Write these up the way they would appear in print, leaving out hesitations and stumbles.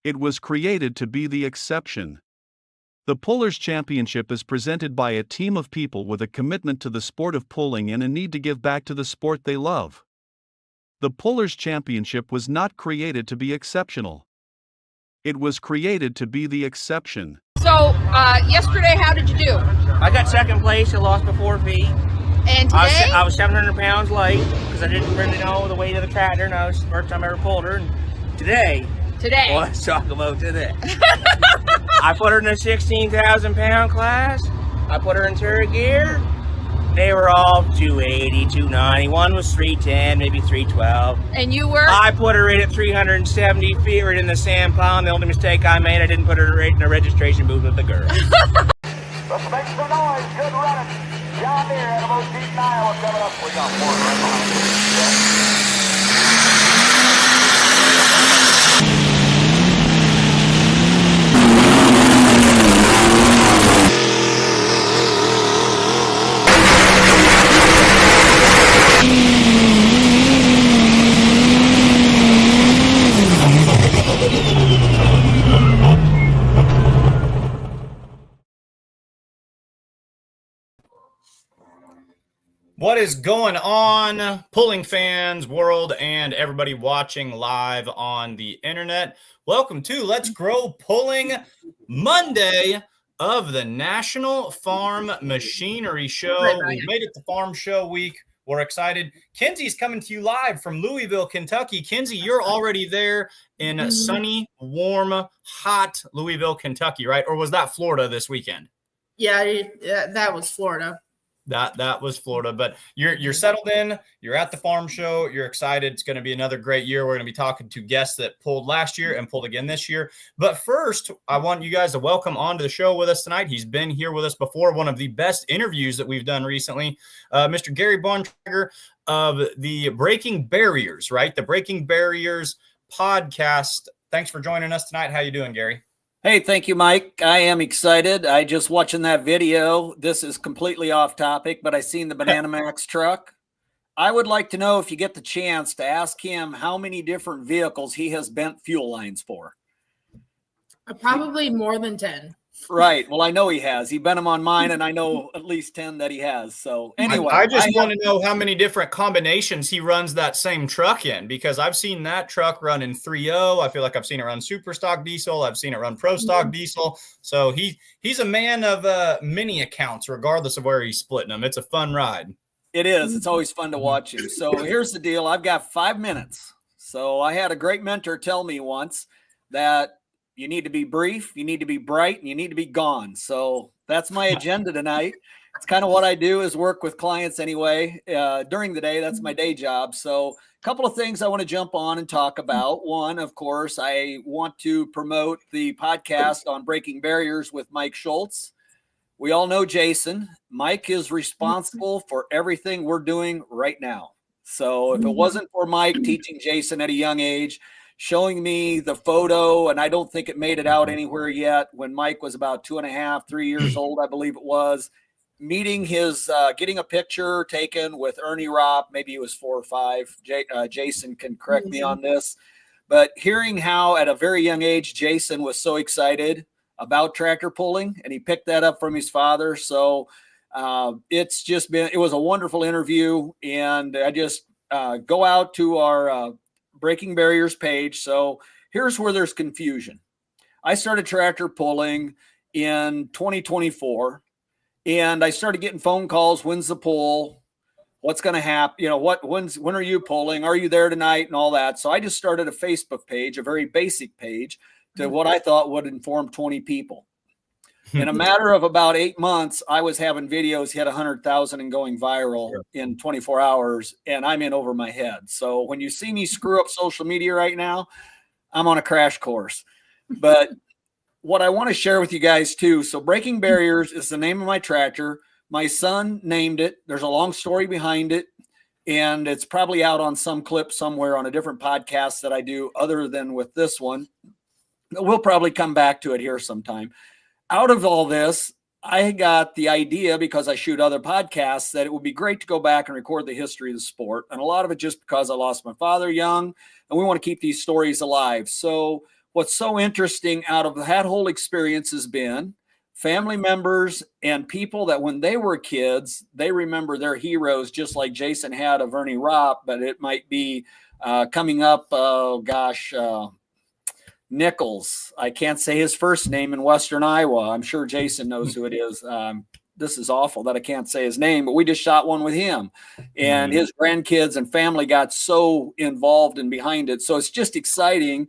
It was created to be the exception. The Pullers Championship is presented by a team of people with a commitment to the sport of pulling and a need to give back to the sport they love. The Pullers Championship was not created to be exceptional. It was created to be the exception. So, yesterday, how did you do? I got second place. I lost by 4 feet. And today? I was 700 pounds light because I didn't really know the weight of the tractor, and that was the first time I ever pulled her. And today, well, let's talk about today. I put her in the 16,000 pound class. I put her in third gear. They were all 280, 290. One was 310, maybe 312. And you were? I put her in at 370 feet right in the sand pond. The only mistake I made, I didn't put her right in the registration booth with the girl. Let's make some noise. Good running. John Deere out of O'Keefe, Iowa coming up. We got one right behind you. What is going on, pulling fans world and everybody watching live on the internet? Welcome to Let's Grow Pulling Monday of the National Farm Machinery Show. We've made it to Farm Show Week. We're excited. Kenzie's coming to you live from Louisville, Kentucky. Kenzie, you're already there in sunny, warm, hot Louisville, Kentucky, right? Or was that Florida this weekend? Yeah, that was Florida. That was Florida, but you're settled in. You're at the farm show. You're excited. It's going to be another great year. We're going to be talking to guests that pulled last year and pulled again this year. But first, I want you guys to welcome onto the show with us tonight. He's been here with us before. One of the best interviews that we've done recently, Mr. Gary Bontrager of the Breaking Barriers, right? The Breaking Barriers podcast. Thanks for joining us tonight. How you doing, Gary? Hey, thank you, Mike. I am excited. I just watching that video. This is completely off topic, but I seen the Banana Max truck. I would like to know if you get the chance to ask him how many different vehicles he has bent fuel lines for. Probably more than 10. Right. Well, I know he has. He bent them on mine, and I know at least 10 that he has. So anyway, I just want to know how many different combinations he runs that same truck in, because I've seen that truck run in 3.0. I feel like I've seen it run super stock diesel. I've seen it run pro stock diesel. So he's a man of many accounts, regardless of where he's splitting them. It's a fun ride. It is. It's always fun to watch him. So here's the deal. I've got 5 minutes. So I had a great mentor tell me once that you need to be brief, you need to be bright, and you need to be gone. So that's my agenda tonight. It's kind of what I do, is work with clients anyway. During the day, that's my day job. So a couple of things I want to jump on and talk about. One, of course, I want to promote the podcast on Breaking Barriers with Mike Schultz. We all know Jason. Mike is responsible for everything we're doing right now. So if it wasn't for Mike teaching Jason at a young age, showing me the photo, and I don't think it made it out anywhere yet, when Mike was about 2.5, 3 years old, I believe it was, meeting his, getting a picture taken with Ernie Ropp, maybe he was 4 or 5. Jason can correct me on this, but hearing how at a very young age, Jason was so excited about tractor pulling, and he picked that up from his father. So it's just been, it was a wonderful interview, and I just go out to our Breaking Barriers page. So here's where there's confusion. I started tractor pulling in 2024, and I started getting phone calls. When's the pull? What's going to happen? You know, when are you pulling? Are you there tonight? And all that. So I just started a Facebook page, a very basic page, to what I thought would inform 20 people. In a matter of about 8 months, I was having videos hit 100,000 and going viral in 24 hours, and I'm in over my head. So when you see me screw up social media right now, I'm on a crash course. But what I want to share with you guys too, so Breaking Barriers is the name of my tractor. My son named it. There's a long story behind it, and it's probably out on some clip somewhere on a different podcast that I do other than with this one. We'll probably come back to it here sometime. Out of all this, I got the idea, because I shoot other podcasts, that it would be great to go back and record the history of the sport. And a lot of it just because I lost my father young, and we want to keep these stories alive. So what's so interesting out of that whole experience has been family members and people that when they were kids, they remember their heroes, just like Jason had of Ernie Ropp, but it might be coming up, Nichols. I can't say his first name in Western Iowa. I'm sure Jason knows who it is. This is awful that I can't say his name, but we just shot one with him, and his grandkids and family got so involved and behind it. So it's just exciting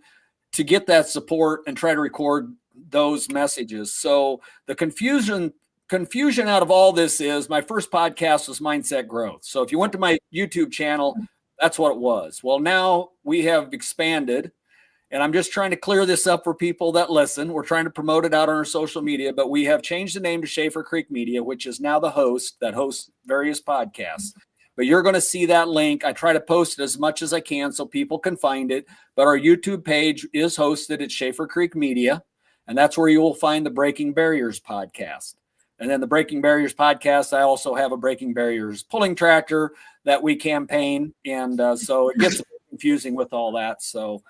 to get that support and try to record those messages. So the confusion out of all this is my first podcast was Mindset Growth. So if you went to my YouTube channel, that's what it was. Well, now we have expanded, and I'm just trying to clear this up for people that listen. We're trying to promote it out on our social media, but we have changed the name to Schaefer Creek Media, which is now the host that hosts various podcasts. But you're going to see that link. I try to post it as much as I can so people can find it. But our YouTube page is hosted at Schaefer Creek Media, and that's where you will find the Breaking Barriers podcast. And then the Breaking Barriers podcast, I also have a Breaking Barriers pulling tractor that we campaign. And so it gets confusing with all that. So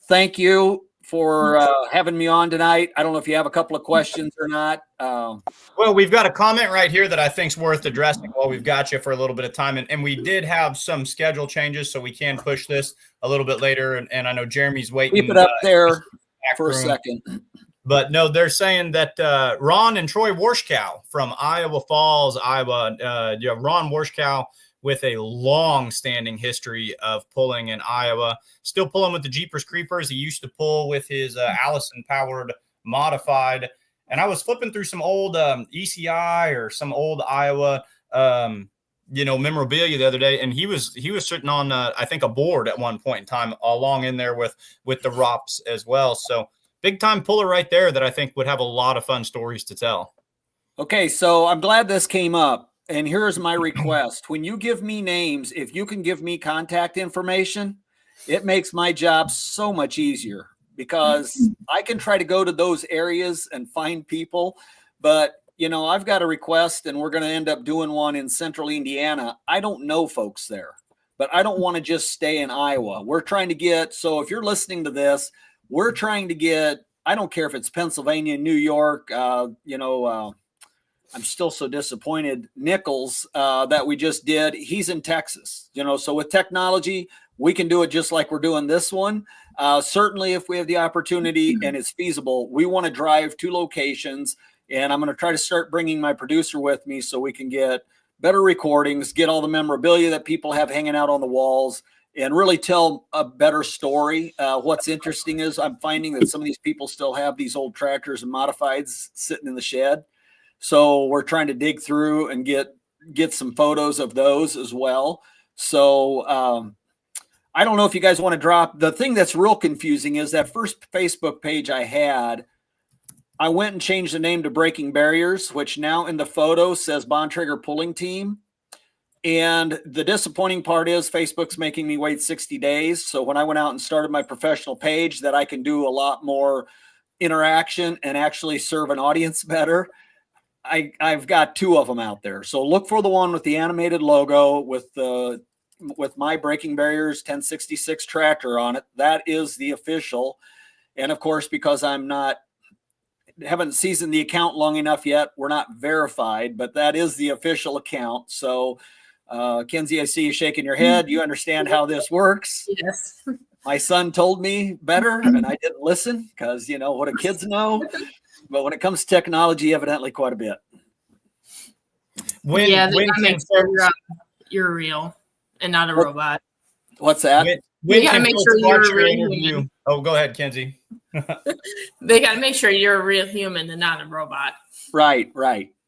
thank you for having me on tonight. I don't know if you have a couple of questions or not. Well, we've got a comment right here that I think is worth addressing while we've got you for a little bit of time. And we did have some schedule changes, so we can push this a little bit later. And I know Jeremy's waiting. Keep it up there for a second. But no, they're saying that Ron and Troy Warshkow from Iowa Falls, Iowa, Ron Warshkow with a long-standing history of pulling in Iowa, still pulling with the Jeepers Creepers. He used to pull with his Allison-powered modified. And I was flipping through some old ECI or some old Iowa, memorabilia the other day, and he was sitting on, I think, a board at one point in time, along in there with the Ropps as well. So big-time puller right there that I think would have a lot of fun stories to tell. Okay, so I'm glad this came up. And here's my request. When you give me names, if you can give me contact information, it makes my job so much easier because I can try to go to those areas and find people. But, I've got a request and we're going to end up doing one in central Indiana. I don't know folks there, but I don't want to just stay in Iowa. We're trying to get, so if you're listening to this, we're trying to get, I don't care if it's Pennsylvania, New York, I'm still so disappointed. Nichols that we just did, he's in Texas, so with technology, we can do it just like we're doing this one. Certainly if we have the opportunity and it's feasible, we want to drive 2 locations, and I'm going to try to start bringing my producer with me so we can get better recordings, get all the memorabilia that people have hanging out on the walls, and really tell a better story. What's interesting is I'm finding that some of these people still have these old tractors and modifieds sitting in the shed. So we're trying to dig through and get some photos of those as well. So I don't know if you guys want to drop. The thing that's real confusing is that first Facebook page I had, I went and changed the name to Breaking Barriers, which now in the photo says Bontrager Pulling Team. And the disappointing part is Facebook's making me wait 60 days. So when I went out and started my professional page that I can do a lot more interaction and actually serve an audience better, I've got 2 of them out there. So look for the one with the animated logo with my Breaking Barriers 1066 tractor on it. That is the official. And of course, because haven't seasoned the account long enough yet, we're not verified, but that is the official account. So Kenzie, I see you shaking your head. You understand how this works. Yes. My son told me better and I didn't listen because what do kids know? But when it comes to technology, evidently quite a bit. They gotta make sure you're real and not a robot. What's that? They gotta make sure you're a real human. Oh, go ahead, Kenzie. They gotta make sure you're a real human and not a robot. Right.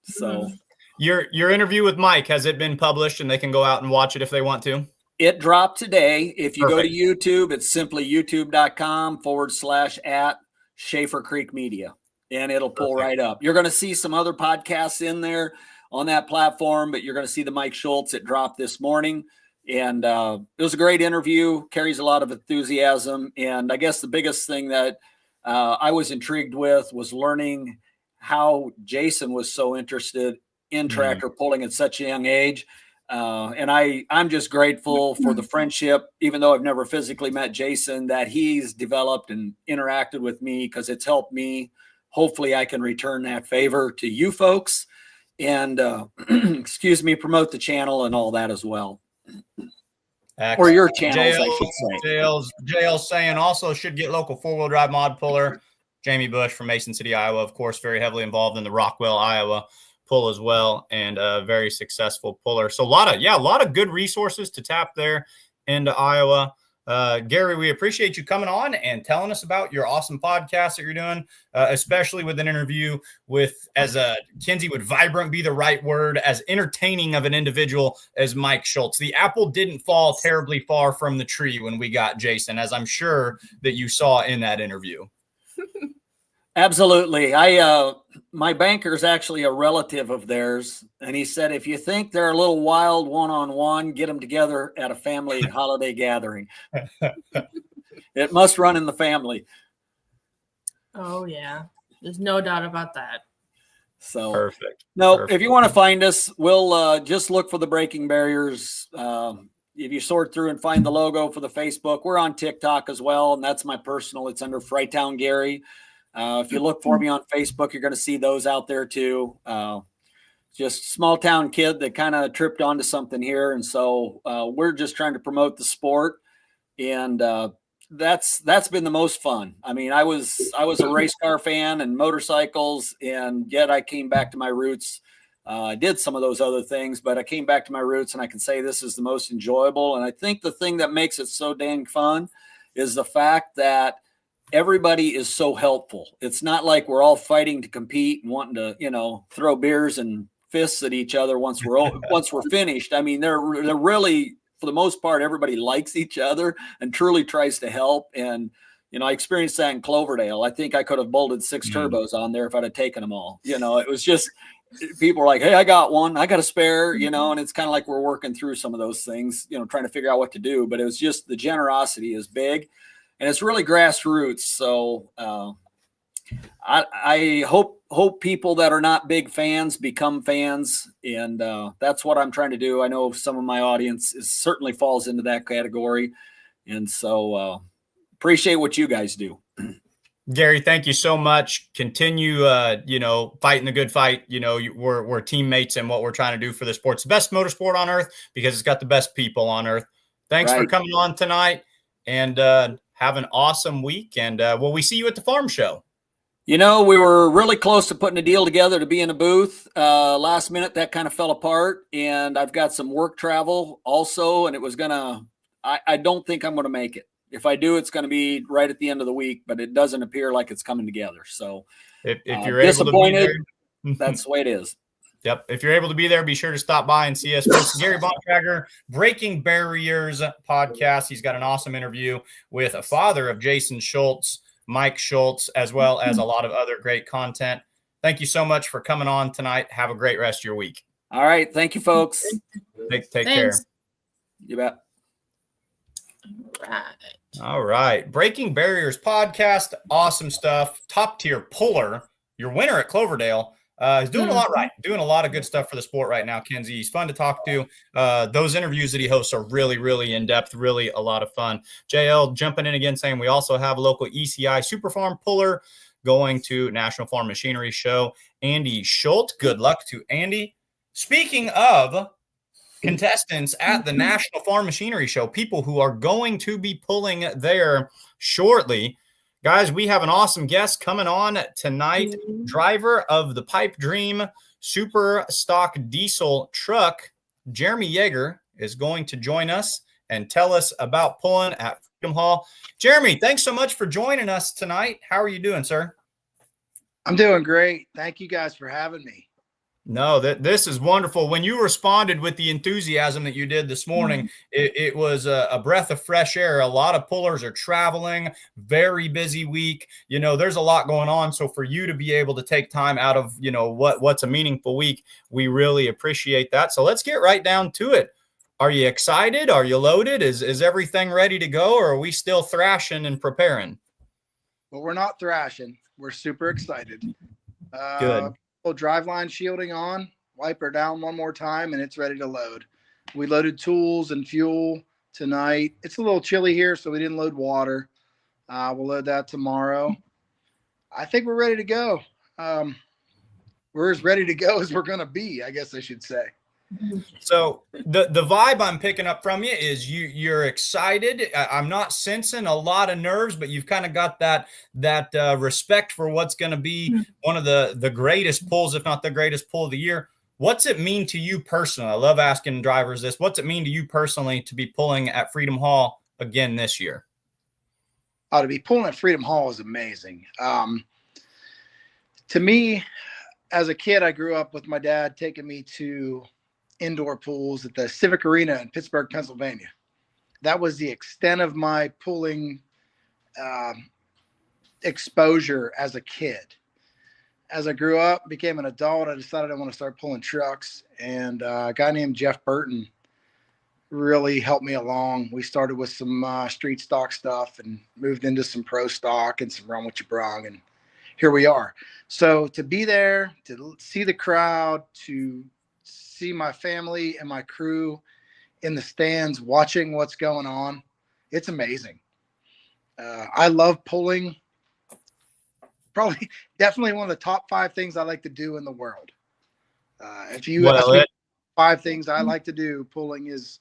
So your interview with Mike, has it been published and they can go out and watch it if they want to? It dropped today. If you go to YouTube, it's simply youtube.com/@Schaefer Creek Media. And it'll pull right up. You're going to see some other podcasts in there on that platform, but you're going to see the Mike Schultz. It dropped this morning. And it was a great interview, carries a lot of enthusiasm. And I guess the biggest thing that I was intrigued with was learning how Jason was so interested in tractor pulling at such a young age. And I'm just grateful for the friendship, even though I've never physically met Jason, that he's developed and interacted with me, because it's helped me. Hopefully I can return that favor to you folks and, excuse me, promote the channel and all that as well. Excellent. Or your channels, I should say. JL's saying also should get local four-wheel drive mod puller. Jamie Bush from Mason City, Iowa, of course, very heavily involved in the Rockwell, Iowa pull as well, and a very successful puller. So a lot of good resources to tap there into Iowa. Gary, we appreciate you coming on and telling us about your awesome podcast that you're doing, especially with an interview with, as Kenzie would vibrant be the right word, as entertaining of an individual as Mike Schultz. The apple didn't fall terribly far from the tree when we got Jason, as I'm sure that you saw in that interview. Absolutely. My banker is actually a relative of theirs, and he said, if you think they're a little wild one-on-one, get them together at a family holiday gathering. It must run in the family. Oh yeah, there's no doubt about that. So perfect. No, Perfect. If you want to find us, we'll just look for the Breaking Barriers. If you sort through and find the logo for the Facebook, we're on TikTok as well, and that's my personal. It's under Freytown Gary. If you look for me on Facebook, you're going to see those out there too. Just small town kid that kind of tripped onto something here. And so we're just trying to promote the sport. And that's been the most fun. I mean, I was a race car fan and motorcycles, and yet I came back to my roots. I did some of those other things, but I came back to my roots, and I can say this is the most enjoyable. And I think the thing that makes it so dang fun is the fact that everybody is so helpful. It's not like we're all fighting to compete and wanting to, throw beers and fists at each other once we're finished. I mean, they're really, for the most part, everybody likes each other and truly tries to help. And, I experienced that in Cloverdale. I think I could have bolted 6 turbos on there if I'd have taken them all. It was just, people were like, hey, I got one, I got a spare, and it's kind of like we're working through some of those things, trying to figure out what to do. But it was just, the generosity is big. And it's really grassroots. So I hope people that are not big fans become fans. And that's what I'm trying to do. I know some of my audience certainly falls into that category. And so appreciate what you guys do. Gary, thank you so much. Continue, fighting the good fight. We're teammates in what we're trying to do for the sport. It's the best motorsport on earth because it's got the best people on earth. Thanks for coming on tonight. And have an awesome week, and will we see you at the farm show? We were really close to putting a deal together to be in a booth. Last minute, that kind of fell apart, and I've got some work travel also, and it was I don't think I'm going to make it. If I do, it's going to be right at the end of the week, but it doesn't appear like it's coming together. So if you're disappointed, able to be there, that's the way it is. Yep. If you're able to be there, be sure to stop by and see us. Gary Bontrager, Breaking Barriers podcast. He's got an awesome interview with a father of Jason Schultz, Mike Schultz, as well as a lot of other great content. Thank you so much for coming on tonight. Have a great rest of your week. All right. Thank you, folks. Take care. You bet. All right. Breaking Barriers podcast. Awesome stuff. Top tier puller. Your winner at Cloverdale. He's doing a lot right, doing a lot of good stuff for the sport right now, Kenzie. He's fun to talk to. Those interviews that he hosts are really, really in-depth, really a lot of fun. JL jumping in again saying we also have a local ECI Super Farm puller going to National Farm Machinery Show. Andy Schultz, good luck to Andy. Speaking of contestants at the National Farm Machinery Show, people who are going to be pulling there shortly, guys, we have an awesome guest coming on tonight. Driver of the Pipedream Super Stock Diesel truck, Jeremy Yeager, is going to join us and tell us about pulling at Freedom Hall. Jeremy, thanks so much for joining us tonight. How are you doing, sir? I'm doing great. Thank you guys for having me. No, this is wonderful. When you responded with the enthusiasm that you did this morning, it was a breath of fresh air. A lot of pullers are traveling, very busy week. There's a lot going on. So for you to be able to take time out of, what's a meaningful week, we really appreciate that. So let's get right down to it. Are you excited? Are you loaded? Is everything ready to go, or are we still thrashing and preparing? Well, we're not thrashing. We're super excited. Good. Driveline shielding on, wiper down one more time, and it's ready to load. We loaded tools and fuel tonight. It's a little chilly here, so we didn't load water. We'll load that tomorrow. I think we're ready to go. We're as ready to go as we're going to be, I guess I should say. So the vibe I'm picking up from you is you're excited. I'm not sensing a lot of nerves, but you've kind of got that respect for what's going to be one of the greatest pulls, if not the greatest pull of the year. What's it mean to you personally? I love asking drivers this. What's it mean to you personally to be pulling at Freedom Hall again this year? To be pulling at Freedom Hall is amazing. To me, as a kid, I grew up with my dad taking me to indoor pools at the Civic Arena in Pittsburgh, Pennsylvania. That was the extent of my pulling exposure as a kid. As I grew up, became an adult, I decided I want to start pulling trucks. And a guy named Jeff Burton really helped me along. We started with some street stock stuff and moved into some pro stock and some run what you brung. And here we are. So to be there, to see the crowd, to see my family and my crew in the stands watching what's going on, it's amazing. I love pulling. Probably definitely one of the top 5 things I like to do in the world. If you ask me 5 things I like to do, pulling is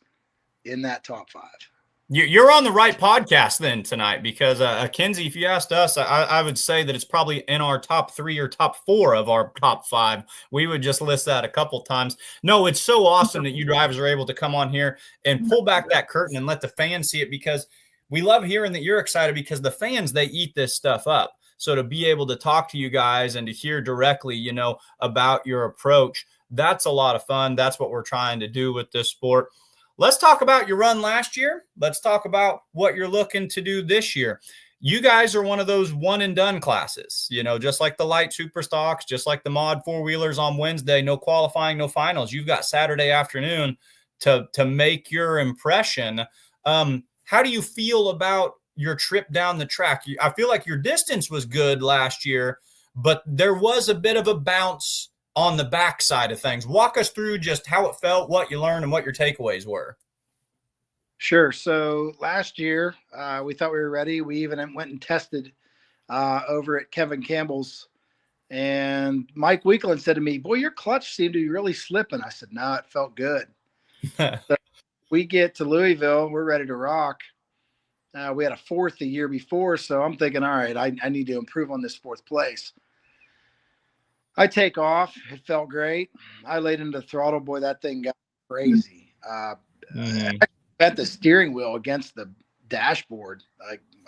in that top 5. You're on the right podcast then tonight, because Kenzie, if you asked us, I would say that it's probably in our top 3 or top 4 of our top 5. We would just list that a couple times. No, it's so awesome that you drivers are able to come on here and pull back that curtain and let the fans see it, because we love hearing that you're excited, because the fans, they eat this stuff up. So to be able to talk to you guys and to hear directly, you know, about your approach, that's a lot of fun. That's what we're trying to do with this sport. Let's talk about your run last year. Let's talk about what you're looking to do this year. You guys are one of those one and done classes, you know, just like the light super stocks, just like the mod 4-wheelers on Wednesday, no qualifying, no finals. You've got Saturday afternoon to make your impression. How do you feel about your trip down the track? I feel like your distance was good last year, but there was a bit of a bounce on the back side of things. Walk us through just how it felt, what you learned, and what your takeaways were. Sure. So last year, we thought we were ready. We even went and tested over at Kevin Campbell's, and Mike Weekland said to me, "Boy, your clutch seemed to be really slipping." I said, "No, it felt good." So we get to Louisville, we're ready to rock. We had a 4th the year before, so I'm thinking, all right, I need to improve on this 4th place. I take off. It felt great. I laid into the throttle. Boy, that thing got crazy. I bent the steering wheel against the dashboard.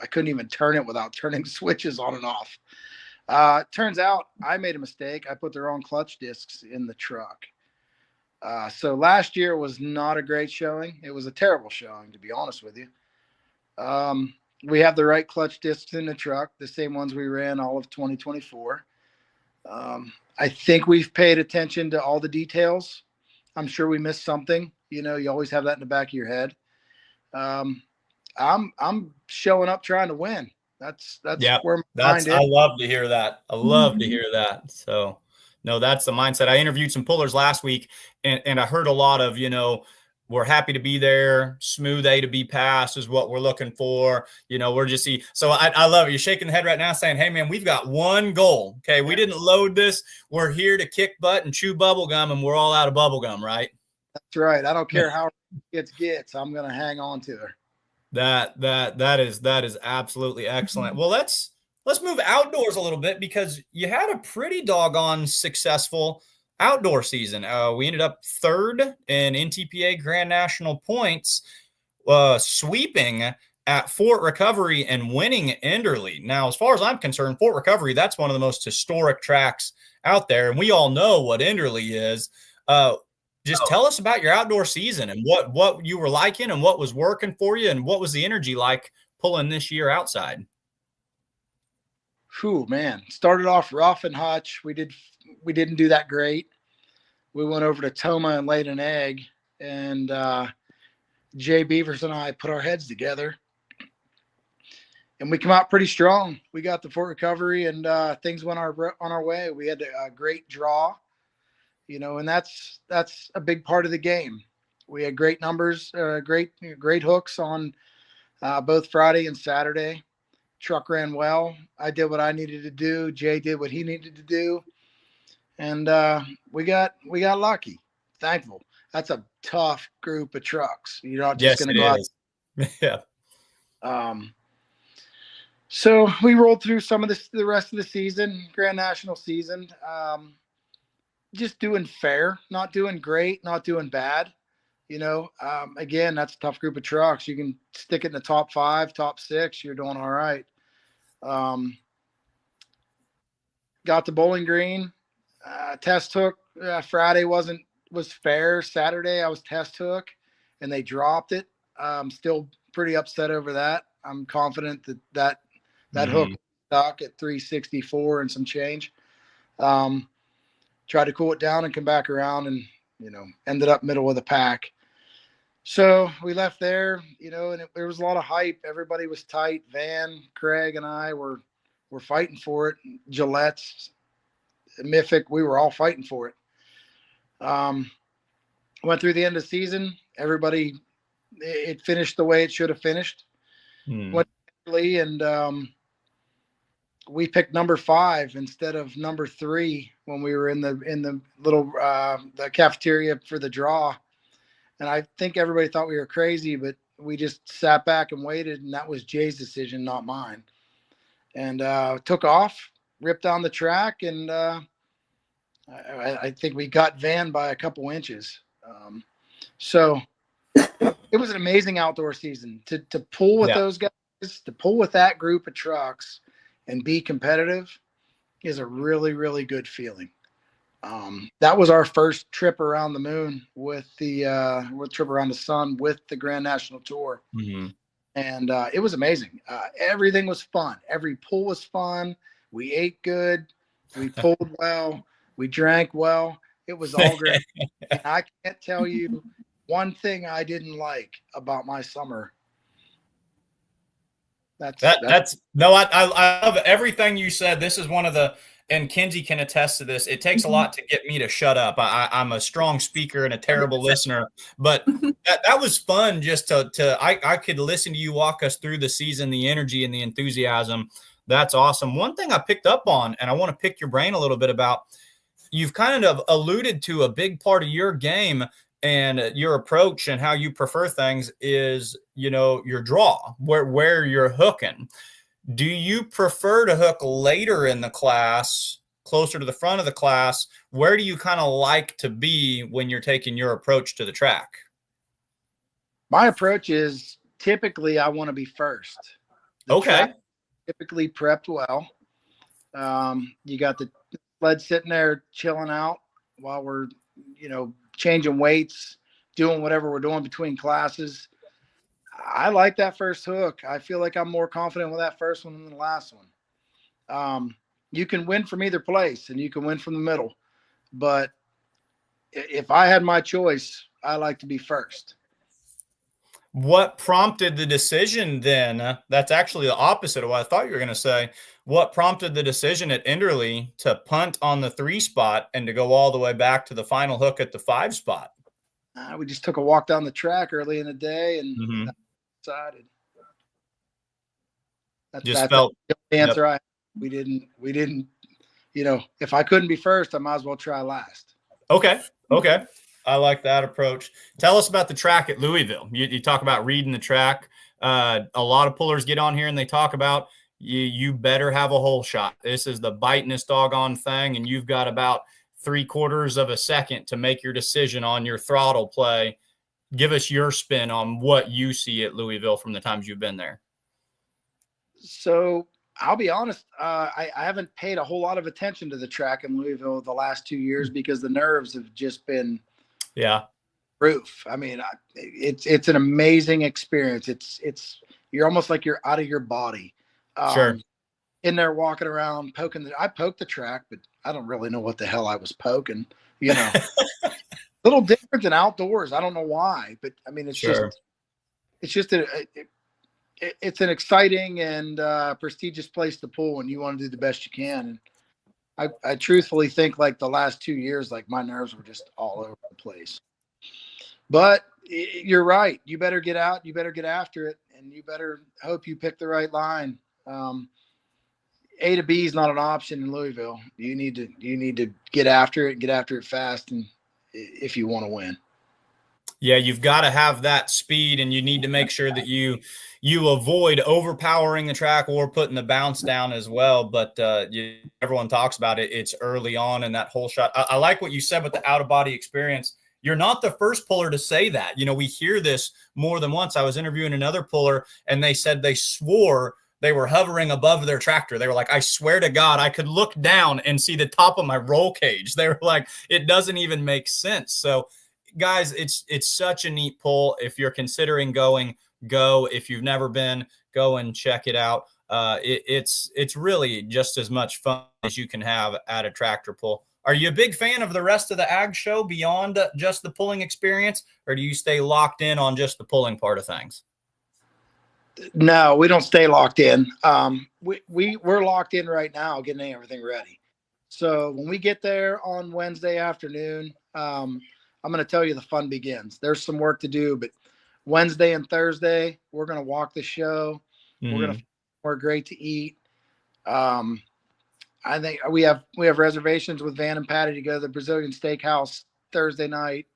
I couldn't even turn it without turning switches on and off. Turns out I made a mistake. I put the wrong clutch discs in the truck. So last year was not a great showing. It was a terrible showing, to be honest with you. We have the right clutch discs in the truck, the same ones we ran all of 2024. I think we've paid attention to all the details. I'm sure we missed something. You know, you always have that in the back of your head. I'm showing up trying to win. That's where my mind is. I love to hear that. I love to hear that. So no, that's the mindset. I interviewed some pullers last week, and I heard a lot of, you know, we're happy to be there. Smooth A to B pass is what we're looking for. You know, we're just see. So I love it. You're shaking the head right now saying, hey, man, we've got one goal. Okay. We didn't load this. We're here to kick butt and chew bubble gum, and we're all out of bubble gum, right? That's right. I don't care how it gets. I'm going to hang on to her. That is absolutely excellent. Well, let's move outdoors a little bit, because you had a pretty doggone successful outdoor season. We ended up 3rd in NTPA Grand National points, sweeping at Fort Recovery and winning Enderley. Now, as far as I'm concerned, Fort Recovery, that's one of the most historic tracks out there, and we all know what Enderley is. Just tell us about your outdoor season and what you were liking and what was working for you, and what was the energy like pulling this year outside. Whew, man. Started off rough and hutch. We didn't do that great. We went over to Toma and laid an egg, and Jay Beavers and I put our heads together, and we come out pretty strong. We got the Fort Recovery, and things went on our way. We had a great draw, you know, and that's a big part of the game. We had great numbers, great hooks on both Friday and Saturday. Truck ran well. I did what I needed to do. Jay did what he needed to do, and we got lucky. Thankful. That's a tough group of trucks. You're not just going to go out. Yeah. So we rolled through some of the rest of the season, Grand National season. Just doing fair, not doing great, not doing bad. Again, that's a tough group of trucks. You can stick it in the top 5, top 6. You're doing all right. Got the Bowling Green. Test hook Friday was fair. Saturday I was test hook, and they dropped it. I'm still pretty upset over that. I'm confident that hook stuck at 364 and some change. Tried to cool it down and come back around, and ended up middle of the pack. So we left there, and there was a lot of hype. Everybody was tight. Van, Craig, and I were fighting for it. Gillette's, Mythic, we were all fighting for it. Went through the end of the season. Everybody, it finished the way it should have finished. Went early, and we picked number 5 instead of number 3 when we were in the little the cafeteria for the draw. And I think everybody thought we were crazy, but we just sat back and waited, and that was Jay's decision, not mine. And took off, ripped down the track, and I think we got Van by a couple inches. So it was an amazing outdoor season to pull with those guys, to pull with that group of trucks and be competitive is a really, really good feeling. That was our first trip around the moon with the trip around the sun with the Grand National Tour. And it was amazing. Everything was fun. Every pull was fun. We ate good. We pulled well. We drank well. It was all great. And I can't tell you one thing I didn't like about my summer. I love everything you said. This is one of the, and Kenzie can attest to this. It takes a lot to get me to shut up. I'm a strong speaker and a terrible listener, but that was fun. Just I could listen to you walk us through the season, the energy and the enthusiasm. That's awesome. One thing I picked up on, and I want to pick your brain a little bit about, you've kind of alluded to a big part of your game and your approach and how you prefer things is, your draw, where you're hooking. Do you prefer to hook later in the class, closer to the front of the class? Where do you kind of like to be when you're taking your approach to the track? My approach is typically I want to be first. Okay. Typically prepped well. You got the sled sitting there chilling out while we're, changing weights, doing whatever we're doing between classes. I like that first hook. I feel like I'm more confident with that first one than the last one. You can win from either place and you can win from the middle, but if I had my choice, I like to be first. What prompted the decision then? That's actually the opposite of what I thought you were going to say. What prompted the decision at Enderley to punt on the 3 spot and to go all the way back to the final hook at the 5 spot? We just took a walk down the track early in the day and decided. That's felt the answer. We didn't, if I couldn't be first, I might as well try last. Okay. I like that approach. Tell us about the track at Louisville. You talk about reading the track. A lot of pullers get on here and they talk about you better have a hole shot. This is the bitingest doggone thing, and you've got about 3/4 of a second to make your decision on your throttle play. Give us your spin on what you see at Louisville from the times you've been there. So I'll be honest. I haven't paid a whole lot of attention to the track in Louisville the last 2 years because the nerves have just been roof. I mean, it's an amazing experience. You're almost like you're out of your body. Sure. In there walking around poking. I poked the track, but I don't really know what the hell I was poking. A little different than outdoors. I don't know why, but I mean, it's an exciting and prestigious place to pull, and you want to do the best you can. And I truthfully think like the last 2 years, like my nerves were just all over the place. But You're right. You better get out. You better get after it, and you better hope you pick the right line. A to B is not an option in Louisville. You need to get after it, fast, and if you want to win. Yeah, you've got to have that speed, and you need to make sure that you avoid overpowering the track or putting the bounce down as well. But everyone talks about it. It's early on in that whole shot. I like what you said with the out-of-body experience. You're not the first puller to say that. We hear this more than once. I was interviewing another puller, and they said they swore they were hovering above their tractor. They were like, I swear to God, I could look down and see the top of my roll cage. They were like, it doesn't even make sense. So, guys, it's such a neat pull. If you're considering going, go. If you've never been, go and check it out. It's really just as much fun as you can have at a tractor pull. Are you a big fan of the rest of the ag show beyond just the pulling experience, or do you stay locked in on just the pulling part of things? No, we don't stay locked in. We're locked in right now, getting everything ready. So when we get there on Wednesday afternoon, I'm going to tell you the fun begins. There's some work to do, but Wednesday and Thursday, we're going to walk the show. Mm-hmm. We're going to we're great to eat. I think we have reservations with Van and Patty to go to the Brazilian Steakhouse Thursday night.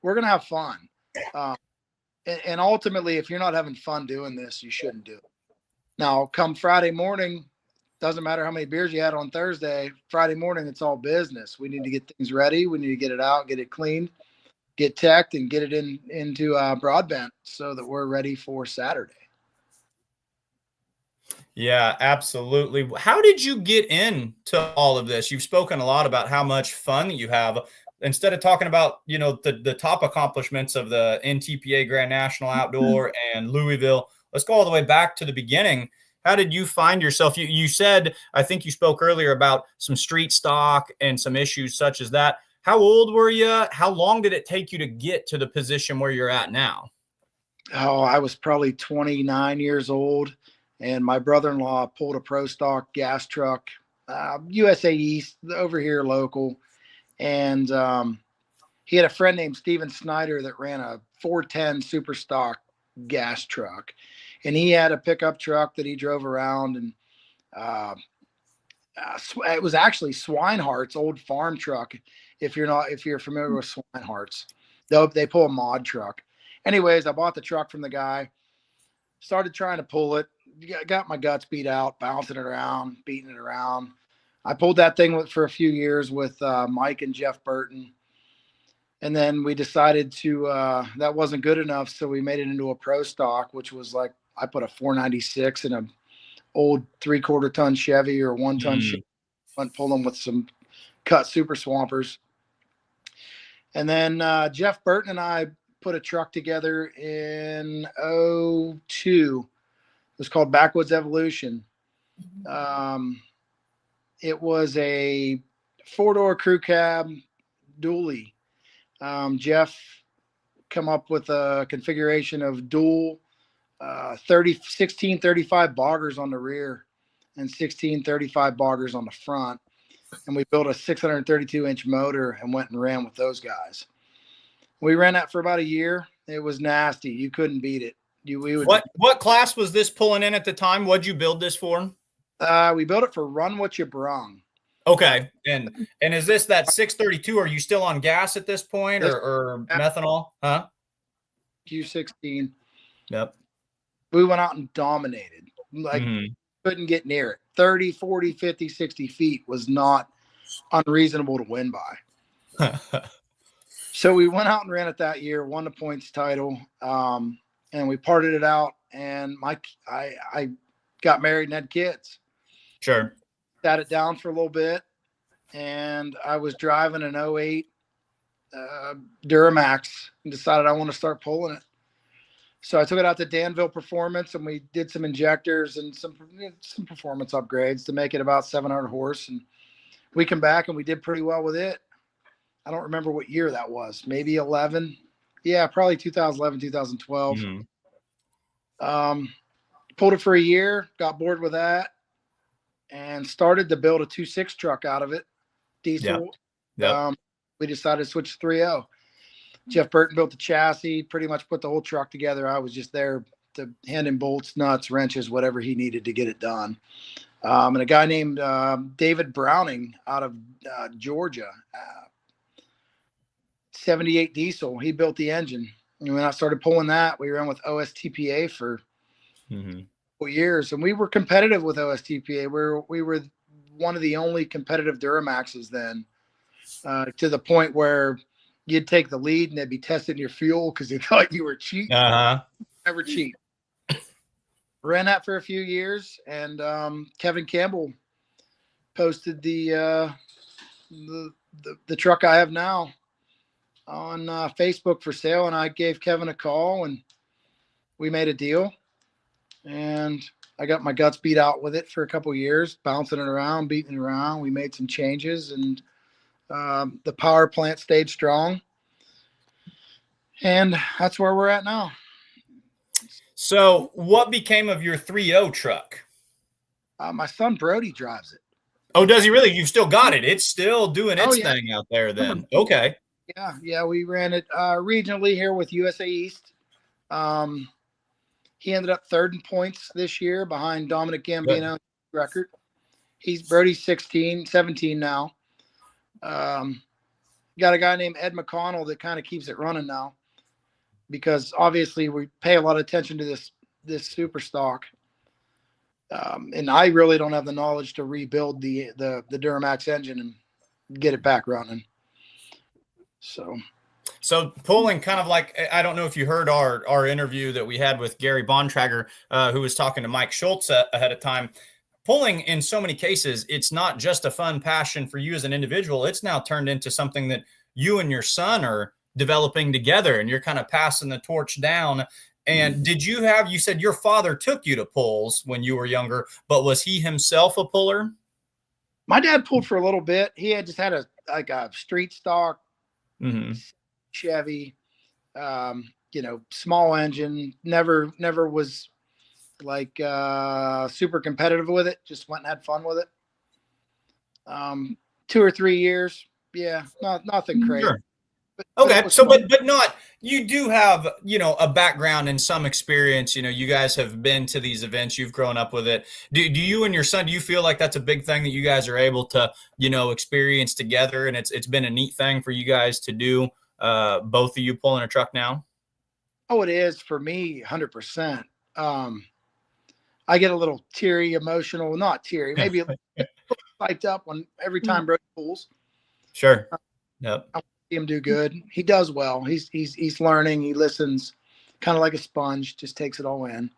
We're going to have fun. And ultimately, if you're not having fun doing this, you shouldn't do it. Now, come Friday morning, doesn't matter how many beers you had on Thursday, Friday morning, it's all business. We need to get things ready. We need to get it out, get it cleaned, get teched, and get it into broadband so that we're ready for Saturday. Yeah, absolutely. How did you get into all of this? You've spoken a lot about how much fun you have. Instead of talking about, the top accomplishments of the NTPA Grand National Outdoor and Louisville, let's go all the way back to the beginning. How did you find yourself? You said, I think you spoke earlier about some street stock and some issues such as that. How old were you? How long did it take you to get to the position where you're at now? Oh, I was probably 29 years old. And my brother-in-law pulled a pro stock gas truck, USA East, over here local. And he had a friend named Steven Snyder that ran a 410 super stock gas truck. And he had a pickup truck that he drove around. And it was actually Swinehart's old farm truck. If you're familiar with Swinehart's, they pull a mod truck. Anyways, I bought the truck from the guy, started trying to pull it. Got my guts beat out, bouncing it around, beating it around. I pulled that thing for a few years with Mike and Jeff Burton. And then we decided that wasn't good enough. So we made it into a pro stock, which was like, I put a 496 in an old 3/4 ton Chevy or 1 ton Chevy. Went pull them with some cut super swampers. And then Jeff Burton and I put a truck together in 2002. It was called Backwoods Evolution. It was a 4-door crew cab dually. Jeff come up with a configuration of dual 1635 boggers on the rear and 1635 boggers on the front. And we built a 632-inch motor and went and ran with those guys. We ran that for about a year. It was nasty. You couldn't beat it. What class was this pulling in at the time? What'd you build this for? We built it for Run What You Brung. Okay. And is this that 632? Are you still on gas at this point or methanol? Huh? Q16. Yep. We went out and dominated. Couldn't get near it. 30, 40, 50, 60 feet was not unreasonable to win by. So we went out and ran it that year, won the points title. And we parted it out, and I got married and had kids. Sure. Sat it down for a little bit, and I was driving an 08 Duramax and decided I want to start pulling it. So I took it out to Danville Performance, and we did some injectors and some performance upgrades to make it about 700 horse. And we come back, and we did pretty well with it. I don't remember what year that was, maybe 11. Yeah, probably 2011, 2012. Mm-hmm. Pulled it for a year, got bored with that, and started to build a 2.6 truck out of it, diesel. Yep. We decided to switch to 3.0. Jeff Burton built the chassis, pretty much put the whole truck together. I was just there to hand him bolts, nuts, wrenches, whatever he needed to get it done. And a guy named David Browning out of Georgia, 78 diesel. He built the engine. And when I started pulling that, we ran with OSTPA for 4 years, and we were competitive with OSTPA. We were one of the only competitive Duramaxes then, to the point where you'd take the lead and they'd be testing your fuel because they thought you were cheating. Never cheat. Ran that for a few years, and Kevin Campbell posted the truck I have now on Facebook for sale, and I gave Kevin a call, and we made a deal. And I got my guts beat out with it for a couple of years, bouncing it around, beating it around. We made some changes, and the power plant stayed strong. And that's where we're at now. So what became of your 3.0 truck? My son Brody drives it. Oh, does he really? You've still got it. It's still doing its thing out there then. Okay. Yeah. We ran it regionally here with USA East. He ended up third in points this year behind Dominic Gambino record. Brody's 17 now. Got a guy named Ed McConnell that kind of keeps it running now, because obviously we pay a lot of attention to this super stock. And I really don't have the knowledge to rebuild the Duramax engine and get it back running. So pulling kind of like, I don't know if you heard our interview that we had with Gary Bontrager, who was talking to Mike Schultz ahead of time. Pulling in so many cases, it's not just a fun passion for you as an individual. It's now turned into something that you and your son are developing together, and you're kind of passing the torch down. And you said your father took you to pulls when you were younger, but was he himself a puller? My dad pulled for a little bit. He had just had a street stock Chevy, small engine, never was like super competitive with it. Just went and had fun with it. 2 or 3 years. Yeah. Nothing crazy. Sure. But not, you do have, a background and some experience. You guys have been to these events, you've grown up with it. Do you and your son, do you feel like that's a big thing that you guys are able to, experience together? And it's been a neat thing for you guys to do, both of you pulling a truck now? Oh, it is for me, 100%. I get a little teary, emotional, not teary, maybe a little hyped up every time Brody pulls. Sure. Yep. I see him do good. He does well. He's learning. He listens, kind of like a sponge, just takes it all in.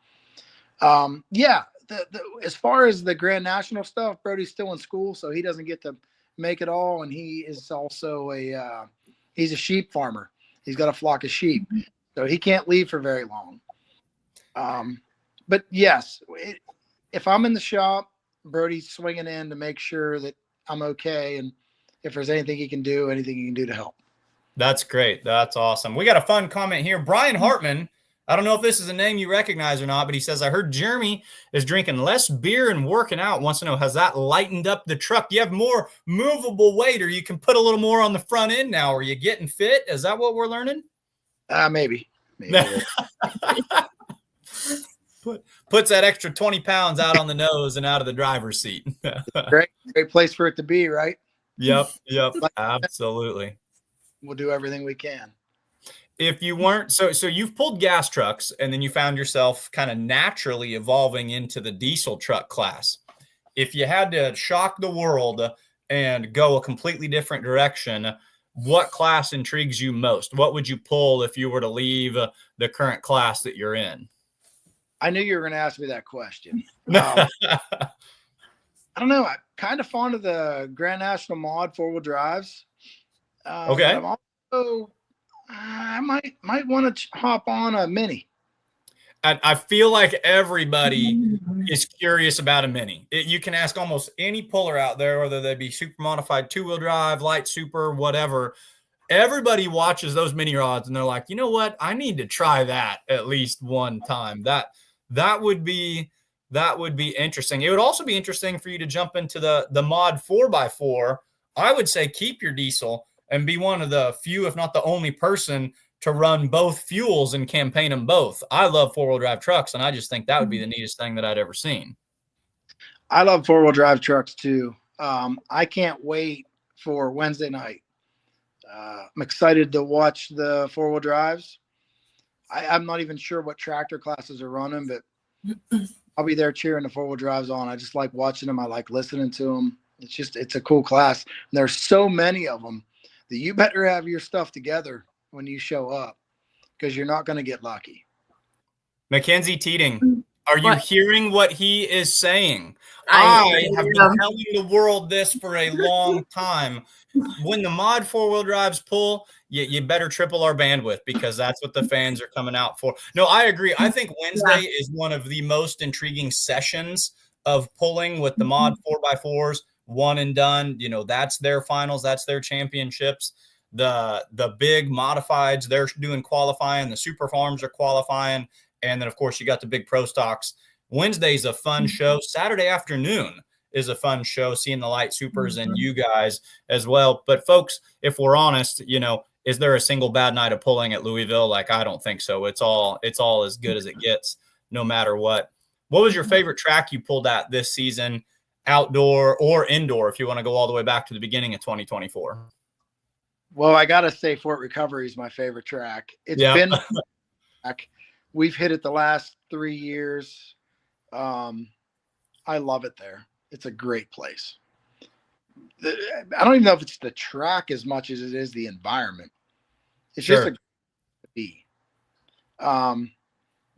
As far as the Grand National stuff, Brody's still in school, so he doesn't get to make it all. And he is also he's a sheep farmer. He's got a flock of sheep, so he can't leave for very long. But yes, if I'm in the shop, Brody's swinging in to make sure that I'm okay. And if there's anything he can do to help. That's great. That's awesome. We got a fun comment here. Brian Hartman, I don't know if this is a name you recognize or not, but he says, I heard Jeremy is drinking less beer and working out. Wants to know, has that lightened up the truck? Do you have more movable weight, or you can put a little more on the front end now? Are you getting fit? Is that what we're learning? Maybe. Puts that extra 20 pounds out on the nose and out of the driver's seat. Great place for it to be, right? Yep. Absolutely. We'll do everything we can. If you weren't, so you've pulled gas trucks, and then you found yourself kind of naturally evolving into the diesel truck class. If you had to shock the world and go a completely different direction, what class intrigues you most? What would you pull if you were to leave the current class that you're in? I knew you were going to ask me that question. I don't know. I'm kind of fond of the Grand National Mod 4-wheel drives. Okay. I'm also, I might want to hop on a Mini. I feel like everybody is curious about a Mini. You can ask almost any puller out there, whether they be super modified 2-wheel drive, light super, whatever. Everybody watches those mini rods and they're like, you know what? I need to try that at least one time. That would be interesting. It would also be interesting for you to jump into the mod 4x4. I would say keep your diesel and be one of the few, if not the only person to run both fuels and campaign them both. I love four-wheel drive trucks, and I just think that would be the neatest thing that I'd ever seen. I love four-wheel drive trucks too. I can't wait for Wednesday night. I'm excited to watch the four-wheel drives. I'm not even sure what tractor classes are running, but I'll be there cheering the four-wheel drives on. I just like watching them. I like listening to them. It's a cool class. And there's so many of them that you better have your stuff together when you show up, because you're not going to get lucky. Mackenzie Teeting, are you hearing what he is saying? I have been telling the world this for a long time. When the mod four-wheel drives pull, you better triple our bandwidth, because that's what the fans are coming out for. No, I agree. I think Wednesday is one of the most intriguing sessions of pulling, with the mod 4x4s, one and done. You know, that's their finals. That's their championships. The big modifieds, they're doing qualifying. The super farms are qualifying. And then, of course, you got the big pro stocks. Wednesday's a fun show. Saturday afternoon is a fun show, seeing the light supers and you guys as well. But folks, if we're honest, you know, is there a single bad night of pulling at Louisville? Like, I don't think so. It's all as good as it gets, no matter what. What was your favorite track you pulled at this season, outdoor or indoor, if you want to go all the way back to the beginning of 2024? Well, I got to say Fort Recovery is my favorite track. It's been track. We've hit it the last 3 years. I love it there. It's a great place. I don't even know if it's the track as much as it is the environment. It's just a to be.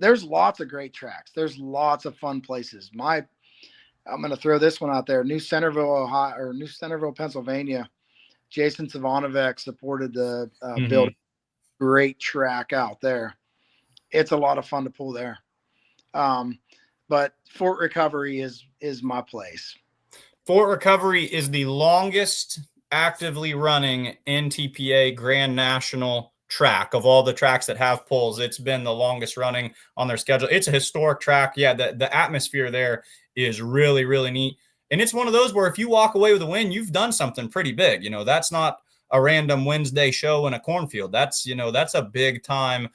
There's lots of great tracks. There's lots of fun places. I'm going to throw this one out there. New Centerville, Pennsylvania. Jason Savanovec supported the build. Great track out there. It's a lot of fun to pull there. But Fort Recovery is my place. Fort Recovery is the longest actively running NTPA Grand National track of all the tracks that have pulls. It's been the longest running on their schedule. It's a historic track. Yeah, the atmosphere there is really, really neat. And it's one of those where if you walk away with a win, you've done something pretty big. You know, that's not a random Wednesday show in a cornfield. That's a big time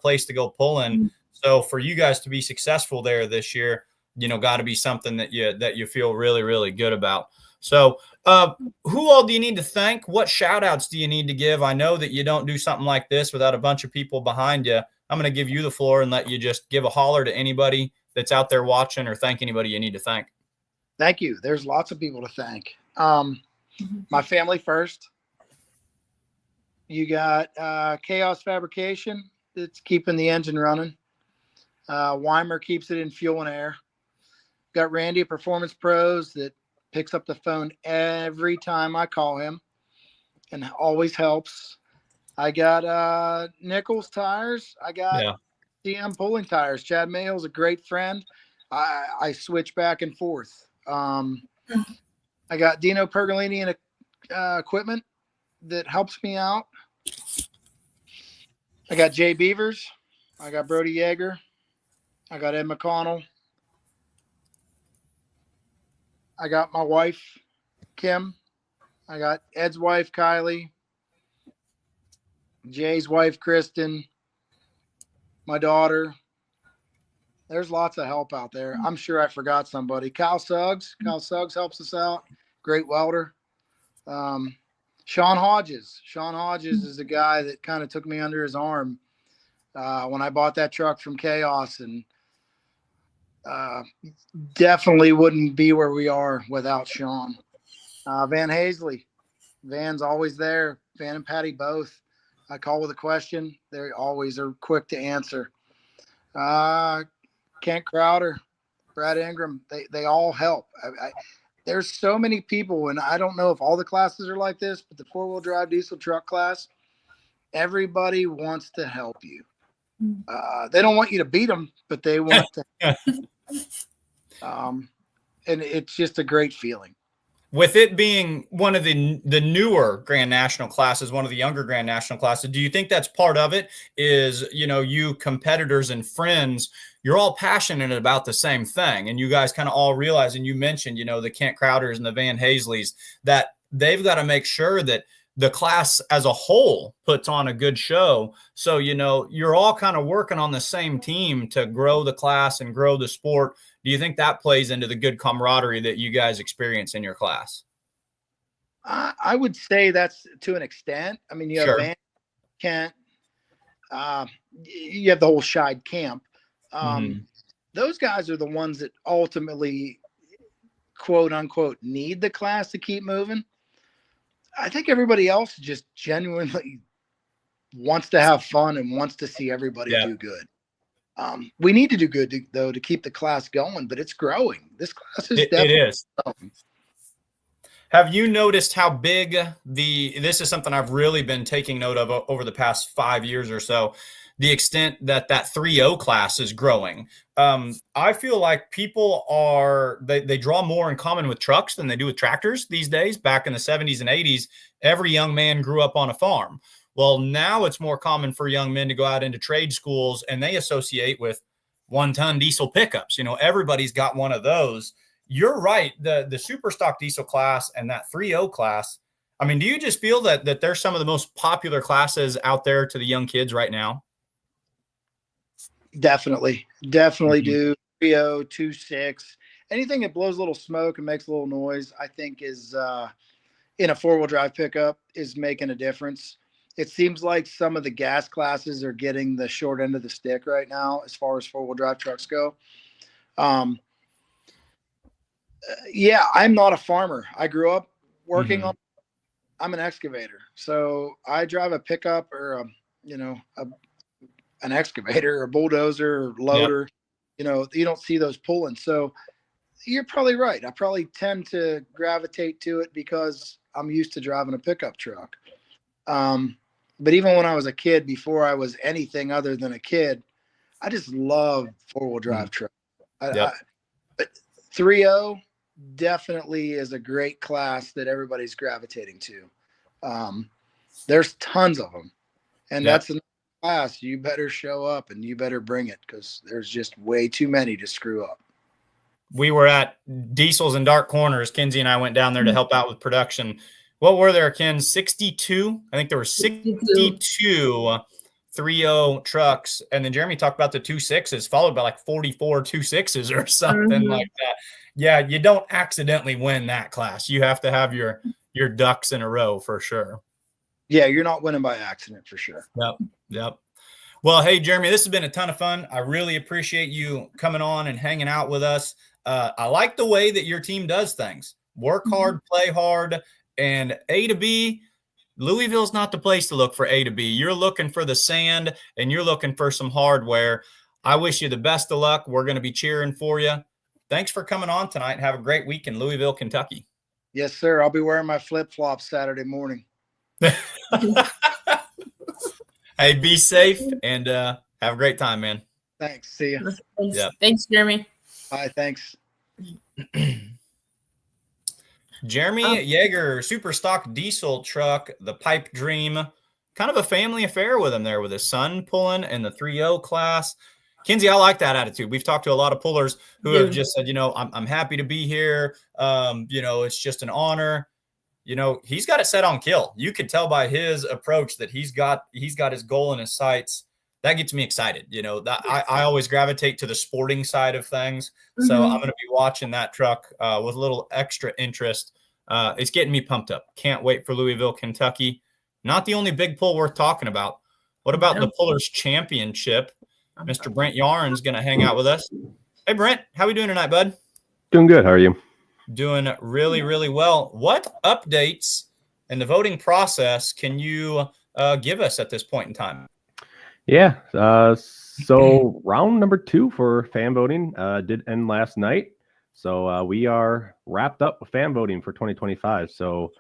place to go pulling. So for you guys to be successful there this year, you know, got to be something that you feel really, really good about. So who all do you need to thank? What shout outs do you need to give? I know that you don't do something like this without a bunch of people behind you. I'm going to give you the floor and let you just give a holler to anybody that's out there watching, or thank anybody you need to thank. Thank you. There's lots of people to thank. My family first. You got Chaos Fabrication that's keeping the engine running. Weimer keeps it in fuel and air. Got Randy at Performance Pros that picks up the phone every time I call him and always helps. I got Nichols Tires. I got CM Pulling Tires. Chad Mayhill's a great friend. I switch back and forth. I got Dino Pergolini and equipment that helps me out. I got Jay Beavers. I got Brody Yeager. I got Ed McConnell. I got my wife, Kim. I got Ed's wife, Kylie. Jay's wife, Kristen. My daughter. There's lots of help out there. I'm sure I forgot somebody. Kyle Suggs. Kyle Suggs helps us out. Great welder. Sean Hodges. Sean Hodges is the guy that kind of took me under his arm when I bought that truck from Chaos, and definitely wouldn't be where we are without Sean. Van Hazley. Van's always there. Van and Patty both. I call with a question. They always are quick to answer. Kent Crowder, Brad Ingram, they all help. There's so many people, and I don't know if all the classes are like this, but the four-wheel drive diesel truck class, everybody wants to help you. They don't want you to beat them, but they want to. And it's just a great feeling. With it being one of the newer Grand National classes, one of the younger Grand National classes, do you think that's part of it? Is, you know, you competitors and friends, you're all passionate about the same thing, and you guys kind of all realize, and you mentioned, you know, the Kent Crowders and the Van Hazleys, that they've got to make sure that the class as a whole puts on a good show. So, you're all kind of working on the same team to grow the class and grow the sport. Do you think that plays into the good camaraderie that you guys experience in your class? I would say that's to an extent. I mean, you have Van Kent, you have the whole Scheid camp. Those guys are the ones that ultimately, quote unquote, need the class to keep moving. I think everybody else just genuinely wants to have fun and wants to see everybody do good. We need to do good to keep the class going, but it's growing. This class is definitely growing. Have you noticed how big this is something I've really been taking note of over the past 5 years or so, the extent that 3.0 class is growing. I feel like people they draw more in common with trucks than they do with tractors these days. Back in the 70s and 80s, every young man grew up on a farm. Well, now it's more common for young men to go out into trade schools, and they associate with 1-ton diesel pickups. Everybody's got one of those. You're right. The super stock diesel class and that 3.0 class, I mean, do you just feel that they're some of the most popular classes out there to the young kids right now? Definitely do. 3.0, 2.6, anything that blows a little smoke and makes a little noise, I think is in a 4-wheel drive pickup is making a difference. It seems like some of the gas classes are getting the short end of the stick right now as far as 4-wheel drive trucks go. I'm not a farmer. I grew up working on. I'm an excavator, so I drive a pickup or an excavator or a bulldozer or loader. You don't see those pulling. So you're probably right. I probably tend to gravitate to it because I'm used to driving a pickup truck. But even when I was a kid, before I was anything other than a kid, I just loved 4-wheel drive truck. But 3.0 definitely is a great class that everybody's gravitating to. There's tons of them, and that's another class. You better show up and you better bring it, because there's just way too many to screw up. We were at Diesels and Dark Corners. Kinsey and I went down there to help out with production. What were there, Ken? 62? I think there were 62 3.0 trucks. And then Jeremy talked about the 2.6s, followed by like 44 2.6s or something like that. Yeah, you don't accidentally win that class. You have to have your ducks in a row for sure. Yeah, you're not winning by accident for sure. Yep. Well, hey, Jeremy, this has been a ton of fun. I really appreciate you coming on and hanging out with us. I like the way that your team does things. Work hard, play hard, and A to B. Louisville's not the place to look for A to B. You're looking for the sand, and you're looking for some hardware. I wish you the best of luck. We're going to be cheering for you. Thanks for coming on tonight. Have a great week in Louisville, Kentucky. Yes, sir. I'll be wearing my flip-flops Saturday morning. Hey, be safe and have a great time, man. Thanks. See you. Thanks, Jeremy. Bye. Thanks. Jeremy Yeager, super stock diesel truck, the Pipedream, kind of a family affair with him there, with his son pulling in the 3.0 class. Kinsey, I like that attitude. We've talked to a lot of pullers who have just said, I'm happy to be here. It's just an honor. He's got it set on kill. You could tell by his approach that he's got his goal in his sights. That gets me excited. I always gravitate to the sporting side of things. So I'm going to be watching that truck with a little extra interest. It's getting me pumped up. Can't wait for Louisville, Kentucky. Not the only big pull worth talking about. What about the Pullers Championship? Mr. Brent Yaron's going to hang out with us. Hey, Brent, how we doing tonight, bud? Doing good. How are you? Doing really, really well. What updates in the voting process can you give us at this point in time? Yeah. So round number 2 for fan voting did end last night. So we are wrapped up with fan voting for 2025. So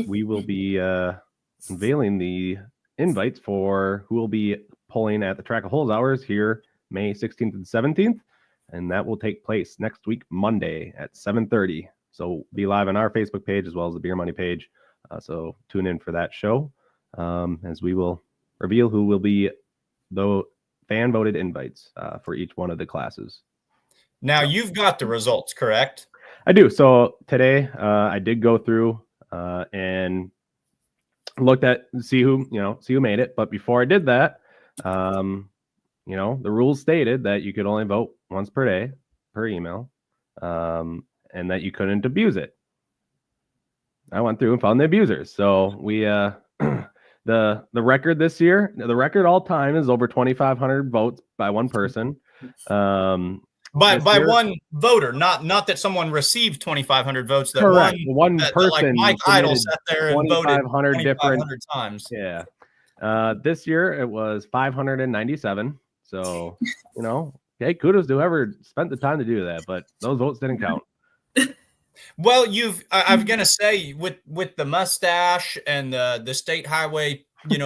we will be unveiling the invites for who will be pulling at the Track of Holes Hours here May 16th and 17th. And that will take place next week, Monday at 7:30. So be live on our Facebook page as well as the Beer Money page. So tune in for that show as we will reveal who will be the fan voted invites for each one of the classes. Now you've got the results, correct? I do. So today I did go through and looked at see who made it. But before I did that, the rules stated that you could only vote once per day per email, and that you couldn't abuse it. I went through and found the abusers. So we the record this year, the record all time is over 2,500 votes by one person. By one voter, not that someone received 2,500 votes. That correct. One person, like Mike Eitel sat there and voted 2,500 times. Yeah. This year it was 597. So hey, kudos to whoever spent the time to do that, but those votes didn't count. Well, I'm gonna say with the mustache and the state highway,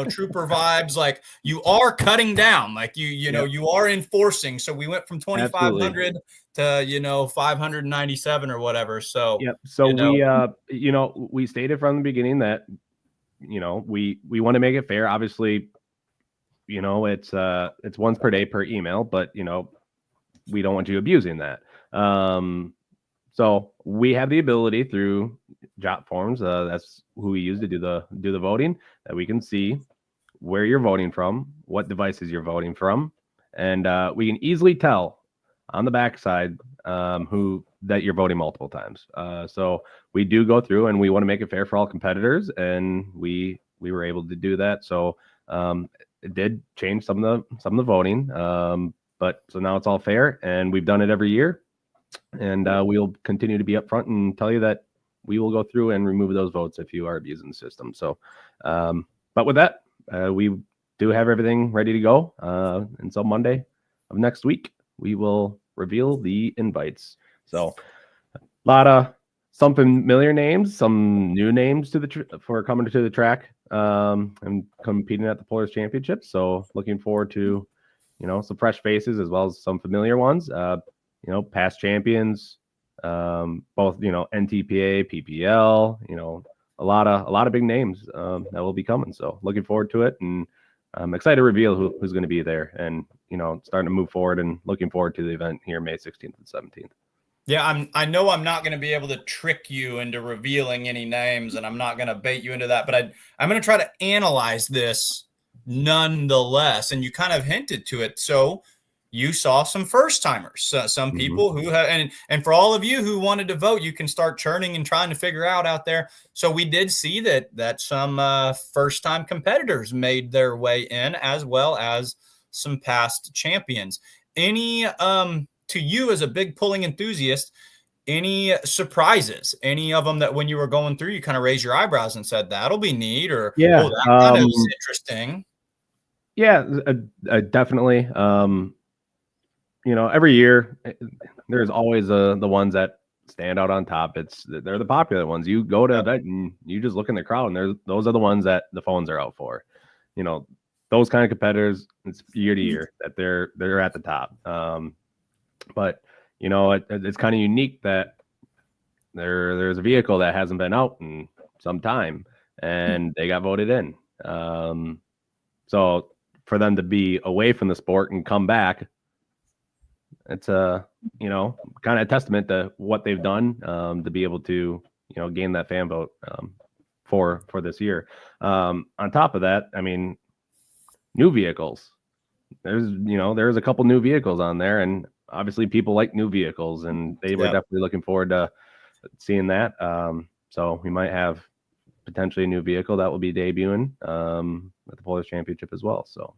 trooper vibes, like you are cutting down, like you are enforcing. So we went from 2,500 to 597 or whatever. So we stated from the beginning that we want to make it fair. Obviously, it's once per day per email, but we don't want you abusing that. So we have the ability through jot forms. That's who we use to do the voting, that we can see where you're voting from, what devices you're voting from, and we can easily tell on the backside who that you're voting multiple times. So we do go through, and we want to make it fair for all competitors, and we were able to do that. So it did change some of the voting, but so now it's all fair, and we've done it every year. And we'll continue to be upfront and tell you that we will go through and remove those votes if you are abusing the system. So, but with that, we do have everything ready to go. And so Monday of next week, we will reveal the invites. So a lot of some familiar names, some new names for coming to the track and competing at the Pullers Championship. So looking forward to, some fresh faces as well as some familiar ones. Past champions, both, NTPA, PPL, a lot of big names that will be coming. So looking forward to it, and I'm excited to reveal who's going to be there, and, starting to move forward and looking forward to the event here May 16th and 17th. Yeah, I know I'm not going to be able to trick you into revealing any names, and I'm not going to bait you into that, but I'm going to try to analyze this nonetheless. And you kind of hinted to it. So you saw some first timers, some people who have, and for all of you who wanted to vote, you can start churning and trying to figure out there. So we did see that some first time competitors made their way in, as well as some past champions. Any, to you as a big pulling enthusiast, any surprises, any of them that when you were going through, you kind of raised your eyebrows and said, that'll be neat, or, yeah, that kind of is interesting. Yeah, definitely. Every year there's always the ones that stand out on top. They're the popular ones. You go to an event and you just look in the crowd, and those are the ones that the phones are out for. Those kind of competitors, it's year to year that they're at the top. But it's kind of unique that there's a vehicle that hasn't been out in some time, and they got voted in. So for them to be away from the sport and come back, it's a kind of a testament to what they've done to be able to gain that fan vote for this year. On top of that, I mean, new vehicles. There's a couple new vehicles on there, and obviously people like new vehicles, and they were definitely looking forward to seeing that. So we might have potentially a new vehicle that will be debuting at the Pullers Championship as well. So.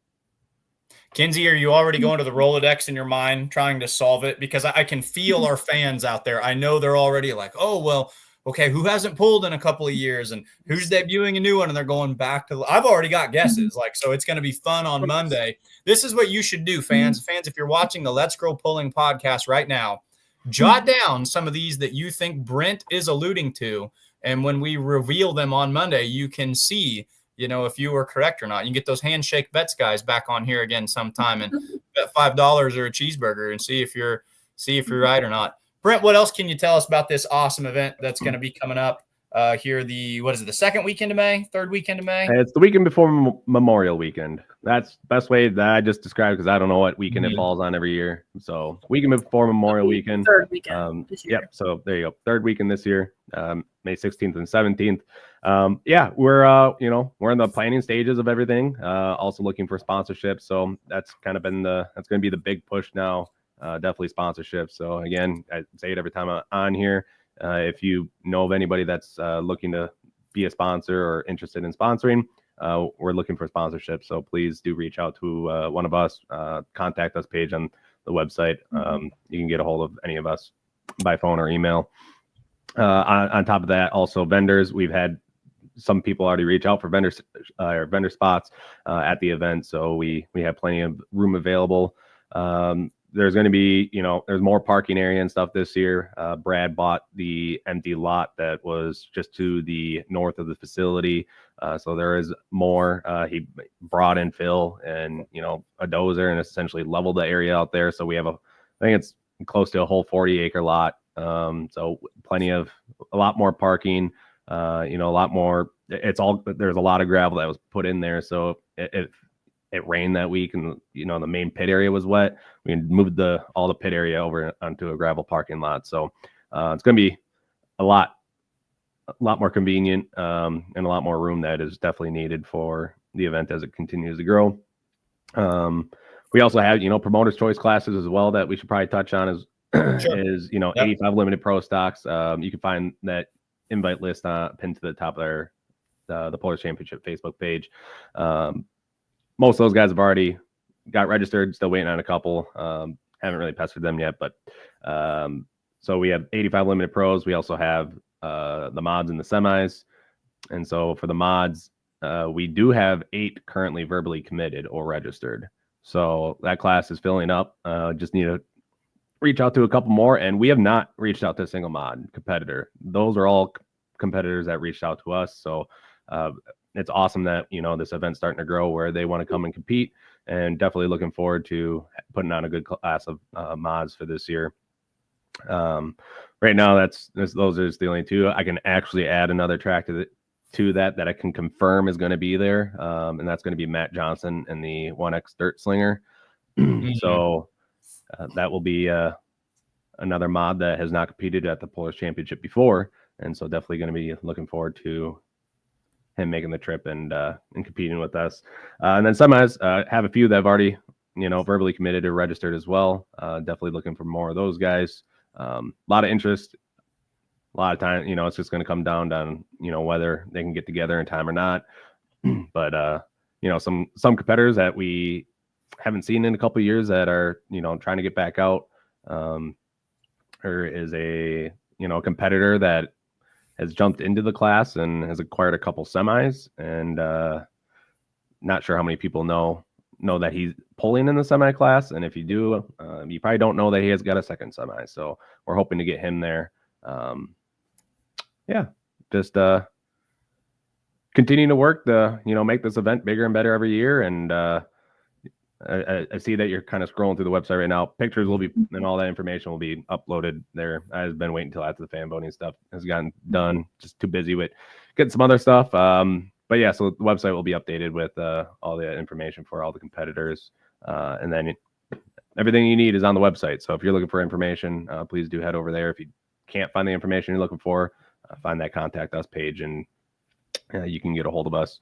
Kinsey, are you already going to the Rolodex in your mind trying to solve it? Because I can feel our fans out there. I know they're already like, oh, well, okay, who hasn't pulled in a couple of years, and who's debuting a new one? And they're going back to, I've already got guesses. So it's going to be fun on Monday. This is what you should do, fans. Fans, if you're watching the Let's Grow Pulling podcast right now, jot down some of these that you think Brent is alluding to. And when we reveal them on Monday, you can see, if you were correct or not. You can get those handshake bets guys back on here again sometime and bet $5 or a cheeseburger and see if you're right or not. Brent, what else can you tell us about this awesome event that's going to be coming up here the second weekend of May, third weekend of May? It's the weekend before Memorial Weekend. That's the best way that I just described, because I don't know what weekend it falls on every year. So weekend before Memorial Weekend. Third weekend this year. Yep. So there you go. Third weekend this year, May 16th and 17th. Yeah, we're we're in the planning stages of everything. Also looking for sponsorships. So that's kind of been that's going to be the big push now. Definitely sponsorship. So again, I say it every time I'm on here. If you know of anybody that's looking to be a sponsor or interested in sponsoring, we're looking for sponsorship. So please do reach out to one of us. Contact us page on the website. You can get a hold of any of us by phone or email. On top of that, also vendors. We've had some people already reach out for vendors or vendor spots at the event. So we have plenty of room available. There's going to be, there's more parking area and stuff this year. Brad bought the empty lot that was just to the north of the facility. So there is more. He brought in Phil and, a dozer and essentially leveled the area out there. So we have I think it's close to a whole 40-acre lot. So a lot more parking, a lot more. There's a lot of gravel that was put in there. So it rained that week and the main pit area was wet. We moved all the pit area over onto a gravel parking lot. So it's going to be a lot more convenient and a lot more room that is definitely needed for the event as it continues to grow. We also have promoters choice classes as well that we should probably touch on is 85 limited pro stocks. You can find that invite list pinned to the top of the Pullers Championship Facebook page. Most of those guys have already got registered, still waiting on a couple. Haven't really pestered them yet, but so we have 85 limited pros. We also have the mods and the semis. And so for the mods, we do have 8 currently verbally committed or registered. So that class is filling up. Just need to reach out to a couple more. And we have not reached out to a single mod competitor. Those are all competitors that reached out to us. So it's awesome that this event's starting to grow where they want to come and compete, and definitely looking forward to putting on a good class of mods for this year. Right now, those are the only 2. I can actually add another track to that I can confirm is going to be there, and that's going to be Matt Johnson and the 1X Dirt Slinger. So that will be another mod that has not competed at the Pullers Championship before, and so definitely going to be looking forward to him making the trip and competing with us. And then semis have a few that have already, verbally committed or registered as well. Definitely looking for more of those guys. A lot of interest, a lot of time, it's just going to come down on, whether they can get together in time or not. But, some competitors that we haven't seen in a couple of years that are, trying to get back out. Or is a, competitor that has jumped into the class and has acquired a couple semis, and not sure how many people know that he's pulling in the semi class. And if you do, you probably don't know that he has got a second semi. So we're hoping to get him there. Just continue to work make this event bigger and better every year. And I see that you're kind of scrolling through the website right now. Pictures will be, and all that information will be uploaded there. I've been waiting until after the fan voting stuff has gotten done. Just too busy with getting some other stuff. But yeah, so the website will be updated with all the information for all the competitors. And then everything you need is on the website. So if you're looking for information, please do head over there. If you can't find the information you're looking for, find that contact us page, and you can get a hold of us.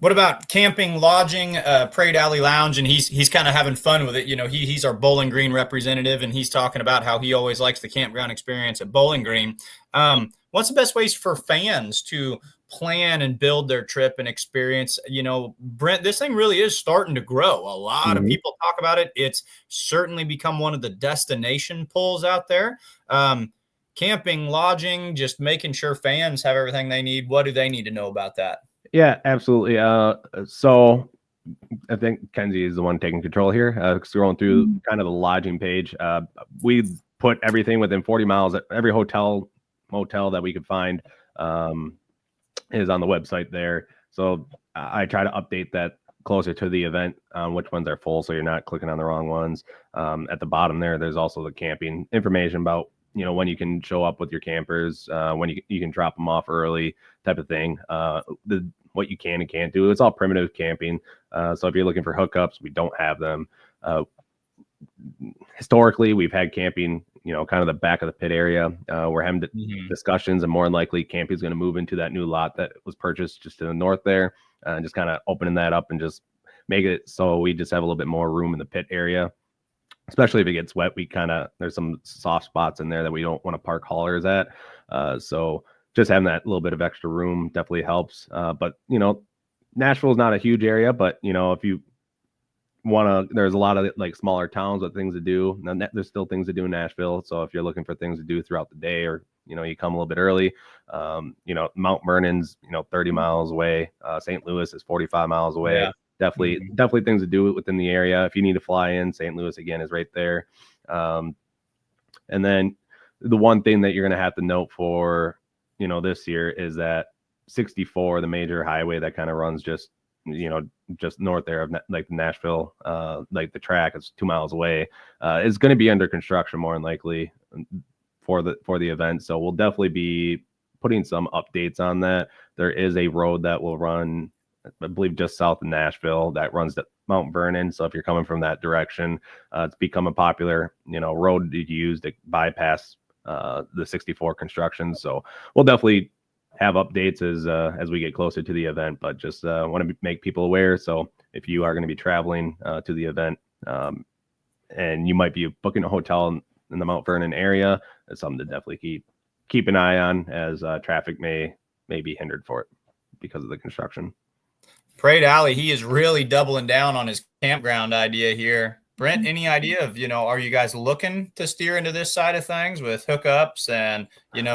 What about camping, lodging, Parade Alley Lounge? And he's kind of having fun with it. He's our Bowling Green representative, and he's talking about how he always likes the campground experience at Bowling Green. What's the best ways for fans to plan and build their trip and experience? Brent, this thing really is starting to grow. A lot of people talk about it. It's certainly become one of the destination pulls out there. Camping, lodging, just making sure fans have everything they need. What do they need to know about that? Yeah, absolutely. So I think Kenzie is the one taking control here. Scrolling through kind of the lodging page. We put everything within 40 miles. Every motel that we could find is on the website there. So I try to update that closer to the event, which ones are full, so you're not clicking on the wrong ones. At the bottom there's also the camping information about when you can show up with your campers, when you can drop them off early, type of thing. What you can and can't do. It's all primitive camping. So if you're looking for hookups, we don't have them. Historically, we've had camping, kind of the back of the pit area. We're having discussions, and more than likely camping is going to move into that new lot that was purchased just to the north there, and just kind of opening that up and just make it so we just have a little bit more room in the pit area. Especially if it gets wet, there's some soft spots in there that we don't want to park haulers at. So just having that little bit of extra room definitely helps. But Nashville is not a huge area, but if you want to, there's a lot of like smaller towns with things to do. Now, there's still things to do in Nashville. So if you're looking for things to do throughout the day, or you come a little bit early, Mount Vernon's 30 miles away. St. Louis is 45 miles away. Yeah. Definitely things to do within the area. If you need to fly in, St. Louis again is right there. And then the one thing that you're going to have to note for this year is that 64, the major highway that kind of runs just north there of like Nashville, like the track is 2 miles away, is going to be under construction more than likely for the event. So we'll definitely be putting some updates on that. There is a road that will run, I believe, just south of Nashville that runs to Mount Vernon. So if you're coming from that direction, it's become a popular, road to use to bypass the 64 construction. So we'll definitely have updates as we get closer to the event, but just want to make people aware. So if you are going to be traveling to the event, and you might be booking a hotel in the Mount Vernon area, it's something to definitely keep an eye on, as traffic may be hindered for it because of the construction. Parade Alley, he is really doubling down on his campground idea here. Brent, any idea of, are you guys looking to steer into this side of things with hookups and,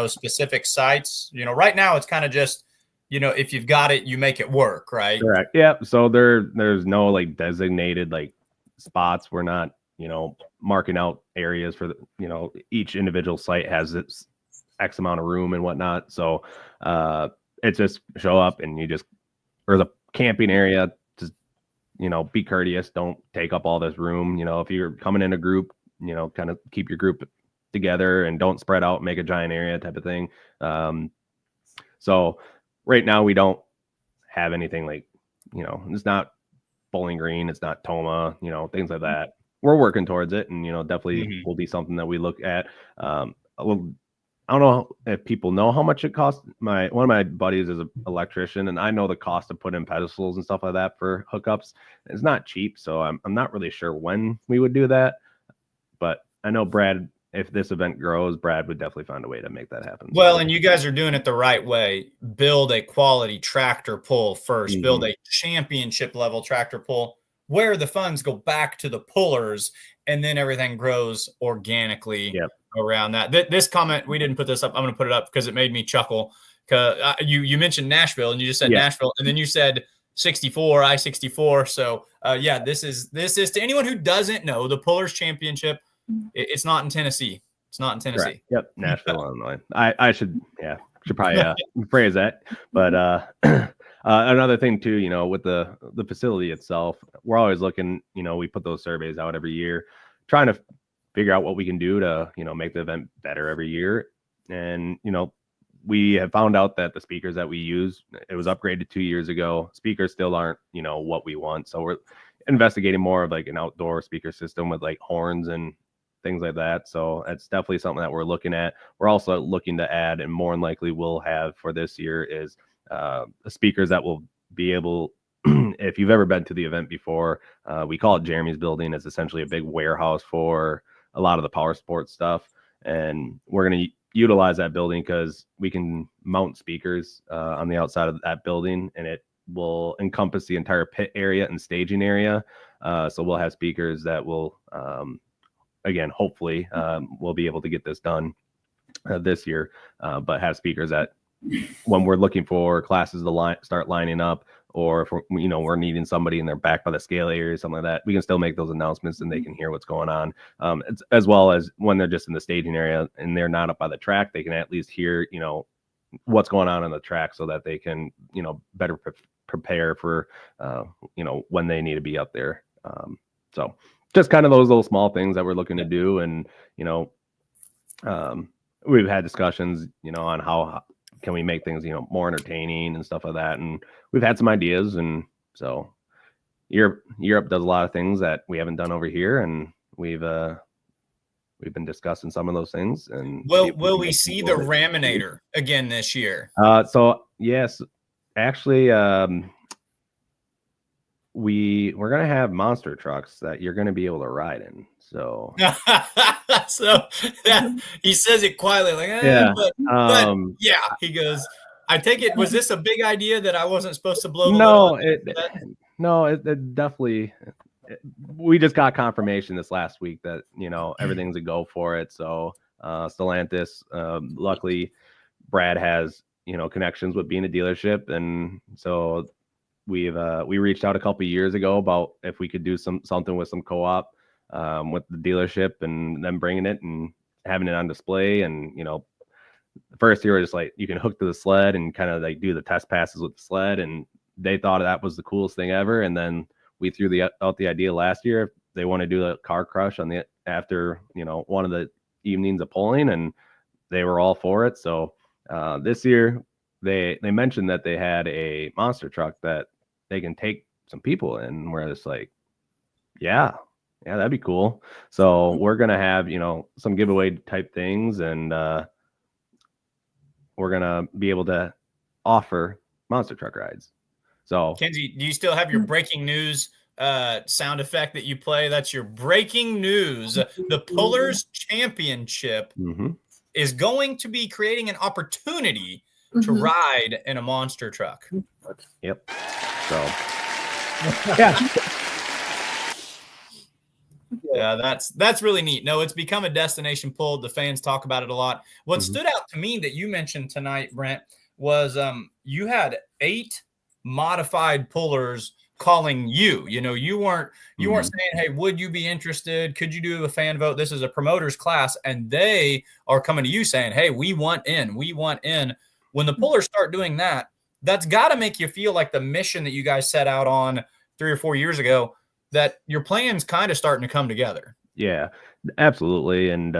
specific sites? Right now it's kind of just, if you've got it, you make it work, right? Correct. Yeah. So there's no like designated like spots. We're not, marking out areas for each individual site has its X amount of room and whatnot. So it's just show up and or the camping area, just be courteous, don't take up all this room. If you're coming in a group, kind of keep your group together and don't spread out, make a giant area type of thing. So right now we don't have anything like, it's not Bowling Green, it's not Toma, things like that. We're working towards it, and definitely will be something that we look at. I don't know if people know how much it costs. One of my buddies is an electrician, and I know the cost of putting pedestals and stuff like that for hookups. It's not cheap, so I'm not really sure when we would do that. But I know Brad, if this event grows, Brad would definitely find a way to make that happen. Well, and you guys are doing it the right way. Build a quality tractor pull first. Build a championship level tractor pull where the funds go back to the pullers, and then everything grows organically. Yep. Around that. This comment, we didn't put this up. I'm going to put it up because it made me chuckle. You mentioned Nashville, and you just said Nashville, and then you said 64, I-64. So this is to anyone who doesn't know, the Pullers Championship. It's not in Tennessee. It's not in Tennessee. Correct. Yep, Nashville, Illinois. I should probably phrase that. But another thing too, with the facility itself, we're always looking. We put those surveys out every year, trying to figure out what we can do to, make the event better every year. And, we have found out that the speakers that we use, it was upgraded 2 years ago. Speakers still aren't, what we want. So we're investigating more of like an outdoor speaker system with like horns and things like that. So that's definitely something that we're looking at. We're also looking to add, and more than likely we'll have for this year, is speakers that will be able, if you've ever been to the event before, we call it Jeremy's building. It's essentially a big warehouse for a lot of the power sports stuff, and we're going to utilize that building because we can mount speakers on the outside of that building, and it will encompass the entire pit area and staging area. So we'll have speakers that will, again, hopefully we'll be able to get this done this year, but have speakers that when we're looking for classes to start lining up, or if we're needing somebody and they're back by the scale area, something like that, we can still make those announcements and they can hear what's going on. It's, as well as when they're just in the staging area and they're not up by the track, they can at least hear, what's going on the track, so that they can, better prepare for, when they need to be up there. So just kind of those little small things that we're looking to do. And, we've had discussions, on how can we make things, more entertaining and stuff like that. And we've had some ideas. And so Europe does a lot of things that we haven't done over here. And we've been discussing some of those things. And will we see the Raminator again this year? So yes, actually, we're gonna have monster trucks that you're gonna be able to ride in. So, He says it quietly, like, yeah, but yeah, he goes. I take it. Was this a big idea that I wasn't supposed to blow? It definitely. We just got confirmation this last week that everything's a go for it. So Stellantis, luckily, Brad has connections with being a dealership, and so we reached out a couple of years ago about if we could do something with some co-op with the dealership, and them bringing it and having it on display. And the first year was just like you can hook to the sled and kind of like do the test passes with the sled, and they thought that was the coolest thing ever. And then we threw out the idea last year if they want to do a car crush after one of the evenings of polling, and they were all for it. So this year they mentioned that they had a monster truck that they can take some people in. We're just like, yeah, that'd be cool. So we're gonna have some giveaway type things, and we're gonna be able to offer monster truck rides. So, Kenzie, do you still have your breaking news sound effect that you play? That's your breaking news. The Pullers Championship is going to be creating an opportunity to ride in a monster truck. Yep. So, yeah. Yeah, that's really neat. No, it's become a destination pull. The fans talk about it a lot. What stood out to me that you mentioned tonight, Brent, was you had 8 modified pullers calling you. You weren't saying, hey, would you be interested? Could you do a fan vote? This is a promoters class. And they are coming to you saying, hey, we want in. When the pullers start doing that, that's got to make you feel like the mission that you guys set out on 3 or 4 years ago, that your plan's kind of starting to come together. Yeah, absolutely. And,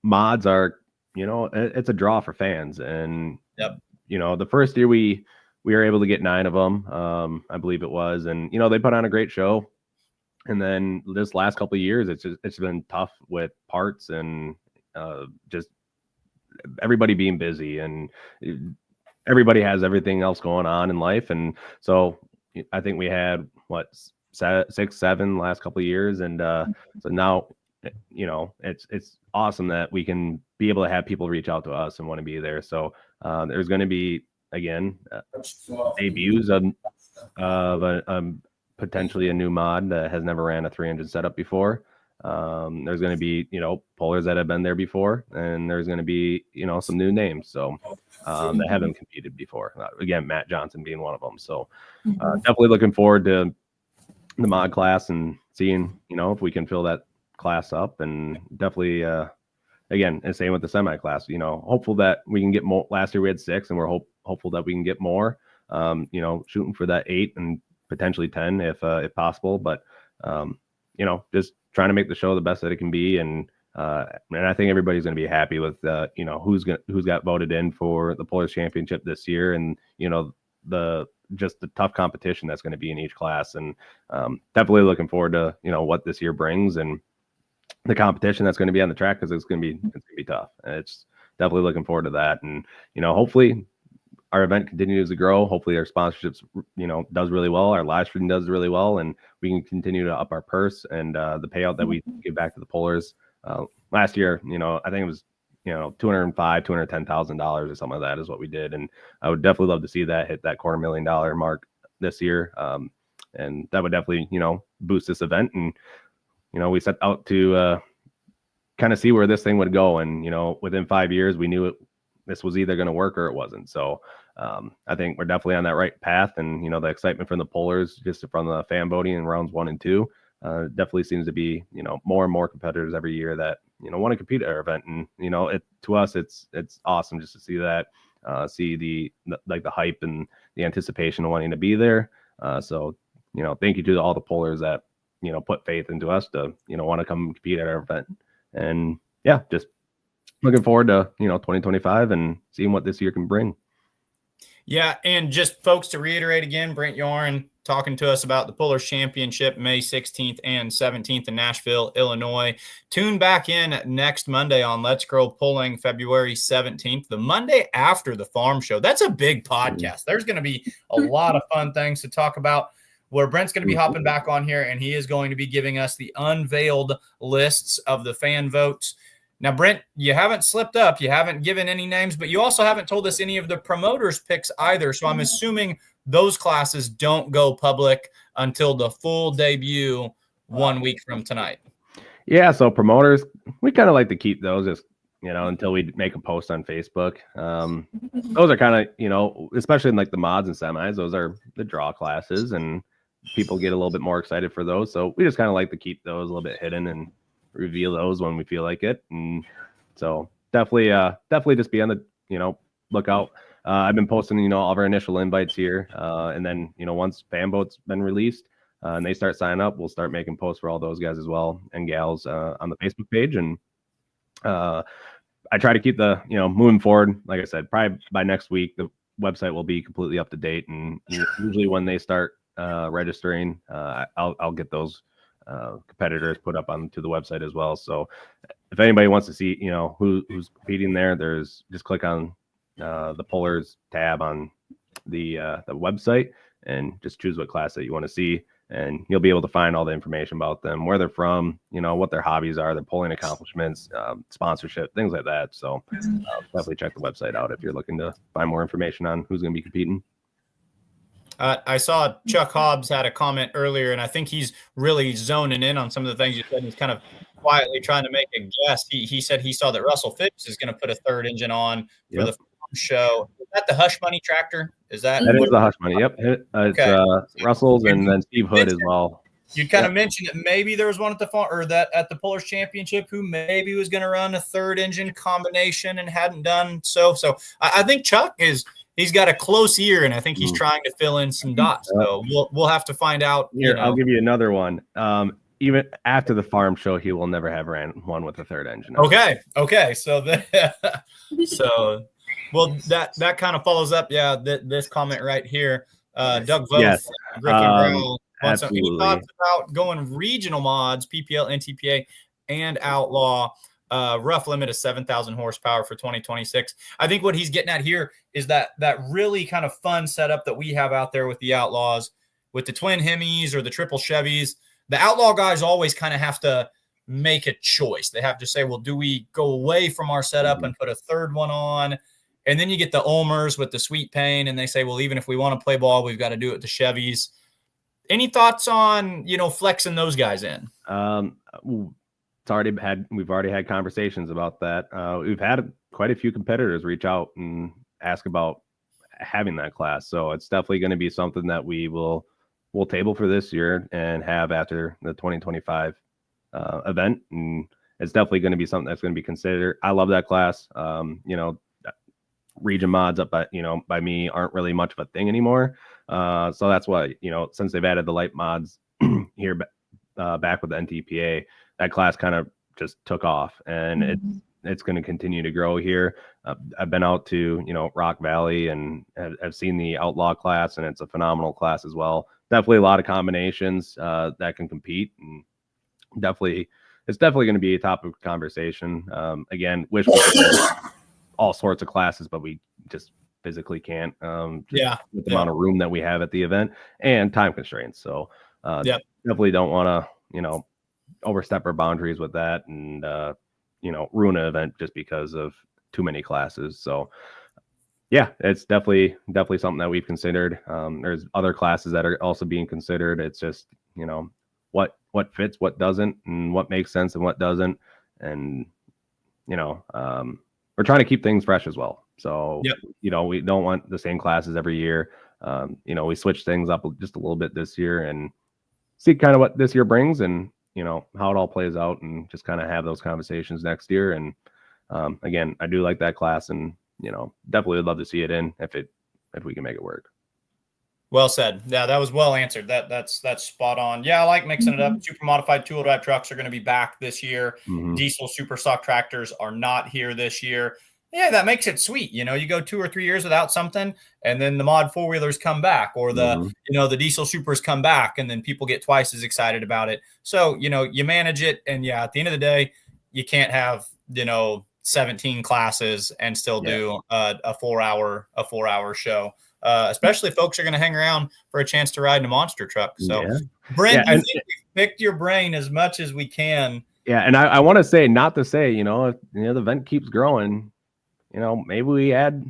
mods are, it's a draw for fans. And, the first year we were able to get 9 of them, I believe it was. And, they put on a great show. And then this last couple of years, it's been tough with parts and just everybody being busy, and everybody has everything else going on in life. And so I think we had 6, 7 last couple of years. And so now, it's awesome that we can be able to have people reach out to us and want to be there. So there's going to be, again, debuts of potentially a new mod that has never ran a 300 setup before. There's going to be, pullers that have been there before, and there's going to be, some new names. So that haven't competed before. Again, Matt Johnson being one of them. So definitely looking forward to the mod class and seeing, if we can fill that class up. And definitely, again, and same with the semi class, hopeful that we can get more. Last year we had 6, and we're hopeful that we can get more, shooting for that 8 and potentially 10 if possible. But, just trying to make the show the best that it can be. And I think everybody's going to be happy with, who's got voted in for the Pullers Championship this year. And, the tough competition that's going to be in each class. And definitely looking forward to, what this year brings and the competition that's going to be on the track, because it's going to be tough. And it's definitely looking forward to that. And, hopefully our event continues to grow. Hopefully our sponsorships, does really well. Our live stream does really well, and we can continue to up our purse and the payout that we give back to the pullers. Last year, I think it was, $210,000 or something like that is what we did. And I would definitely love to see that hit that $250,000 mark this year. And that would definitely, boost this event. And, we set out to kind of see where this thing would go. And, within 5 years, we knew this was either going to work or it wasn't. So I think we're definitely on that right path. And, the excitement from the pullers, just from the fan voting in rounds 1 and 2, definitely seems to be, more and more competitors every year that, want to compete at our event. And, to us, it's awesome just to see that, see the hype and the anticipation of wanting to be there. So, thank you to all the pullers that, put faith into us to, want to come compete at our event. And yeah, just looking forward to 2025 and seeing what this year can bring. Yeah, and just folks to reiterate again, Brent Yaron talking to us about the Pullers Championship May 16th and 17th in Nashville, Illinois. Tune back in next Monday on Let's Grow Pulling, February 17th, the Monday after the farm show. That's a big podcast. There's going to be a lot of fun things to talk about, where Brent's going to be hopping back on here, and he is going to be giving us the unveiled lists of the fan votes. Now, Brent, you haven't slipped up. You haven't given any names, but you also haven't told us any of the promoters' picks either. So I'm assuming those classes don't go public until the full debut 1 week from tonight. Yeah, so promoters, we kind of like to keep those as, until we make a post on Facebook. Those are kind of, especially in like the mods and semis, those are the draw classes, and people get a little bit more excited for those. So we just kind of like to keep those a little bit hidden and reveal those when we feel like it. And so definitely just be on the lookout. I've been posting all of our initial invites here, and then once fan vote's been released and they start signing up, we'll start making posts for all those guys as well and gals on the Facebook page. And I try to keep the moving forward, like I said, probably by next week the website will be completely up to date, and usually when they start registering, I'll get those competitors put up onto the website as well. So if anybody wants to see who's competing there, there's just click on the Pullers tab on the website and just choose what class that you want to see, and you'll be able to find all the information about them, where they're from, what their hobbies are, their pulling accomplishments, sponsorship, things like that. So definitely check the website out if you're looking to find more information on who's going to be competing. I saw Chuck Hobbs had a comment earlier, and I think he's really zoning in on some of the things you said. He's kind of quietly trying to make a guess. He said he saw that Russell Phipps is going to put a third engine on for the show. Is that the Hush Money tractor? That is the Hush Money. Yep. It's Russell's and then Steve Hood as well. You kind of mentioned that maybe there was one at the Pullers Championship who maybe was going to run a third engine combination and hadn't done so. So I think Chuck he's got a close ear, and I think he's trying to fill in some dots. So we'll have to find out. Here, I'll give you another one. Even after the farm show, he will never have ran one with a third engine. Okay. So that kind of follows up. Yeah, this comment right here. Doug Voth, yes. Griffin Brown. Absolutely. Any thoughts about going regional mods, PPL, NTPA, and Outlaw? Rough limit of 7,000 horsepower for 2026. I think what he's getting at here is that really kind of fun setup that we have out there with the Outlaws, with the twin Hemis or the triple Chevys. The Outlaw guys always kind of have to make a choice. They have to say, well, do we go away from our setup and put a third one on? And then you get the Ulmers with the sweet pain, and they say, well, even if we want to play ball, we've got to do it with the Chevys. Any thoughts on, flexing those guys in? We've already had conversations about that. We've had quite a few competitors reach out and ask about having that class. So it's definitely going to be something that we'll table for this year and have after the 2025 event. And it's definitely going to be something that's going to be considered. I love that class. Region mods up by me aren't really much of a thing anymore. So that's why, since they've added the light mods here back with the NTPA, that class kind of just took off, and it's going to continue to grow here. I've been out to, Rock Valley and have seen the Outlaw class, and it's a phenomenal class as well. Definitely a lot of combinations that can compete, and it's definitely going to be a topic of conversation. Again, wish we could have all sorts of classes, but we just physically can't. With the amount of room that we have at the event and time constraints. So definitely don't want to, overstep our boundaries with that and, ruin an event just because of too many classes. So yeah, it's definitely something that we've considered. There's other classes that are also being considered. It's just, what fits, what doesn't, and what makes sense and what doesn't. And, we're trying to keep things fresh as well. So, we don't want the same classes every year. We switch things up just a little bit this year and see kind of what this year brings and, how it all plays out, and just kind of have those conversations next year. And again, I do like that class, and, definitely would love to see it in if we can make it work. Well said. Yeah, that was well answered. That's spot on. Yeah, I like mixing it up. Super modified two-wheel drive trucks are going to be back this year. Diesel super stock tractors are not here this year. Yeah, that makes it sweet. You know, you go 2 or 3 years without something, and then the mod four-wheelers come back, or the the diesel supers come back, and then people get twice as excited about it. So, you manage it, and yeah, at the end of the day, you can't have 17 classes and still do a 4-hour show. Especially if folks are going to hang around for a chance to ride in a monster truck. So, Brent, I think we've picked your brain as much as we can. Yeah, and I want to say, not to say, if the event keeps growing, maybe we add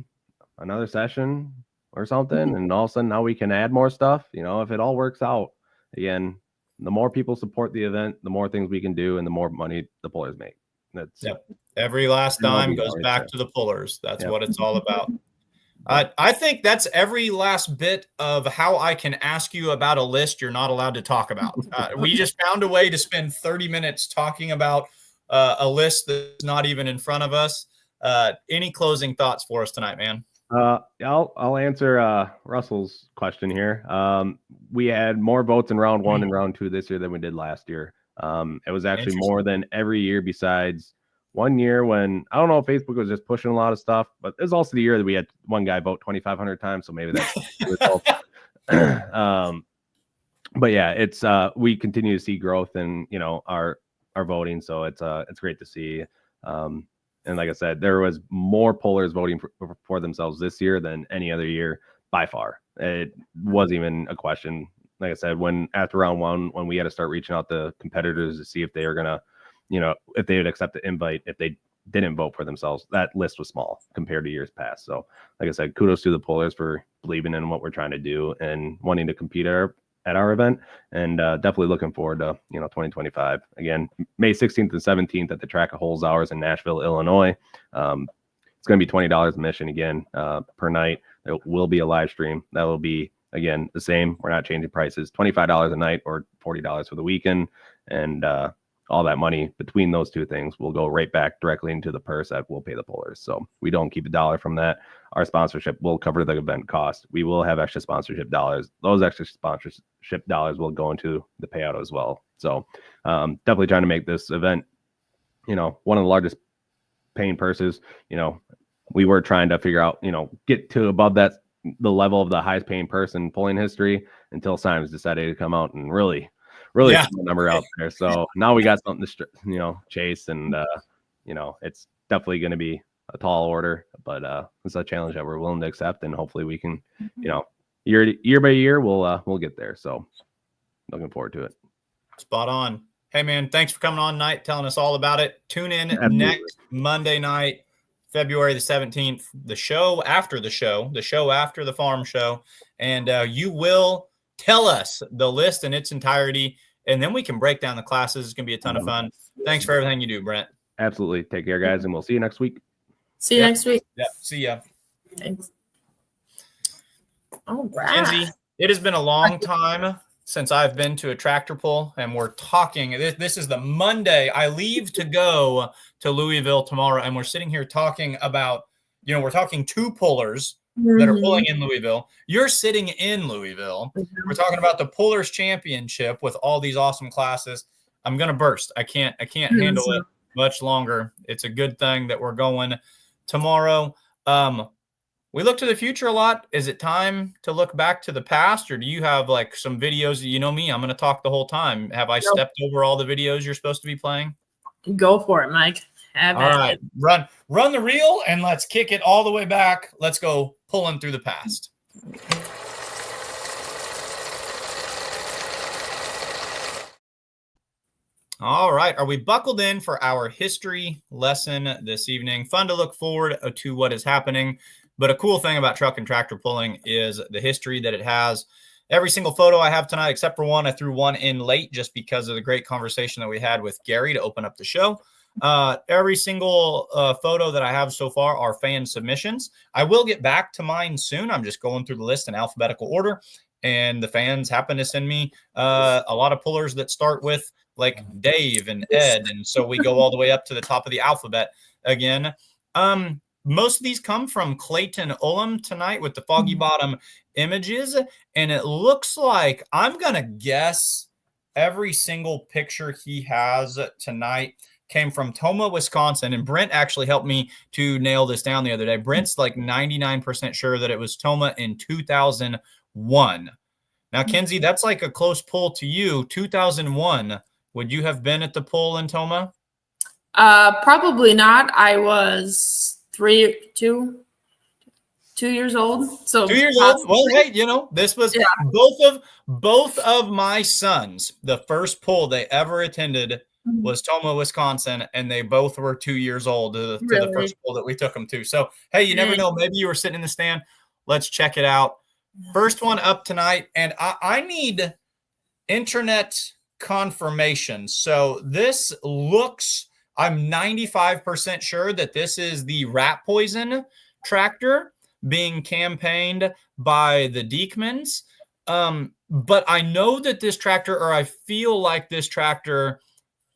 another session or something, and all of a sudden now we can add more stuff. If it all works out, again, the more people support the event, the more things we can do, and the more money the pullers make. That's every last dime goes back to the pullers. That's what it's all about. I think that's every last bit of how I can ask you about a list you're not allowed to talk about. We just found a way to spend 30 minutes talking about a list that's not even in front of us. Any closing thoughts for us tonight, man? I'll answer Russell's question here. We had more votes in round 1 and round 2 this year than we did last year. It was actually more than every year besides one year when I don't know if Facebook was just pushing a lot of stuff, but there's also the year that we had one guy vote 2,500 times. So maybe that's but yeah, it's we continue to see growth in our voting. So it's great to see. And like I said, there was more pullers voting for themselves this year than any other year by far. It wasn't even a question. Like I said, after round 1, when we had to start reaching out to competitors to see if they were gonna, if they would accept the invite, if they didn't vote for themselves, that list was small compared to years past. So like I said, kudos to the pullers for believing in what we're trying to do and wanting to compete at our event, and definitely looking forward to 2025. Again, May 16th and 17th at the Track of Holes Hours in Nashville, Illinois. It's going to be $20 admission again per night. There will be a live stream that will be again the same. We're not changing prices. $25 a night or $40 for the weekend, and all that money between those two things will go right back directly into the purse that will pay the pullers. So we don't keep a dollar from that. Our sponsorship will cover the event cost. We will have extra sponsorship dollars. Those extra sponsorship dollars will go into the payout as well. So definitely trying to make this event, one of the largest paying purses. We were trying to figure out, get to above the level of the highest paying purse in pulling history until Simons decided to come out and really put the number out there. So now we got something to chase, and it's definitely going to be a tall order, but it's a challenge that we're willing to accept, and hopefully we can year by year we'll get there. So looking forward to it. Spot on. Hey man, thanks for coming on tonight, telling us all about it. Tune in next Monday night, February the 17th, the show after the farm show, and you will tell us the list in its entirety, and then we can break down the classes. It's going to be a ton of fun. Thanks for everything you do, Brent. Absolutely. Take care, guys, and we'll see you next week. See you next week. Yeah, see ya. Thanks. All right. Kenzie, it has been a long time since I've been to a tractor pull, and we're talking. This is the Monday. I leave to go to Louisville tomorrow, and we're sitting here talking about, we're talking two pullers that are pulling in Louisville. You're sitting in Louisville. We're talking about the Pullers Championship with all these awesome classes. I'm gonna burst. I can't handle it much longer. It's a good thing that we're going tomorrow. We look to the future a lot. Is it time to look back to the past, or do you have like some videos? You know me, I'm gonna talk the whole time. Have I stepped over all the videos you're supposed to be playing? Go for it, Mike. All right, run the reel, and let's kick it all the way back. Let's go pulling through the past. All right, are we buckled in for our history lesson this evening? Fun to look forward to what is happening, but a cool thing about truck and tractor pulling is the history that it has. Every single photo I have tonight, except for one, I threw one in late just because of the great conversation that we had with Gary to open up the show. Every single photo that I have so far are fan submissions. I will get back to mine soon. I'm just going through the list in alphabetical order, and the fans happen to send me a lot of pullers that start with like Dave and Ed, and so we go all the way up to the top of the alphabet again. most of these come from Clayton Ullum tonight with the Foggy Bottom images. And it looks like, I'm going to guess, every single picture he has tonight came from Tomah, Wisconsin. And Brent actually helped me to nail this down the other day. Brent's like 99% sure that it was Tomah in 2001. Now, Kenzie, that's like a close pull to you. 2001. Would you have been at the pull in Tomah? Probably not. I was 2 years old. So 2 years old. Well, hey, you know, this was both of my sons. The first pull they ever attended was Tomah, Wisconsin, and they both were 2 years old to the first pull that we took them to. So, hey, you never know. Maybe you were sitting in the stand. Let's check it out. First one up tonight, and I need internet confirmation. So this looks, I'm 95% sure that this is the rat poison tractor being campaigned by the Diekmans. But I know that this tractor, or I feel like this tractor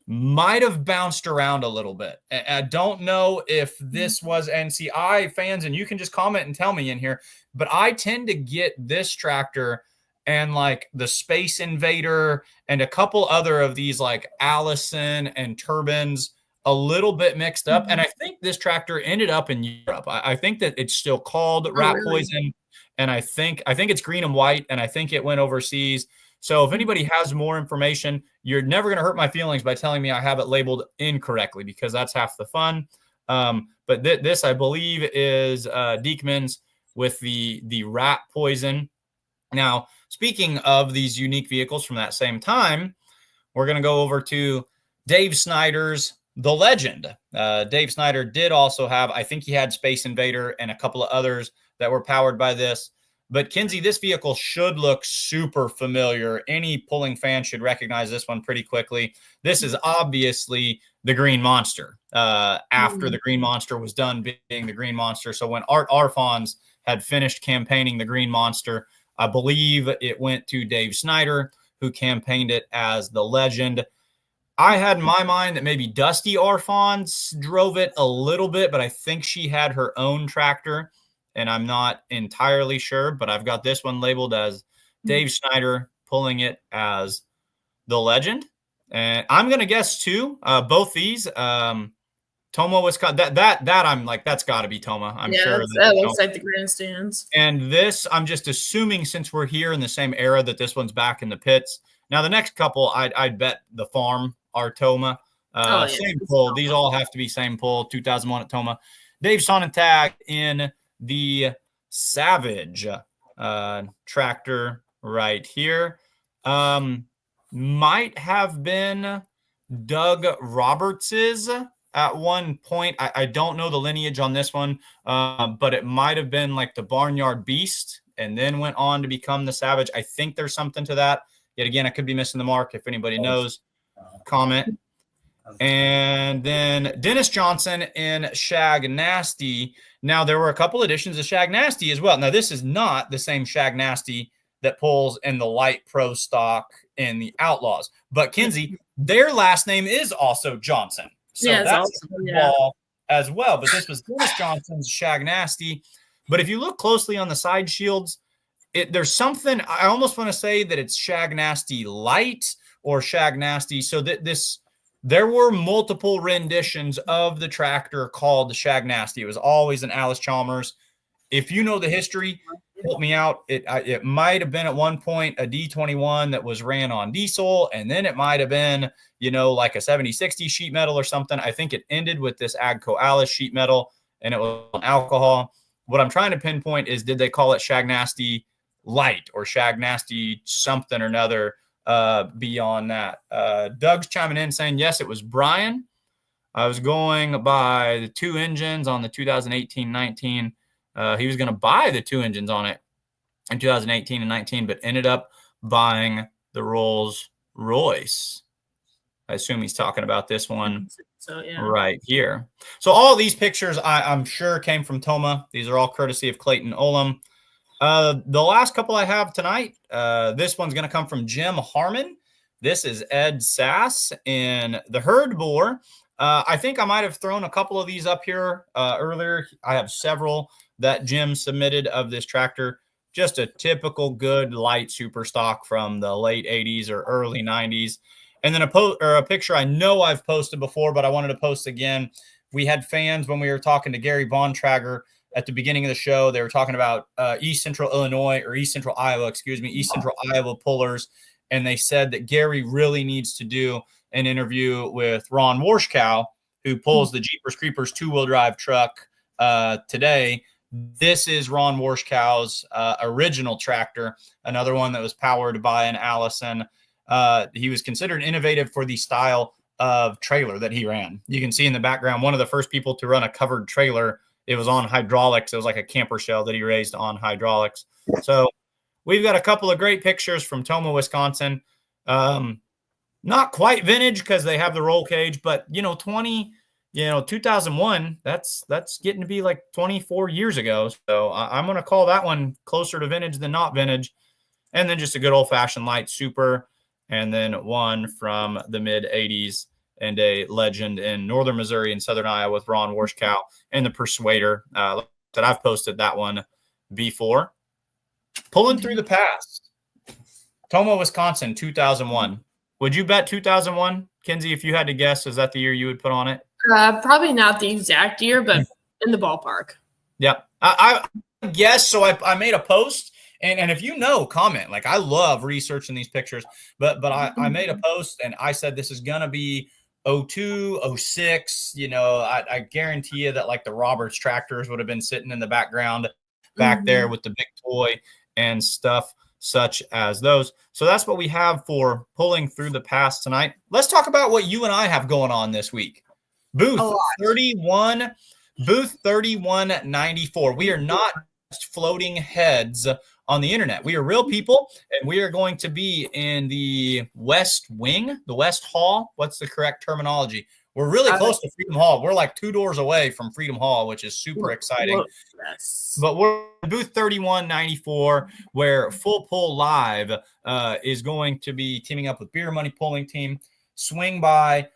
might have bounced around a little bit. I don't know if this was NCI fans, and you can just comment and tell me in here, but I tend to get this tractor and like the Space Invader and a couple other of these like Allison and Turbines a little bit mixed up. And I think this tractor ended up in Europe. I think that it's still called rat poison. And I think it's green and white, and I think it went overseas. So if anybody has more information, you're never going to hurt my feelings by telling me I have it labeled incorrectly, because that's half the fun. But this, I believe, is Diekmans with the rat poison. Now, speaking of these unique vehicles from that same time, we're going to go over to Dave Snyder's The Legend. Dave Snyder did also have, I think he had Space Invader and a couple of others that were powered by this. But Kenzie, this vehicle should look super familiar. Any pulling fan should recognize this one pretty quickly. This is obviously the Green Monster. After the Green Monster was done being the Green Monster. So when Art Arfons had finished campaigning the Green Monster, I believe it went to Dave Snyder, who campaigned it as the Legend. I had in my mind that maybe Dusty Arfons drove it a little bit, but I think she had her own tractor, and I'm not entirely sure, but I've got this one labeled as Dave Snyder pulling it as the Legend. And I'm going to guess too, both these, Tomah, Wisconsin, that I'm like, that's got to be Tomah. I'm sure that looks like the grandstands. And this, I'm just assuming, since we're here in the same era, that this one's back in the pits. Now, the next couple, I'd bet the farm are Tomah. Same pull. These all have to be same pull. 2001 at Tomah. Dave Sonnentag in the Savage tractor right here. Might have been Doug Roberts's at one point. I don't know the lineage on this one, but it might have been like the Barnyard Beast and then went on to become the Savage. I think there's something to that. Yet again, I could be missing the mark. If anybody knows, comment. And then Dennis Johnson in Shag Nasty. Now, there were a couple editions of Shag Nasty as well. Now, this is not the same Shag Nasty that pulls in the light pro stock in the Outlaws. But, Kenzie, their last name is also Johnson. So that's awesome. As well. But this was Dennis Johnson's Shag Nasty. But if you look closely on the side shields, there's something, I almost want to say that it's Shag Nasty Light or Shag Nasty. So that there were multiple renditions of the tractor called the Shag Nasty. It was always an Alice Chalmers. If you know the history, help me out. It might have been at one point a D21 that was ran on diesel, and then it might have been, like a 7060 sheet metal or something. I think it ended with this Agco Alice sheet metal, and it was on alcohol. What I'm trying to pinpoint is, did they call it Shag Nasty Light or Shag Nasty something or another beyond that? Doug's chiming in saying, yes, it was Brian. I was going by the two engines on the 2018-19. He was going to buy the two engines on it in 2018 and 19, but ended up buying the Rolls Royce. I assume he's talking about this one right here. So all these pictures, I'm sure, came from Tomah. These are all courtesy of Clayton Ullum. The last couple I have tonight, this one's going to come from Jim Harmon. This is Ed Sass in the Herd Bore. I think I might have thrown a couple of these up here earlier. I have several that Jim submitted of this tractor. Just a typical good light super stock from the late 80s or early 90s. And then a picture I know I've posted before, but I wanted to post again. We had fans when we were talking to Gary Bontrager at the beginning of the show. They were talking about East Central Iowa pullers. And they said that Gary really needs to do an interview with Ron Warschkow, who pulls the Jeepers Creepers 2-wheel drive truck today. This is Ron Warschkow's original tractor, another one that was powered by an Allison. He was considered innovative for the style of trailer that he ran. You can see in the background, one of the first people to run a covered trailer. It was on hydraulics. It was like a camper shell that he raised on hydraulics. So we've got a couple of great pictures from Tomah, Wisconsin. Not quite vintage because they have the roll cage, but 2001, that's getting to be like 24 years ago. So I'm going to call that one closer to vintage than not vintage. And then just a good old fashioned light super. And then one from the mid 80s and a legend in northern Missouri and southern Iowa with Ron Warschkow and the Persuader that I've posted that one before. Pulling through the past. Tomah, Wisconsin, 2001. Would you bet 2001, Kinsey, if you had to guess? Is that the year you would put on it? Probably not the exact year, but in the ballpark. Yeah, I guess so. I made a post, and if you know, comment. Like, I love researching these pictures, but I made a post and I said this is gonna be 02, 06. I guarantee you that like the Roberts tractors would have been sitting in the background back there with the big toy and stuff such as those. So that's what we have for pulling through the past tonight. Let's talk about what you and I have going on this week. Booth 3194. We are not just floating heads on the internet. We are real people, and we are going to be in the West Wing, the West Hall. What's the correct terminology? We're really close to Freedom Hall. We're like 2 doors away from Freedom Hall, which is super exciting. Yes. But we're at booth 3194, where Full Pull Live is going to be teaming up with Beer Money Pulling Team. Swing by,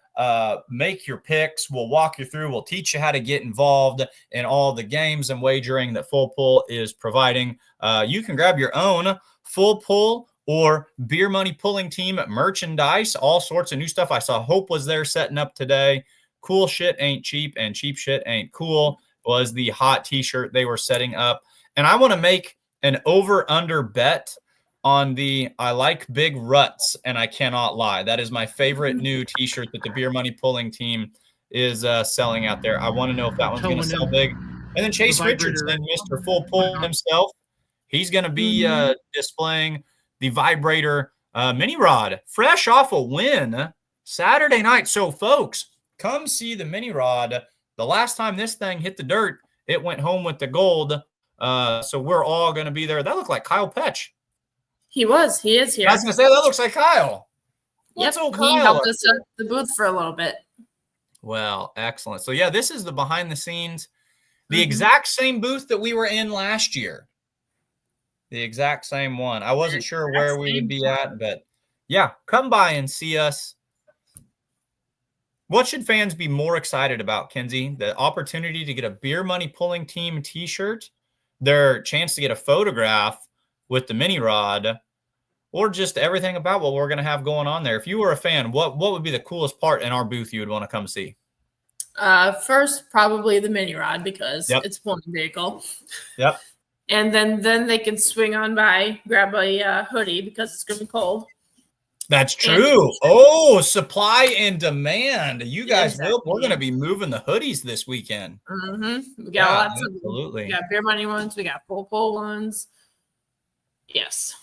make your picks. We'll walk you through. We'll teach you how to get involved in all the games and wagering that Full Pull is providing. You can grab your own Full Pull or Beer Money Pulling Team merchandise, all sorts of new stuff. I saw Hope was there setting up today. Cool shit ain't cheap, and cheap shit ain't cool was the hot t-shirt they were setting up. And I want to make an over-under bet on the I like big ruts, and I cannot lie. That is my favorite new t-shirt that the Beer Money Pulling Team is selling out there. I want to know if that one's going to sell big. And then Chase Richardson, Mr. Full Pull himself, he's going to be displaying the vibrator mini rod, fresh off a win Saturday night. So, folks, come see the mini rod. The last time this thing hit the dirt, it went home with the gold. So we're all going to be there. That looked like Kyle Petch. He is here. I was going to say, that looks like Kyle. Yep, he helped us at the booth for a little bit. Well, excellent. So, yeah, this is the behind the scenes, the exact same booth that we were in last year. The exact same one. I wasn't sure where we would be at, but yeah, come by and see us. What should fans be more excited about, Kinsey? The opportunity to get a Beer Money Pulling Team t-shirt, their chance to get a photograph with the mini rod, or just everything about what we're going to have going on there. If you were a fan, what would be the coolest part in our booth you would want to come see? First, probably the mini rod, because it's a pulling vehicle. Yep. And then they can swing on by, grab a hoodie because it's going to be cold. That's true. Supply and demand. You guys will. We're going to be moving the hoodies this weekend. We got lots of them. We got Beer Money ones. We got Full Pull ones. Yes.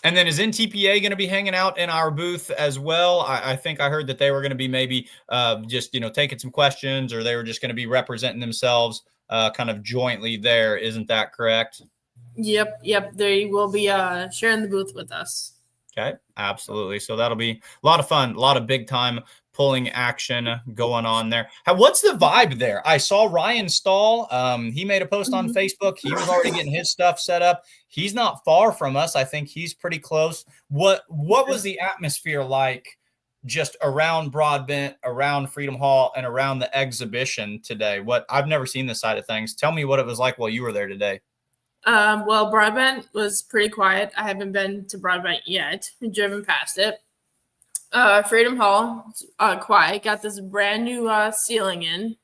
And then is NTPA going to be hanging out in our booth as well? I think I heard that they were going to be maybe just, taking some questions, or they were just going to be representing themselves kind of jointly there. Isn't that correct? Yep. They will be sharing the booth with us. Okay, absolutely. So that'll be a lot of fun, a lot of big time pulling action going on there. What's the vibe there? I saw Ryan Stahl. He made a post on Facebook. He was already getting his stuff set up. He's not far from us. I think he's pretty close. What was the atmosphere like just around Broadbent, around Freedom Hall, and around the exhibition today? What I've never seen this side of things. Tell me what it was like while you were there today. Well, Broadbent was pretty quiet. I haven't been to Broadbent yet. I've driven past it. Freedom Hall, quiet. Got this brand new ceiling in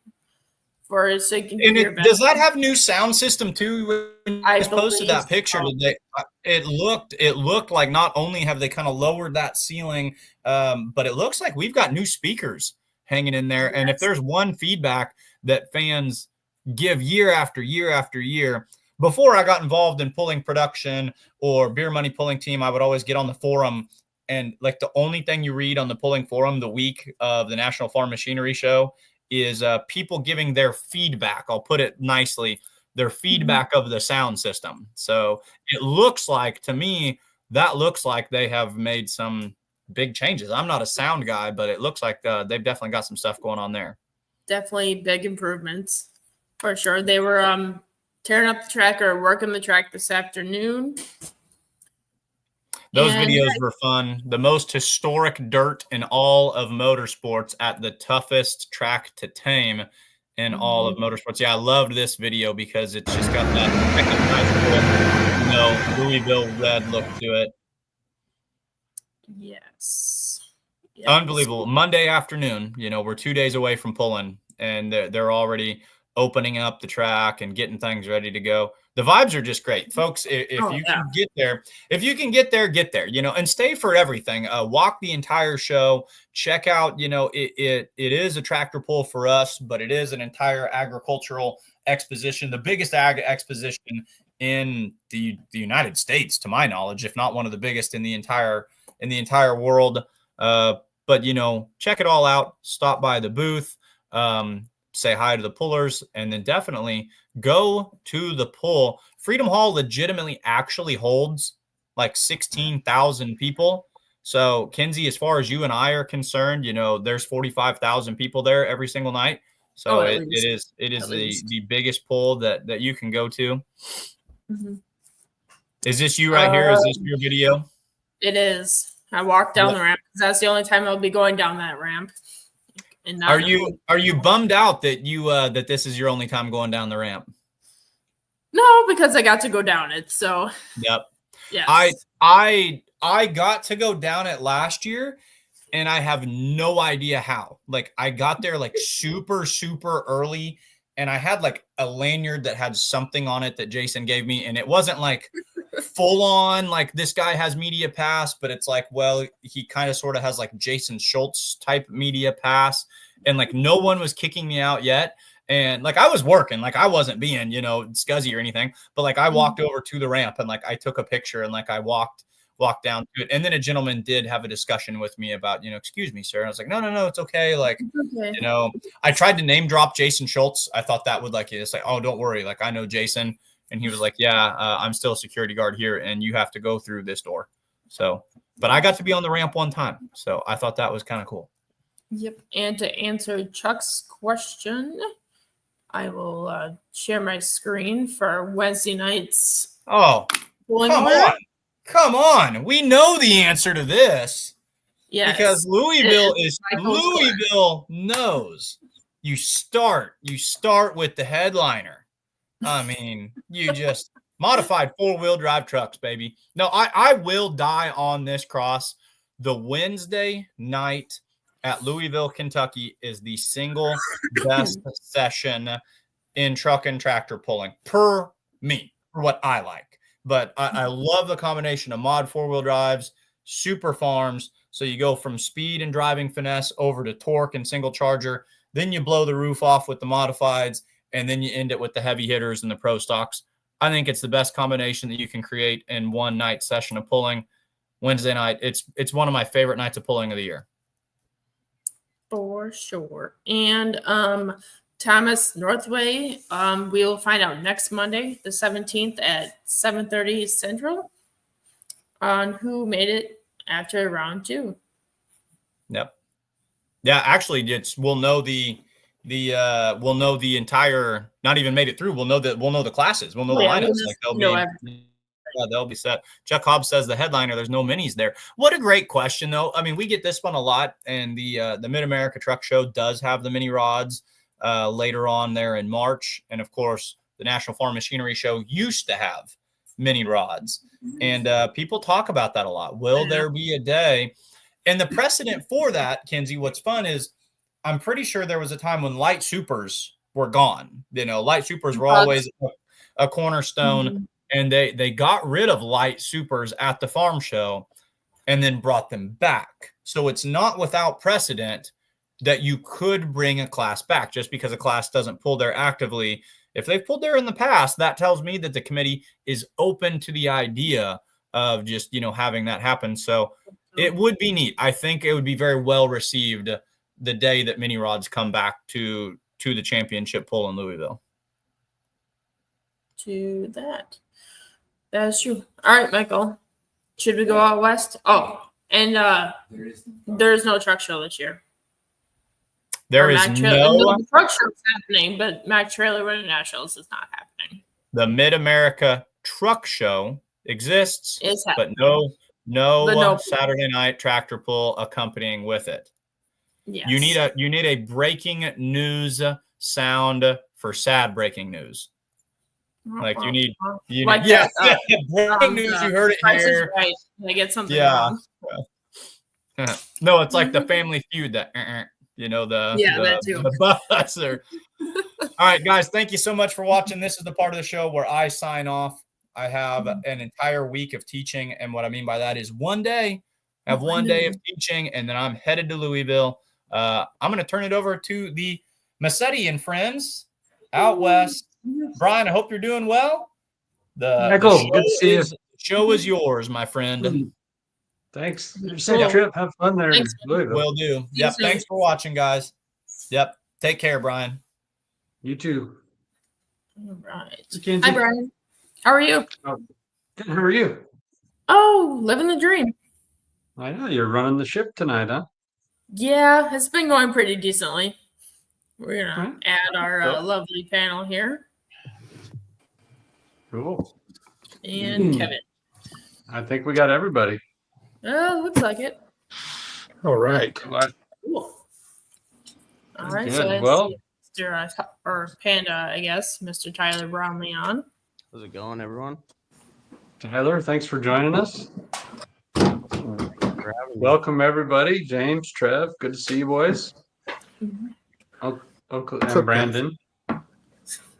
for so you can hear better. Does that have new sound system too? When I posted that picture today, it looked like not only have they kind of lowered that ceiling, but it looks like we've got new speakers hanging in there. Yes. And if there's one feedback that fans give year after year after year, before I got involved in pulling production or beer money pulling team, I would always get on the forum. And like the only thing you read on the pulling forum the week of the National Farm Machinery Show is people giving their feedback. I'll put it nicely, their feedback of the sound system. So it looks like, to me, that looks like they have made some big changes. I'm not a sound guy, but it looks like they've definitely got some stuff going on there. Definitely big improvements for sure. They were tearing up the track or working the track this afternoon. Those videos were fun. The most historic dirt in all of motorsports at the toughest track to tame in all of motorsports. Yeah, I loved this video because it's just got that recognizable, Louisville red look to it. Yes. Unbelievable. Monday afternoon, we're 2 days away from pulling, and they're already opening up the track and getting things ready to go. The vibes are just great, folks. If you can get there, get there, and stay for everything. Walk the entire show. Check out, it is a tractor pull for us, but it is an entire agricultural exposition, the biggest ag exposition in the United States, to my knowledge, if not one of the biggest in the entire world. But check it all out. Stop by the booth. Say hi to the pullers, and then definitely go to the pull. Freedom Hall legitimately actually holds like 16,000 people. So, Kinsey, as far as you and I are concerned, there's 45,000 people there every single night. So it is the biggest pull that you can go to. Mm-hmm. Is this you right here? Is this your video? It is. I walked down the ramp because that's the only time I'll be going down that ramp. Are you bummed out that that this is your only time going down the ramp? No, because I got to go down it. So yep. Yeah. I got to go down it last year, and I have no idea how. Like, I got there like super, super early, and I had like a lanyard that had something on it that Jason gave me, and it wasn't like full on like this guy has media pass, but it's like, well, he kind of sort of has like Jason Schultz type media pass, and like no one was kicking me out yet. And like I was working, like I wasn't being, scuzzy or anything, but like I walked over to the ramp and like I took a picture and like I walked down to it. And then a gentleman did have a discussion with me about, excuse me, sir. And I was like, no, it's okay. Like, okay. I tried to name drop Jason Schultz. I thought that would it's like, oh, don't worry. Like, I know Jason. And he was like, yeah, I'm still a security guard here and you have to go through this door. So, but I got to be on the ramp one time. So I thought that was kind of cool. Yep. And to answer Chuck's question, I will share my screen for Wednesday nights. Oh, come on. We know the answer to this. Yes. Because Louisville knows you start with the headliner. I mean, you just modified 4-wheel drive trucks, baby. No, I will die on this cross. The Wednesday night at Louisville, Kentucky is the single best session in truck and tractor pulling per me, for what I like. But I love the combination of mod 4-wheel drives, super farms. So you go from speed and driving finesse over to torque and single charger. Then you blow the roof off with the modifieds, and then you end it with the heavy hitters and the pro stocks. I think it's the best combination that you can create in one night session of pulling. Wednesday night, it's one of my favorite nights of pulling of the year. For sure. And Thomas Northway, we'll find out next Monday, the 17th at 7:30 Central, on who made it after round 2. Yep. Yeah, actually, we'll know the entire, not even made it through. We'll know the classes. We'll know the lineups. Like they'll be Yeah, they'll be set. Chuck Hobbs says the headliner, there's no minis there. What a great question, though. I mean, we get this one a lot, and the Mid-America Truck Show does have the mini rods later on there in March. And, of course, the National Farm Machinery Show used to have mini rods. And people talk about that a lot. Will there be a day? And the precedent for that, Kenzie, what's fun is I'm pretty sure there was a time when light supers were gone. You know, light supers were always a cornerstone, and they got rid of light supers at the farm show and then brought them back. So it's not without precedent that you could bring a class back just because a class doesn't pull there actively. If they've pulled there in the past, that tells me that the committee is open to the idea of just, you know, having that happen. So it would be neat. I think it would be very well received the day that mini rods come back to the championship pull in Louisville. To that. That's true. All right, Michael. Should we go out west? Oh, and there's no truck show this year. There is no the truck show is happening, but Mac Trailer Running Nationals is not happening. The Mid-America Truck Show exists, but no Saturday night tractor pull accompanying with it. Yes. You need a breaking news sound for sad breaking news. Like you need like yes, breaking news. You heard it here. Right. They get something wrong. No, it's like the Family Feud that the buzzer. All right, guys, thank you so much for watching. This is the part of the show where I sign off. I have an entire week of teaching, and what I mean by that is one day. I have one day of teaching, and then I'm headed to Louisville. I'm going to turn it over to the Massetti and friends out west. Brian, I hope you're doing well. Michael, good to see you. The show is yours, my friend. Thanks. Safe trip. Have fun there in Louisville. Will do. Yep. Thanks for watching, guys. Yep. Take care, Brian. You too. All right. Kenzie. Hi, Brian. How are you? Good. How are you? Oh, living the dream. I know you're running the ship tonight, huh? Yeah, it's been going pretty decently. We're gonna add our lovely panel here. Cool. And Kevin. I think we got everybody. Looks like it. All right. Cool. All right. Good. So Well, Mr. or Panda, I guess, Mr. Tyler Brownlee on. How's it going, everyone? Tyler, thanks for joining us. Welcome, everybody. James, Trev, good to see you, boys. Uncle and Brandon.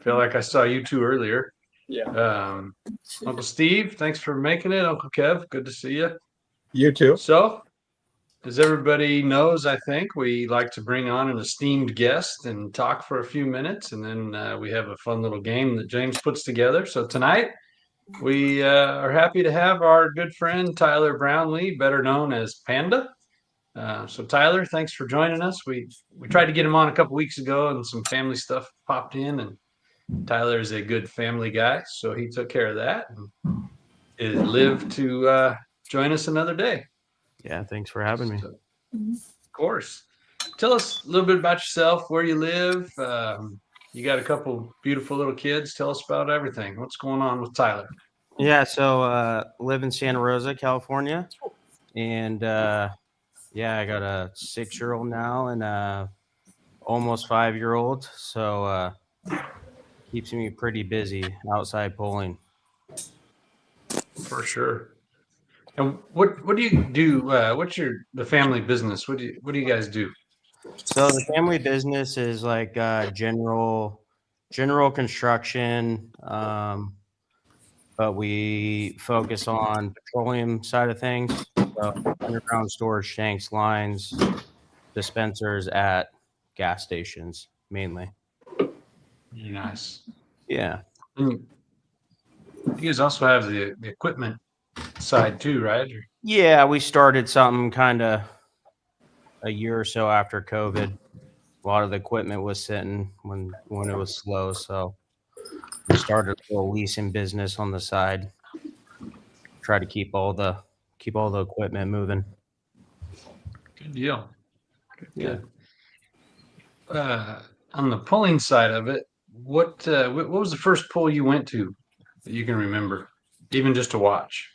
Feel like I saw you two earlier. Yeah. Uncle Steve, thanks for making it. Uncle Kev, good to see you. You too. So, as everybody knows, I think we like to bring on an esteemed guest and talk for a few minutes, and then we have a fun little game that James puts together. So tonight, we are happy to have our good friend Tyler Brownlee, better known as Panda. So Tyler, thanks for joining us. We tried to get him on a couple weeks ago, and some family stuff popped in, and Tyler is a good family guy, so he took care of that and lived to join us another day. Yeah, thanks for having me. So, of course. Tell us a little bit about yourself, where you live. You got a couple beautiful little kids. Tell us about everything. What's going on with Tyler? Yeah, so live in Santa Rosa, California, and I got a 6-year-old now and a almost 5-year-old. So keeps me pretty busy outside pulling. For sure. And what do you do? What's the family business? What do you guys do? So the family business is like general construction, but we focus on petroleum side of things. So underground storage tanks, lines, dispensers at gas stations mainly. Very nice. Yeah. And you guys also have the equipment side too, right? Yeah, we started something kind of a year or so after COVID. A lot of the equipment was sitting when it was slow, so we started a little leasing business on the side. Try to keep all the equipment moving. Good deal. Good. On the pulling side of it, what was the first pull you went to that you can remember? even just to watch?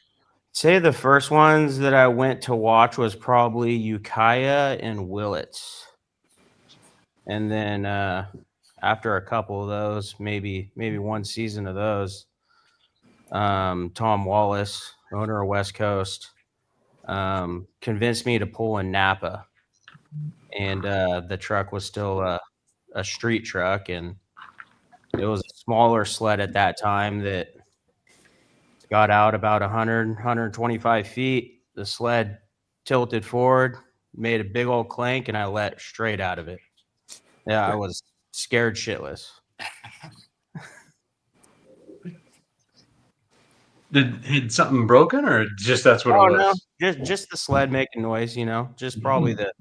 Say the first ones that I went to watch was probably Ukiah and Willits. And then after a couple of those, maybe one season of those, Tom Wallace, owner of West Coast, convinced me to pull in Napa. And the truck was still a street truck, and it was a smaller sled at that time that got out about 100, 125 feet. The sled tilted forward, made a big old clank, and I let straight out of it. Yeah, I was scared shitless. Had something broken, or just that's what it was? No, just the sled making noise, just probably the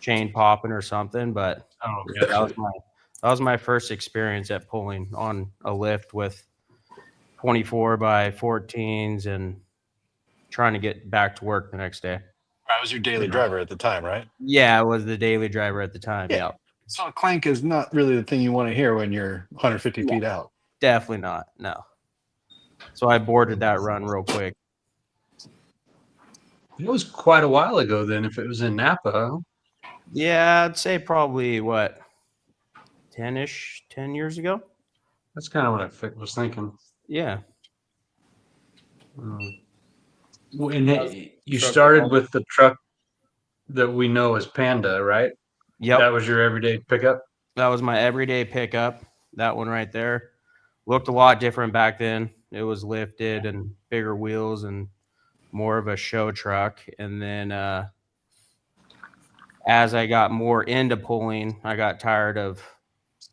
chain popping or something. But that was my first experience at pulling on a lift with 24 by 14s and trying to get back to work the next day. I was your daily driver at the time, right? Yeah, I was the daily driver at the time. Yeah. So a clank is not really the thing you want to hear when you're 150 feet out. Definitely not. No. So I boarded that run real quick. It was quite a while ago then, if it was in Napa. Yeah, I'd say probably 10 years ago. That's kind of what I was thinking. Yeah. And you started with the truck that we know as Panda, right? Yep. That was your everyday pickup? That was my everyday pickup. That one right there. Looked a lot different back then. It was lifted and bigger wheels and more of a show truck. And then as I got more into pulling, I got tired of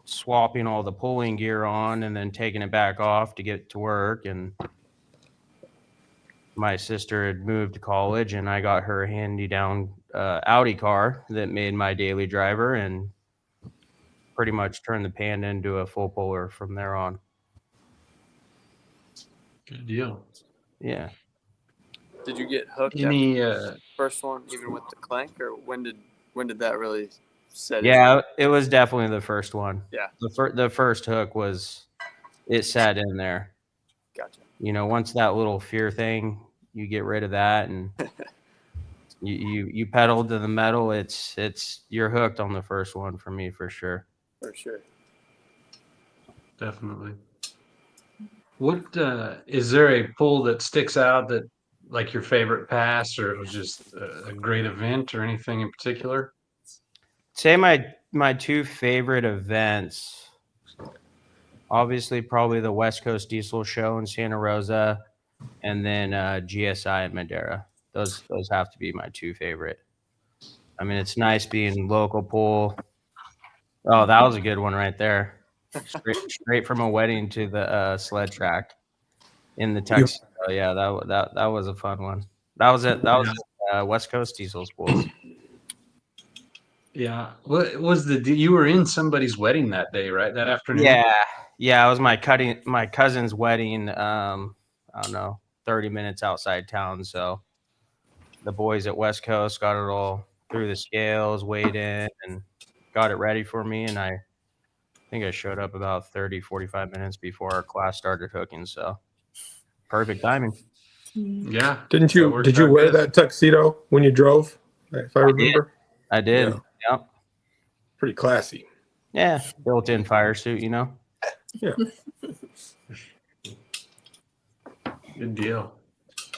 swapping all the pulling gear on and then taking it back off to get to work. And my sister had moved to college, and I got her handy-down Audi car that made my daily driver, and pretty much turned the Panda into a full puller from there on. Good deal. Yeah. Did you get hooked Any first one, even with the clank, or when did that really set in? Yeah, it was definitely the first one. Yeah. The first hook it sat in there. Gotcha. Once that little fear thing, you get rid of that, and you pedal to the metal. You're hooked on the first one for me, for sure. For sure. Definitely. What is there a pull that sticks out that, like, your favorite pass, or it was just a great event, or anything in particular? Say my two favorite events. Obviously, probably the West Coast Diesel Show in Santa Rosa, and then GSI in Madera. Those have to be my two favorite. I mean, it's nice being local pull. Oh, that was a good one right there. Straight from a wedding to the sled track in the Texas. Oh, yeah, that was a fun one. That was it. That was West Coast Diesel's pulls. Yeah. What was you were in somebody's wedding that day, right? That afternoon? Yeah. It was my cousin's wedding. I don't know, 30 minutes outside town. So the boys at West Coast got it all through the scales, weighed in, and got it ready for me. And I think I showed up about 30, 45 minutes before our class started hooking. So perfect timing. Yeah. Did you wear that tuxedo when you drove? If I remember. I did. Yeah. Yep. Pretty classy. Yeah. Built-in fire suit, Yeah. Good deal.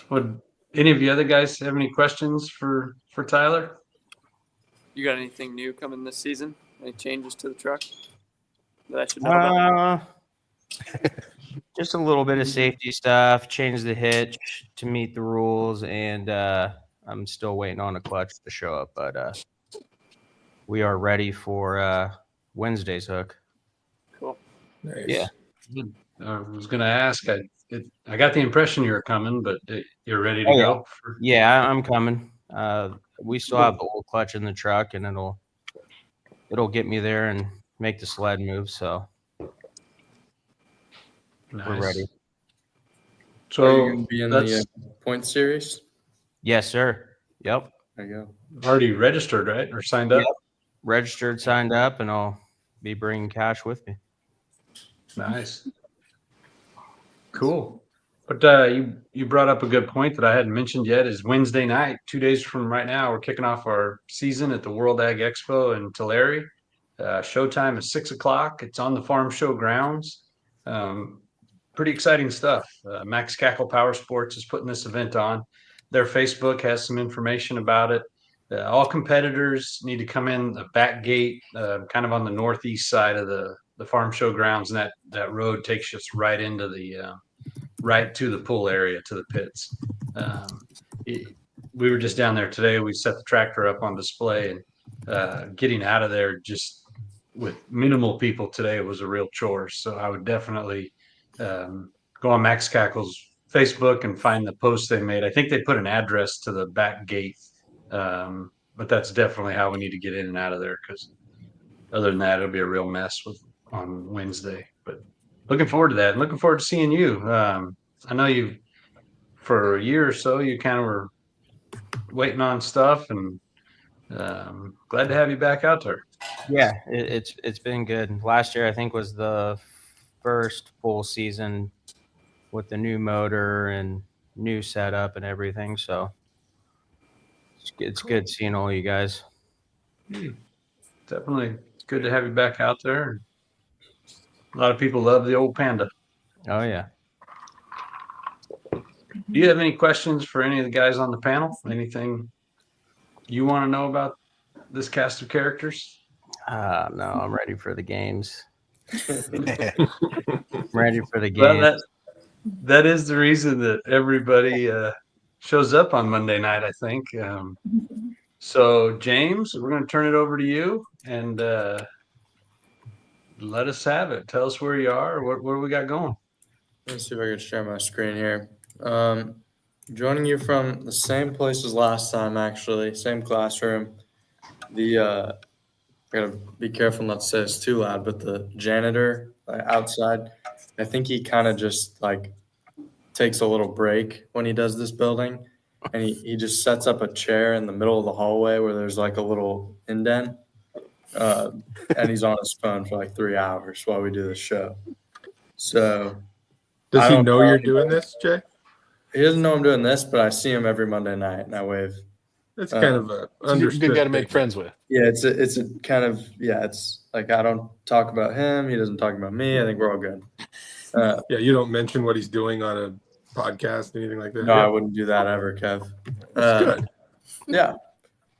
Would any of you other guys have any questions for Tyler? You got anything new coming this season? Any changes to the truck that I should know about? Just a little bit of safety stuff. Changed the hitch to meet the rules, and I'm still waiting on a clutch to show up, but we are ready for Wednesday's hook. Cool. Nice. Yeah. I was going to ask. I got the impression you were coming, but you're ready to go. Yeah, I'm coming. We still have the old clutch in the truck, and it'll get me there and make the sled move. So we're ready. So are you going to be in the point series? Yes, sir. Yep. There you go. Already registered, right? Or signed up? Yep. Registered, signed up, and I'll be bringing cash with me. Nice. Cool. But you brought up a good point that I hadn't mentioned yet is Wednesday night, 2 days from right now, we're kicking off our season at the World Ag Expo in Tulare. Showtime is 6 o'clock. It's on the farm show grounds. Pretty exciting stuff. Max Cackle Power Sports is putting this event on. Their Facebook has some information about it. All competitors need to come in the back gate, kind of on the northeast side of the farm show grounds, and that road takes us right into right to the pool area, to the pits. We were just down there today. We set the tractor up on display, and getting out of there just with minimal people today was a real chore. So I would definitely go on Max Cackle's Facebook and find the post they made. I think they put an address to the back gate, but that's definitely how we need to get in and out of there, because other than that, it'll be a real mess on Wednesday. But looking forward to that, and looking forward to seeing you. I know you, for a year or so, you kind of were waiting on stuff, and glad to have you back out there. Yeah, it's been good. Last year, I think, was the first full season with the new motor and new setup and everything. So it's good seeing all you guys. Definitely, it's good to have you back out there. A lot of people love the old Panda. Oh yeah. Do you have any questions for any of the guys on the panel? Anything you want to know about this cast of characters? No, I'm ready for the games. I'm ready for the games. Well, that is the reason that everybody shows up on Monday night, I think. So, James, we're going to turn it over to you, and let us have it. Tell us where you are. What do we got going? Let's see if I can share my screen here. Joining you from the same place as last time, actually, same classroom. I gotta be careful not to say it's too loud, but the janitor outside, I think he kind of just like takes a little break when he does this building, and he just sets up a chair in the middle of the hallway where there's like a little indent, and he's on his phone for like 3 hours while we do the show. So does he know you're doing this, Jay? He doesn't know I'm doing this, but I see him every Monday night and I wave. That's kind of a understood good guy to make friends with. Yeah, it's a kind of, yeah, it's like I don't talk about him, he doesn't talk about me. I think we're all good. Yeah, you don't mention what he's doing on a podcast, anything like that. No, I wouldn't do that ever, Kev. That's good. Yeah.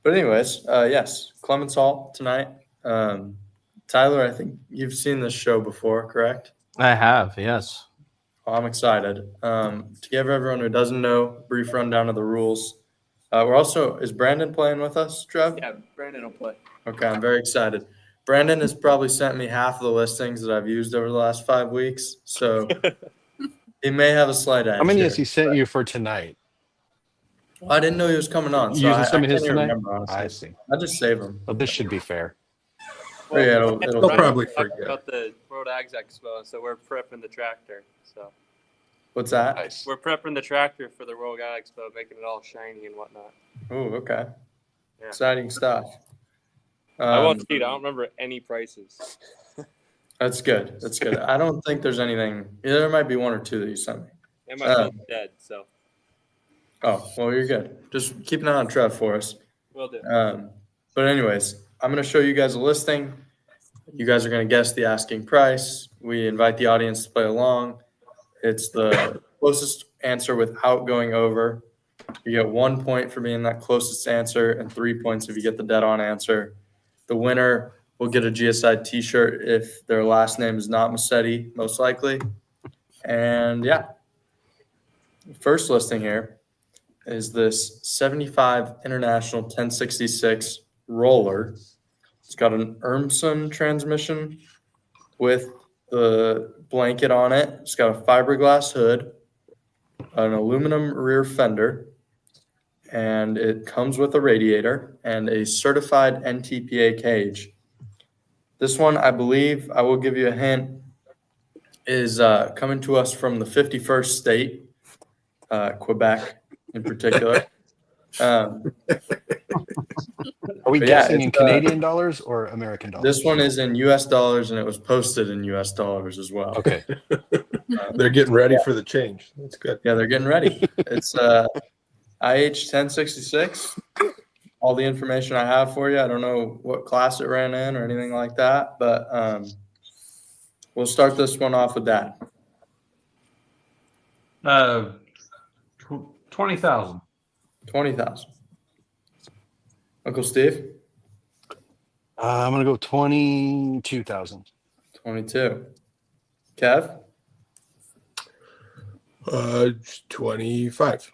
But anyways, yes, Clements Hall tonight. Tyler, I think you've seen this show before, correct? I have, yes. Well, I'm excited. To give everyone who doesn't know, brief rundown of the rules. Is Brandon playing with us, Trev? Yeah, Brandon will play. Okay, I'm very excited. Brandon has probably sent me half of the listings that I've used over the last 5 weeks, so he may have a slight edge. How many here. has he sent you for tonight? Well, I didn't know he was coming on. So Using some of his can't tonight? remember, honestly. I see. I just save them. Well, this should be fair. Well, yeah, it'll They'll probably forget. About the World Ag Expo, so we're prepping the tractor. So What's that? Nice. we're prepping the tractor for the World Ag Expo, making it all shiny and whatnot. Oh, okay. Yeah. Exciting stuff. I won't cheat. I don't remember any prices. That's good. That's good. I don't think there's anything. Yeah, there might be one or two that you sent me. And my phone's dead, so Oh, well, you're good. Just keep an eye on Trev for us. we'll do. But anyways, I'm going to show you guys a listing. You guys are going to guess the asking price. We invite the audience to play along. It's the closest answer without going over. You get 1 point for being that closest answer and 3 points if you get the dead on answer. The winner will get a GSI t-shirt if their last name is not Massetti, most likely. And yeah, the first listing here is this 75 International 1066 roller. It's got an Urmson transmission with the blanket on it. It's got a fiberglass hood, an aluminum rear fender, and it comes with a radiator and a certified NTPA cage. This one, I believe, I will give you a hint, is coming to us from the 51st state, Quebec in particular. Are we But guessing in it's, Canadian dollars or American dollars? This one is in US dollars, and it was posted in US dollars as well. Okay. They're getting ready for the change. That's good. Yeah, they're getting ready. It's IH 1066. All the information I have for you. I don't know what class it ran in or anything like that, but we'll start this one off with that. 20,000. 20,000. Uncle Steve? I'm going to go 22,000. 22. Kev? 25.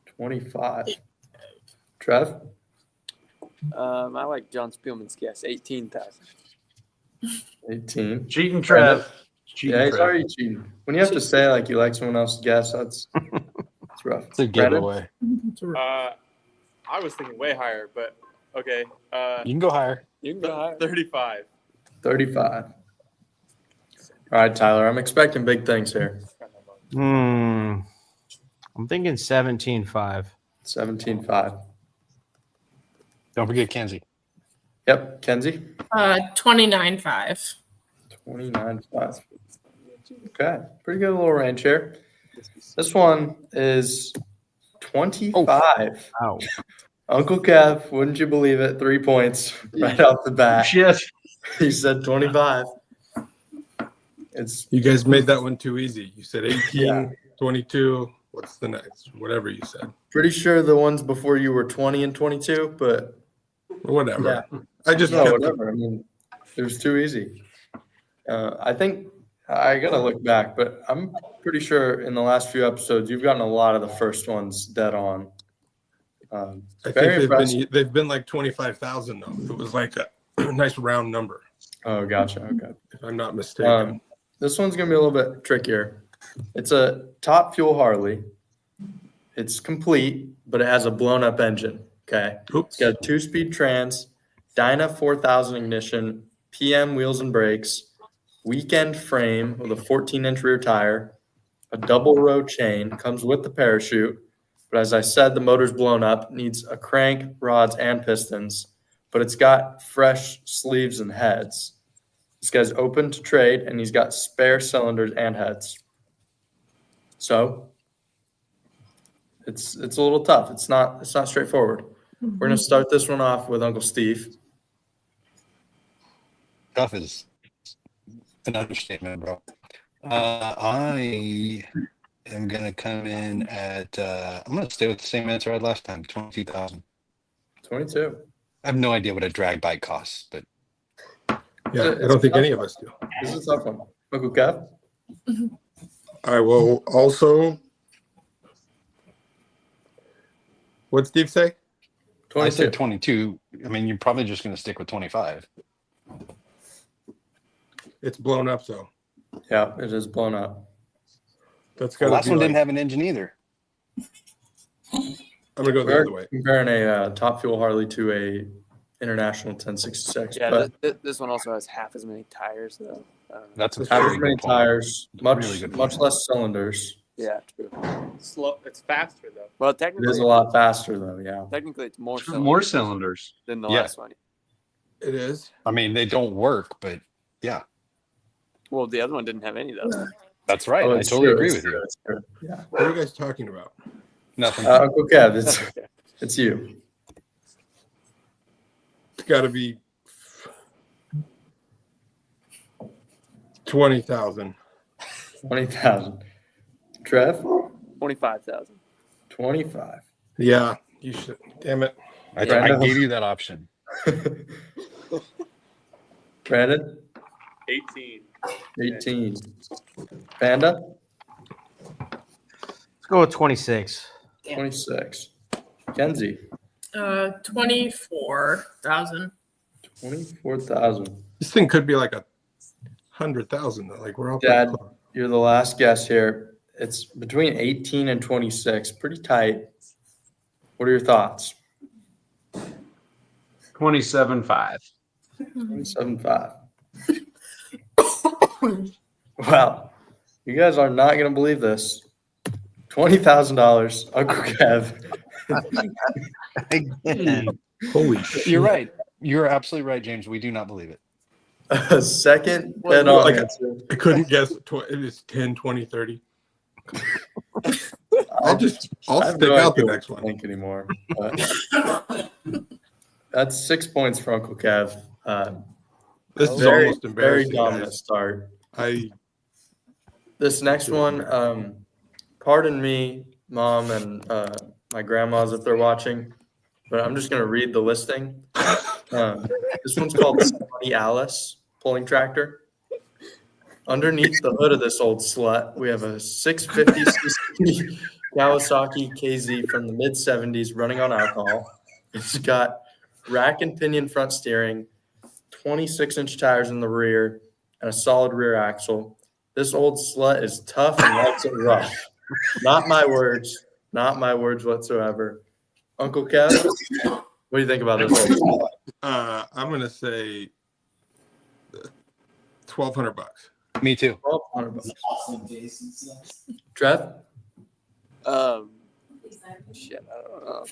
25. Trev? I like John Spielman's guess, 18,000. 18. Cheating Trev. Yeah, he's already cheating. When you have to say like you like someone else's guess, that's rough. It's a giveaway. I was thinking way higher, but okay. You can go higher. You can go higher. 35. 35. All right, Tyler. I'm expecting big things here. I'm thinking 17.5. 17.5. Don't forget Kenzie. Yep, Kenzie. 29.5. 29.5. Okay, pretty good little range here. This one is 25. Wow. Uncle Kev, wouldn't you believe it? 3 points right off the bat. Shit. He said 25. You guys made that one too easy. You said 18, Yeah. 22. What's the next? Whatever you said. Pretty sure the ones before you were 20 and 22, but whatever. Yeah. I just no, kept whatever. I mean, it was too easy. I think I gotta look back, but I'm pretty sure in the last few episodes you've gotten a lot of the first ones dead on. I think they've been like 25,000 though. It was like a nice round number. Oh, gotcha. Okay. If I'm not mistaken. This one's gonna be a little bit trickier. It's a top fuel Harley. It's complete, but it has a blown up engine. Okay. Oops. It's got a 2-speed trans, Dyna 4000 ignition, PM wheels and brakes, weekend frame with a 14-inch rear tire, a double row chain, comes with the parachute. But as I said, the motor's blown up, needs a crank, rods, and pistons, but it's got fresh sleeves and heads. This guy's open to trade, and he's got spare cylinders and heads. So it's a little tough. It's not straightforward. We're gonna start this one off with Uncle Steve. Tough is an understatement, bro. I am going to come in at, I'm going to stay with the same answer I had last time, 22,000. 22. I have no idea what a drag bike costs, but. Yeah, I don't think any of us do. This is a tough one. Uncle Kev? I will also. What'd Steve say? 22. I said 22. I mean, you're probably just going to stick with 25. It's blown up though. Yeah, it is blown up. That's The got last to be one like, didn't have an engine either. I'm gonna go the other way. Comparing a top fuel Harley to a International 1066. Yeah, but this one also has half as many tires, though. That's a half very as many good point. tires, much Really good much point. less cylinders. Yeah, true. Slow. It's faster though. Well, It technically, is a lot faster though. Yeah. Technically, it's more Cylinders than the Yeah. last one. It is. I mean, they don't work, but yeah, Well, the other one didn't have any, though. that's right. Oh, I it's totally true, agree it's with true, you. it's true. Yeah. What are you guys talking about? Nothing. Uncle Kev, it's you. It's got to be 20,000. 20,000. Trev? 25,000. 25. Yeah, you should. Damn it. I Brandon? gave you that option. Brandon? 18. 18. Panda? Let's go with 26. 26. Kenzie? 24,000. 24,000. This thing could be like 100,000. Like we're all Dad, pretty close. you're the last guess here. It's between 18 and 26. Pretty tight. What are your thoughts? 27.5. 27.5. Wow. You guys are not going to believe this. $20,000. Uncle Kev Again. Holy shit. You're right. You're absolutely right, James. We do not believe it. Second dead on Like, answer. I couldn't guess. It is 10, 20, 30. I'll stick no out the idea next what one. to think anymore. That's 6 points for Uncle Kev. This is very, almost embarrassing, very dominant guys. start. This next one, pardon me, Mom and my grandmas if they're watching, but I'm just going to read the listing. This one's called Scotty Alice pulling tractor. Underneath the hood of this old slut, we have a 650cc Kawasaki KZ from the mid-70s running on alcohol. It's got rack and pinion front steering, 26-inch tires in the rear, and a solid rear axle. This old slut is tough and likes it rough. Not my words. Not my words whatsoever. Uncle Kev, what do you think about this old slut? I'm going to say $1,200. Me too. $1,200. Trev? Shit, I don't know.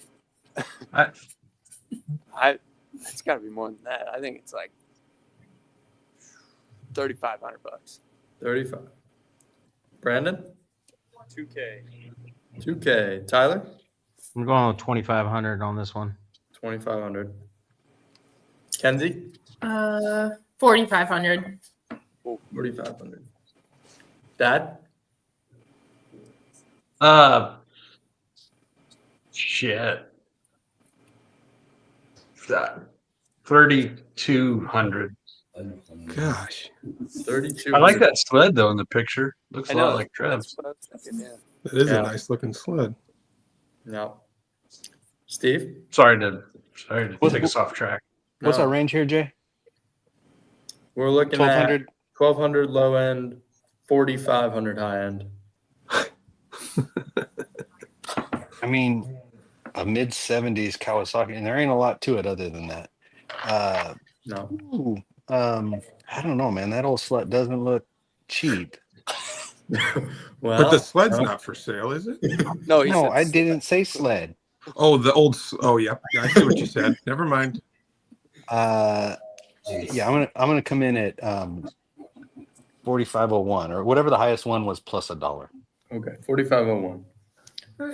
It's got to be more than that. I think it's like $3,500. 35. Brandon? 2K. 2K. Tyler? I'm going with 2,500 on this one. 2,500. Kenzie? 4,500. 4,500. Dad? Shit. 3,200. Gosh. 32. I like that sled though in the picture. Looks a lot like Trev's. Trev's. That is a nice looking sled. No. Steve? Sorry to take us off track. What's our range here, Jay? We're looking 1,200? at 1,200 low end, 4,500 high end. I mean, a mid-70s Kawasaki, and there ain't a lot to it other than that. No. Ooh, I don't know, man. That old slut doesn't look cheap. Well, but the sled's not for sale, is it? No, I didn't say sled. Oh, the old. Oh, yeah. I see what you said. Never mind. Yeah, I'm gonna come in at 4,501 or whatever the highest one was plus $1. Okay, 4,501.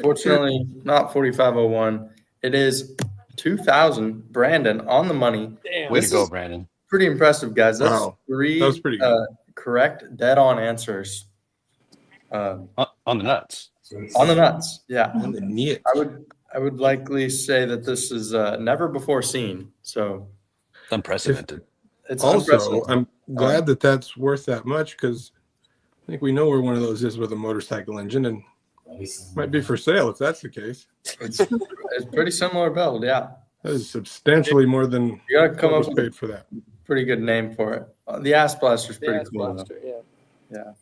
Fortunately, not 4,501. It is 2,000. Brandon on the money. Damn. Way to go, Brandon. Pretty impressive, guys. That's Wow. three That was pretty good. correct, dead-on answers. On the nuts. On the nuts, yeah. On the net. I would likely say that this is never before seen. So It's unprecedented. it's Also, unprecedented. I'm glad that that's worth that much because I think we know where one of those is with a motorcycle engine and might be for sale if that's the case. It's pretty similar build, yeah. That is substantially more than You gotta come what up was with paid for that. a pretty good name for it. The Ass Blaster's pretty Ass cool. Blaster, Though. Yeah.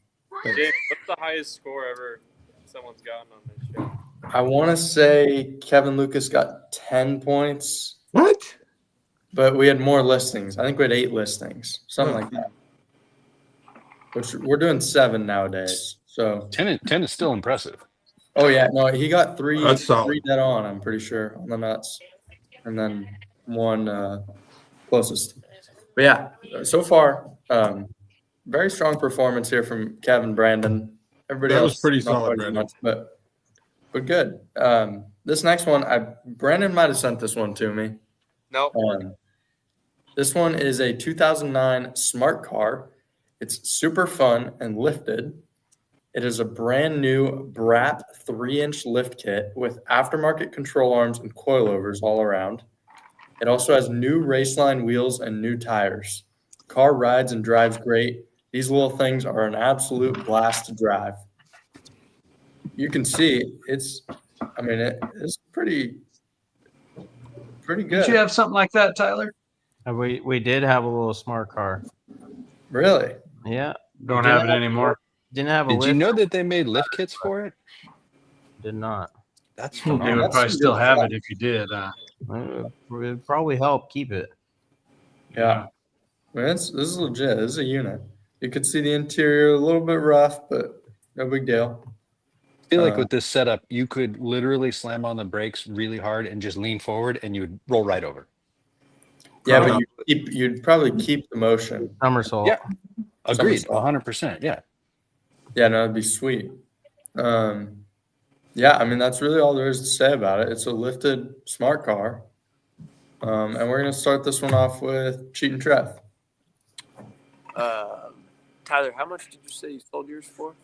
James, what's the highest score ever someone's gotten on this show? I want to say Kevin Lucas got 10 points, What? but we had more listings. I think we had 8 listings, something like that. Which we're doing 7 nowadays. So 10 is still impressive. oh yeah, no, he got 3 That's solid. 3 dead on, I'm pretty sure, on the nuts. And then one closest. But yeah, so far, very strong performance here from Kevin Brandon. Everybody That else was pretty not solid, quite as Brandon. much, but good. This next one, Brandon might have sent this one to me. No. This one is a 2009 smart car. It's super fun and lifted. It is a brand new BRAP 3-inch lift kit with aftermarket control arms and coilovers all around. It also has new Raceline wheels and new tires. Car rides and drives great. These little things are an absolute blast to drive. You can see it's pretty good. Did you have something like that, Tyler? We did have a little smart car. Really? Yeah. Don't Didn't have it anymore. Didn't have a Did lift. you know that they made lift kits for it? Did not. That's They would phenomenal. probably still have it if you did. It would probably help keep it. Yeah. I mean, this is legit. This is a unit. You could see the interior a little bit rough, but no big deal. feel like with this setup, you could literally slam on the brakes really hard and just lean forward, and you would roll right over. Yeah, but you'd probably keep the motion. Somersault. Yeah, agreed. 100%. Yeah. Yeah, no, that'd be sweet. Yeah, I mean, that's really all there is to say about it. It's a lifted smart car. And we're going to start this one off with Cheat and Trev. Tyler, how much did you say you sold yours for?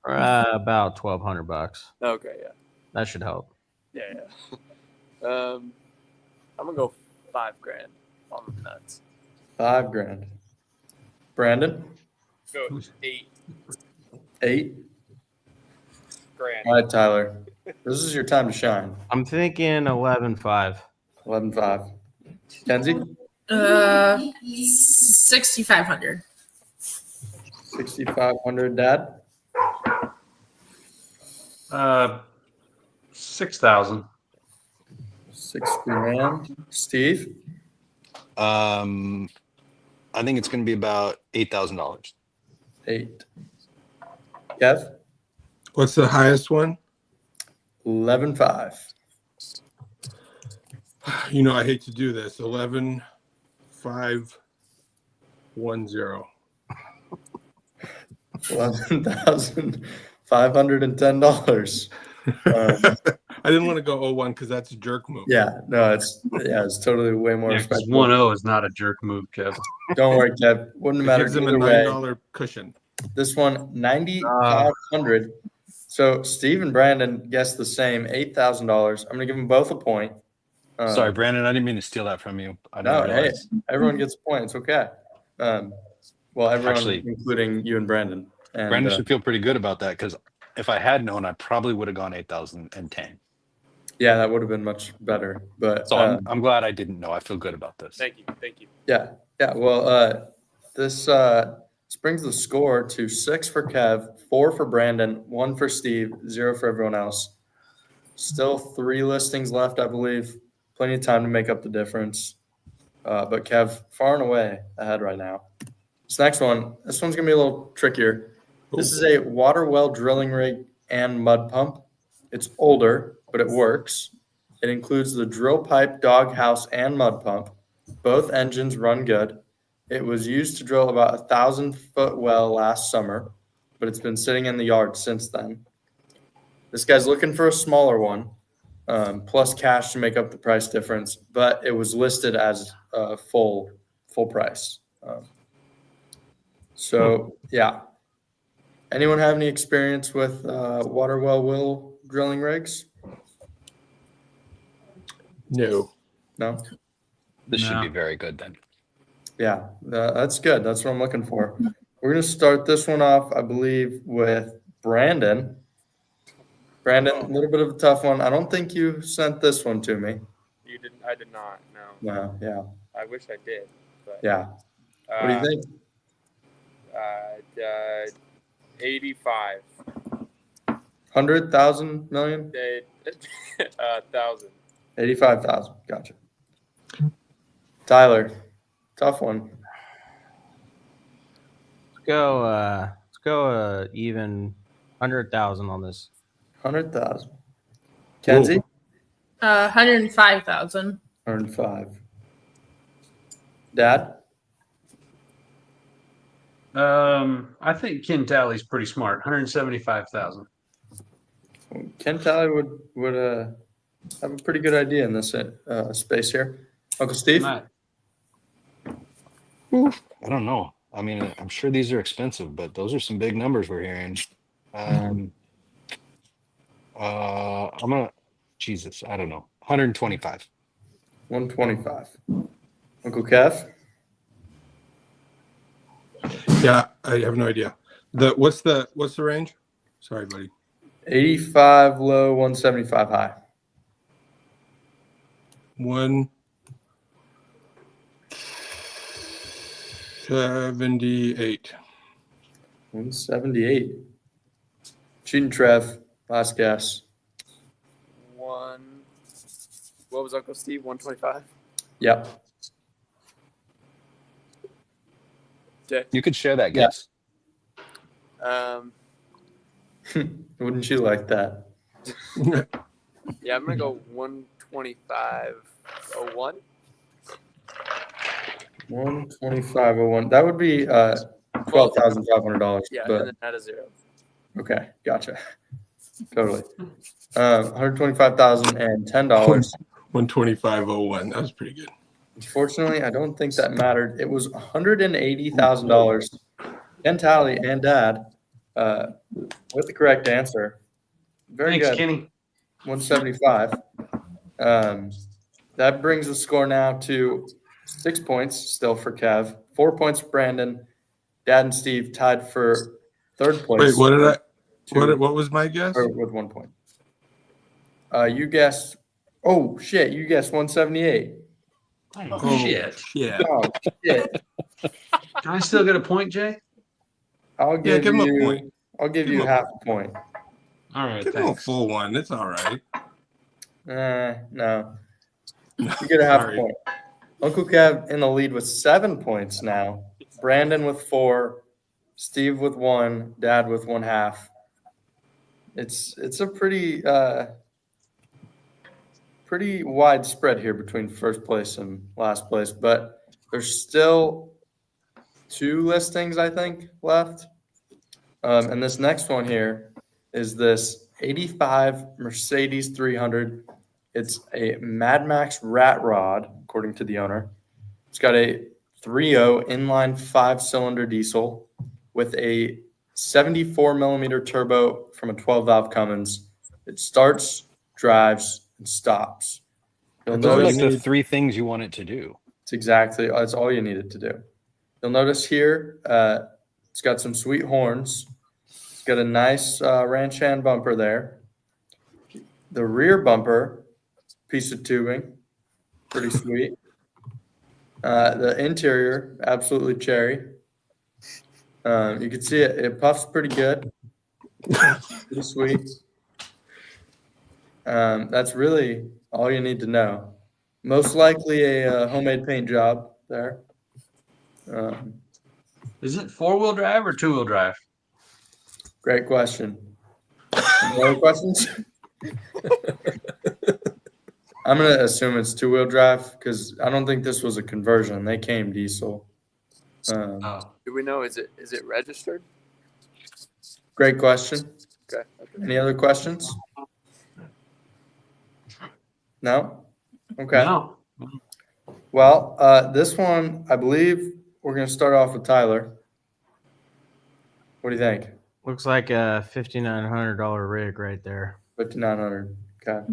About $1,200. Okay, yeah. That should help. Yeah. I'm gonna go $5,000 on the nuts. $5,000. Brandon? Go 8. 8? Grand. All right, Tyler. This is your time to shine. I'm thinking 11.5. 11.5. Kenzie? 6,500. 6,500. Dad? 6,000. $6,000. Steve? I think it's going to be about $8,000. 8. Kev? What's the highest one? 11.5. You know, I hate to do this. 11,510. $11,510. I didn't want to go 01 because that's a jerk move. Yeah, no, it's totally way more respectable. 1-0 is not a jerk move, Kev. Don't worry, Kev. Wouldn't It matter. gives them a either way. $9 cushion. This one, 9,500. So Steve and Brandon guessed the same, $8,000. I'm gonna give them both a point. Sorry, Brandon, I didn't mean to steal that from you. I No, didn't hey, realize. everyone gets a point. It's okay. Well, everyone, Actually, including you and Brandon. And, Brandon should feel pretty good about that because if I had known, I probably would have gone 8,010. yeah, that would have been much better. But So I'm glad I didn't know. I feel good about this. Thank you. yeah. Well, this brings the score to 6 for Kev, 4 for Brandon, 1 for Steve, 0 for everyone else. Still 3 listings left, I believe. Plenty of time to make up the difference. But Kev, far and away ahead right now. This next one, this one's going to be a little trickier. This is a water well drilling rig and mud pump. It's older, but it works. It includes the drill pipe, doghouse, and mud pump. Both engines run good. It was used to drill about 1,000-foot well last summer, but it's been sitting in the yard since then. This guy's looking for a smaller one, plus cash to make up the price difference, but it was listed as full price. Yeah. Anyone have any experience with water well drilling rigs? No. No? This should be very good then. Yeah, that's good. That's what I'm looking for. We're going to start this one off, I believe, with Brandon. Brandon, a little bit of a tough one. I don't think you sent this one to me. You didn't. I did not. No. No, yeah. I wish I did. But, Yeah. What do you think? 85. 100,000 million? 1,000. 85,000. Gotcha. Tyler, tough one. Let's go even 100,000 on this. 100,000. Kenzie? 105,000. 105. Dad? I think Ken Talley's pretty smart. 175,000. Ken Talley would have a pretty good idea in this space here. Uncle Steve? I don't know. I mean, I'm sure these are expensive, but those are some big numbers we're hearing. I'm gonna, Jesus, I don't know. 125. 125. Uncle Kev? Yeah, I have no idea. What's the range? Sorry, buddy. 85 low, 175 high. 178. 178. Cheating Trev, last guess. What was Uncle Steve? 125. Yep. Okay. You could share that guess. Wouldn't you like that? Yeah, I'm gonna go 125.01. 125.01. That would be $12,500. Yeah, but and then add a 0. okay, gotcha. Totally. $125,010. 125.01. That was pretty good. Unfortunately, I don't think that mattered. It was $180,000. Ken Talley and Dad with the correct answer. Very Thanks, good. Kenny. 175. That brings the score now to 6 points still for Kev. 4 points for Brandon. Dad and Steve tied for third place. Wait, what did I? What was my guess? With 1 point. You guessed. Oh shit! You guessed 178. Oh, shit. Yeah. Oh shit! Do I still get a point, Jay? I'll give give him you a point. I'll give Give you him a half a point. All right, Give him a thanks. full one. It's all right. No. You get a half a Sorry. point. Uncle Kev in the lead with 7 points now. Brandon with 4. Steve with 1. Dad with 1/2. It's a pretty pretty wide spread here between first place and last place, but there's still 2 listings I think left. And this next one here is this 85 Mercedes 300. It's a Mad Max rat rod, according to the owner. It's got a 3.0 inline 5-cylinder diesel with a 74 millimeter turbo from a 12 valve Cummins. It starts, drives, and stops. You'll Those are like notice the 3 things you want it to do. that's all you need it to do. You'll notice here, it's got some sweet horns. It's got a nice ranch hand bumper there. The rear bumper, piece of tubing, pretty sweet. The interior, absolutely cherry. You can see it puffs pretty good. Pretty sweet. That's really all you need to know. Most likely a homemade paint job there. Is it 4-wheel drive or 2-wheel drive? Great question. Any other questions? I'm going to assume it's 2-wheel drive because I don't think this was a conversion. They came diesel. Do we know, is it registered? Great question. Okay. Any other questions? No? Okay. No. Well, this one, I believe we're going to start off with Tyler. What do you think? Looks like a $5,900 rig right there. 5,900. Okay.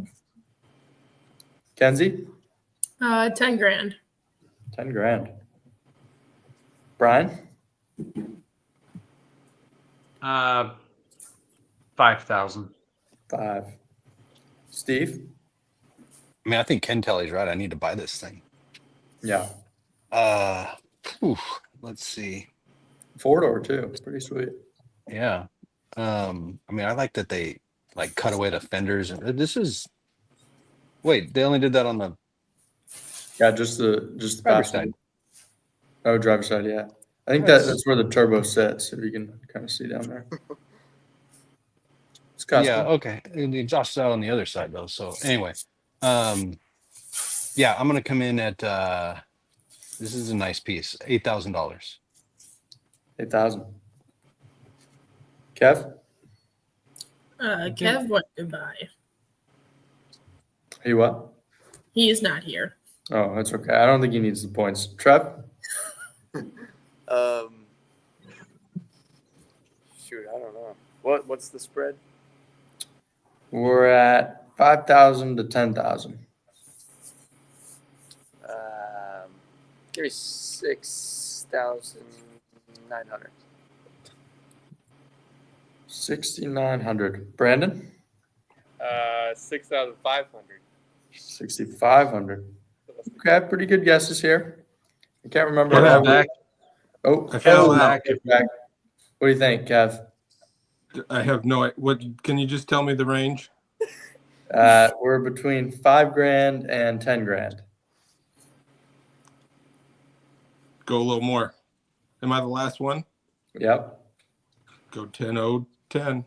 Kenzie? 10 grand. 10 grand. Brian? 5,000. 5. Steve? I mean, I think Ken Telly's right. I need to buy this thing. Yeah. Let's see. 4-door too. Pretty sweet. Yeah. I mean, I like that they like cut away the fenders, and this is. Wait, they only did that on the. Yeah, just the driver's passenger. side. Oh, driver's side. Yeah. I think that's where the turbo sits. If you can kind of see down there. It's custom. Yeah. Okay. And the exhaust is out on the other side though. So anyway, yeah, I'm gonna come in at. This is a nice piece. $8,000. 8,000. Kev? Kev went goodbye. He what? He is not here. Oh, that's okay. I don't think he needs the points. Trev? Shoot, I don't know. What's the spread? We're at 5,000 to 10,000. Give me 6,900. 6,900. Brandon? 6,500. 6,500. Okay, pretty good guesses here. I can't remember. What happened? Back. Oh, fell out. back. What do you think, Kev? I have no. What? Can you just tell me the range? We're between 5 grand and 10 grand. Go a little more. Am I the last one? Yep. Go 10-0-10.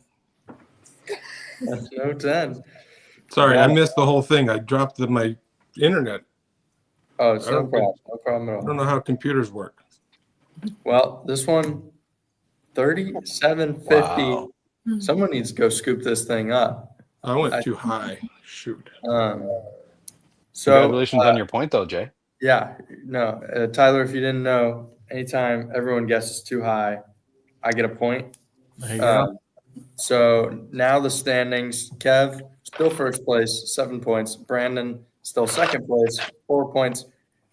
No 10. Sorry, I Yeah. missed the whole thing. I dropped my internet. Oh, it's I no don't problem. No problem at I all. don't know how computers work. Well, this one, 37.50. Wow. Someone needs to go scoop this thing up. I went too high. Shoot. So Congratulations on your point, though, Jay. yeah, no, Tyler, if you didn't know, anytime everyone guesses too high, I get a point. There you go. So now the standings: Kev still first place, 7 points. Brandon still second place, 4 points.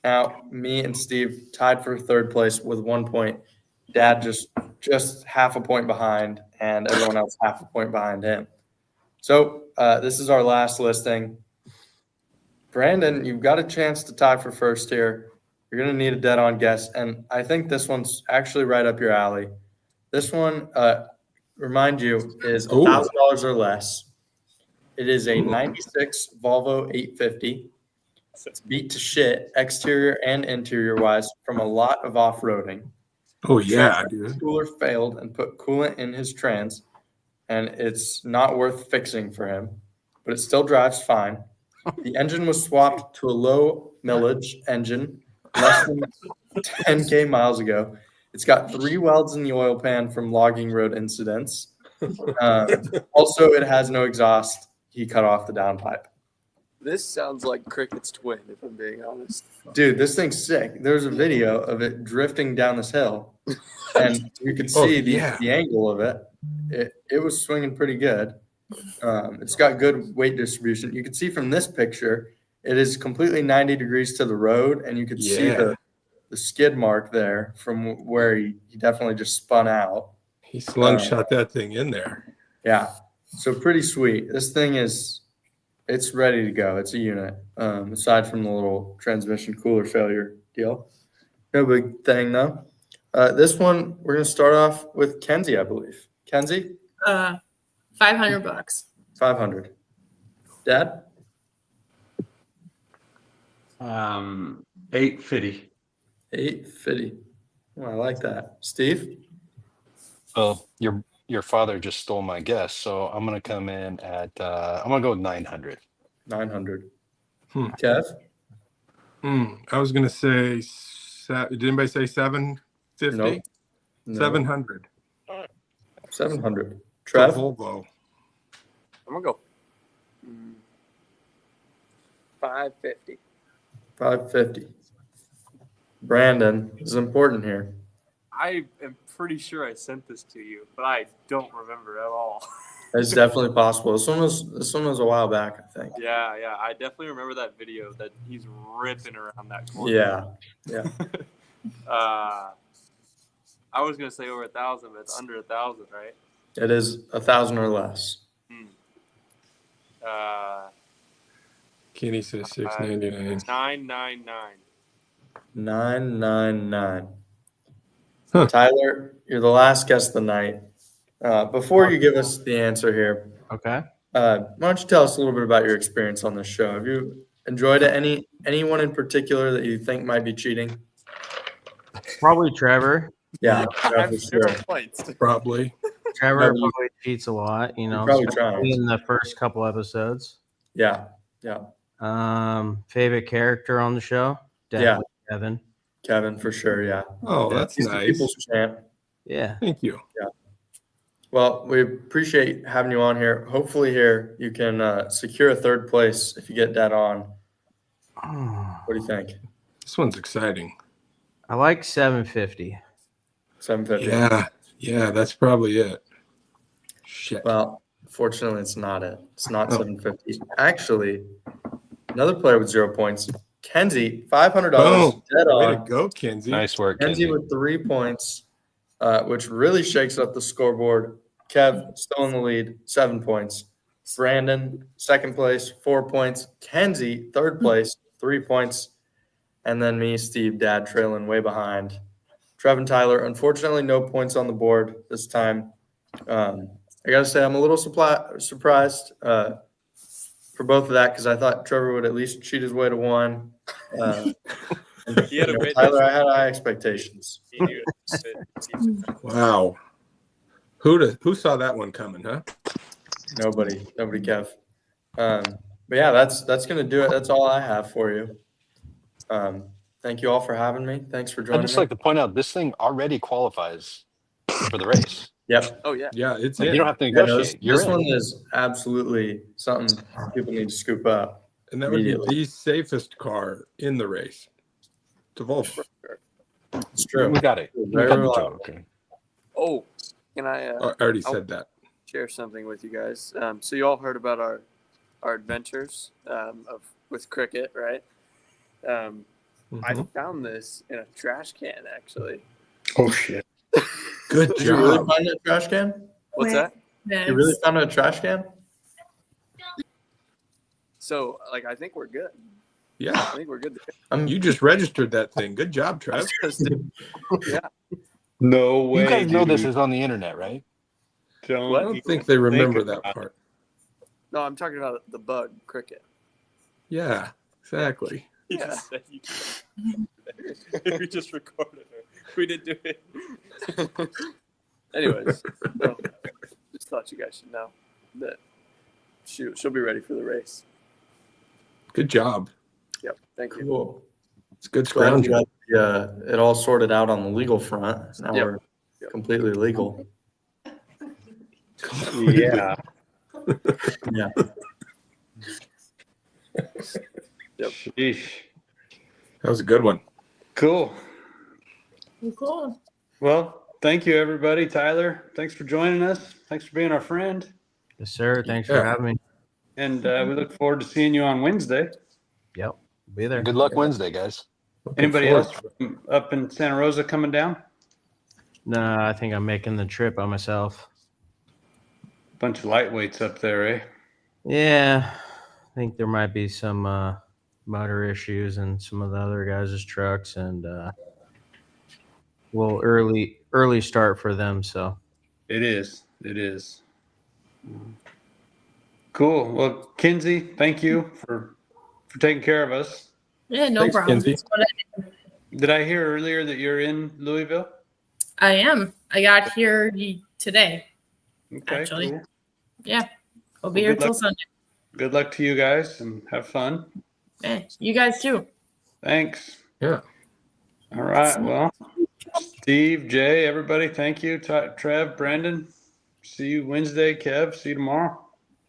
Now me and Steve tied for third place with 1 point. Dad just half a point behind, and everyone else half a point behind him. So this is our last listing. Brandon, you've got a chance to tie for first here. You're going to need a dead-on guess, and I think this one's actually right up your alley. This one, remind you, is $1,000 or less. It is a 96 Volvo 850. It's beat to shit, exterior and interior-wise, from a lot of off-roading. Oh, yeah, dude. Cooler failed and put coolant in his trans, and it's not worth fixing for him, but it still drives fine. The engine was swapped to a low millage engine less than 10K miles ago. It's got 3 welds in the oil pan from logging road incidents. Also, it has no exhaust. He cut off the downpipe. This sounds like Cricket's twin, if I'm being honest. Dude, this thing's sick. There's a video of it drifting down this hill, and you could see the angle of it. It was swinging pretty good. It's got good weight distribution. You can see from this picture, it is completely 90 degrees to the road, and you can see the skid mark there from where he definitely just spun out. He slungshot that thing in there. Yeah. So pretty sweet. This thing it's ready to go. It's a unit. Aside from the little transmission cooler failure deal. No big thing though. This one, we're going to start off with Kenzie, I believe. Kenzie? $500. 500. Dad? 850. 850. Oh, I like that. Steve? Well, your father just stole my guess, so I'm gonna come in at I'm gonna go with 900. 900. Kev? I was gonna say. Did anybody say 750? Nope. No. 700. 700. Trev? Volvo. I'm going to go 550. 550. Brandon, this is important here. I am pretty sure I sent this to you, but I don't remember at all. It's definitely possible. This one was a while back, I think. Yeah, I definitely remember that video that he's ripping around that corner. Yeah. I was gonna say over 1,000, but it's under 1,000, right? It is 1,000 or less. Kenny says 699. 999. 999. Tyler, you're the last guest of the night. Before you give us the answer here, okay. Why don't you tell us a little bit about your experience on this show? Have you enjoyed it? Anyone in particular that you think might be cheating? Probably Trevor. Yeah, for sure. Probably. Trevor probably cheats a lot, probably especially in the first couple episodes. Yeah. Favorite character on the show? Definitely Kevin. Kevin, for sure, yeah. Oh, that's He's the nice. people's champ. Yeah. Thank you. Yeah. Well, we appreciate having you on here. Hopefully here you can secure a third place if you get dead on. What do you think? This one's exciting. I like 750. 750. Yeah, that's probably it. Shit. Well, fortunately, it's not it. It's not 750. Actually, another player with 0 points. Kenzie, $500 dead on. Way to go, Kenzie. Nice work, Kenzie with 3 points, which really shakes up the scoreboard. Kev still in the lead, 7 points. Brandon, second place, 4 points. Kenzie, third place, 3 points. And then me, Steve, Dad trailing way behind. Trev and Tyler, unfortunately, no points on the board this time. I got to say, I'm a little surprised for both of that because I thought Trevor would at least cheat his way to 1. He had a bit. Tyler, I had high expectations. Wow. Who saw that one coming, huh? Nobody, Kev. But yeah, that's gonna do it. That's all I have for you. Thank you all for having me. Thanks for joining I'd just me. like to point out this thing already qualifies for the race. Yep. Oh yeah. Yeah, it's Like, you don't have to Yeah, no, negotiate. this one is absolutely something people need to scoop up. And that would be immediately. the safest car in the race. It's a Volvo. It's true. We got it. Very We got the reliable. joke. Okay. Oh, can I? I already said that. Share something with you guys. So you all heard about our adventures with cricket, right? I found this in a trash can actually. Oh shit! Good Did you really job. find a trash can? What's that? You really found a trash can? So like I think we're good. Yeah. I think we're good. You just registered that thing. Good job, Trev. Yeah. No way. You guys know this dude. is on the internet, right? I don't think they remember that part. No, I'm talking about the bug cricket. Yeah, exactly. Yeah. We just recorded her. We didn't do it. Anyways, so, just thought you guys should know that she'll be ready for the race. Good job. Yep. Thank you. Cool. It's good Glad ground. you got it all sorted out on the legal front. Now Yep. we're completely legal. Yeah. Yeah. Yep. Sheesh. That was a good one. Cool. Cool. Well, thank you, everybody. Tyler, thanks for joining us. Thanks for being our friend. Yes, sir. Thanks for having me. And we look forward to seeing you on Wednesday. Yep. Be there. Good luck Wednesday, guys. Anybody else from up in Santa Rosa coming down? No, I think I'm making the trip by myself. Bunch of lightweights up there, eh? Yeah. I think there might be some motor issues in some of the other guys' trucks, and well, early start for them. So It is. It is. Cool. Well, Kinsey, thank you for taking care of us. Yeah, no Thanks, problem. Kinsey. That's what I do. Did I hear earlier that you're in Louisville? I am. I got here today. Okay. Actually. Cool. Yeah. I'll Well, be here good till luck. Sunday. Good luck to you guys and have fun. Hey, you guys too. Thanks. Yeah. All right. Well, Steve, Jay, everybody, thank you. Trev, Brandon, see you Wednesday. Kev, see you tomorrow.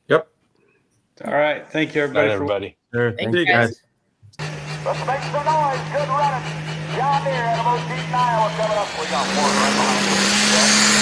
Yep. All right. Thank you, Bye, everybody. everybody. sure. Thank Thanks, you, guys. Let's make some noise. Good running. John Deere out of Iowa coming up. We got one right behind us.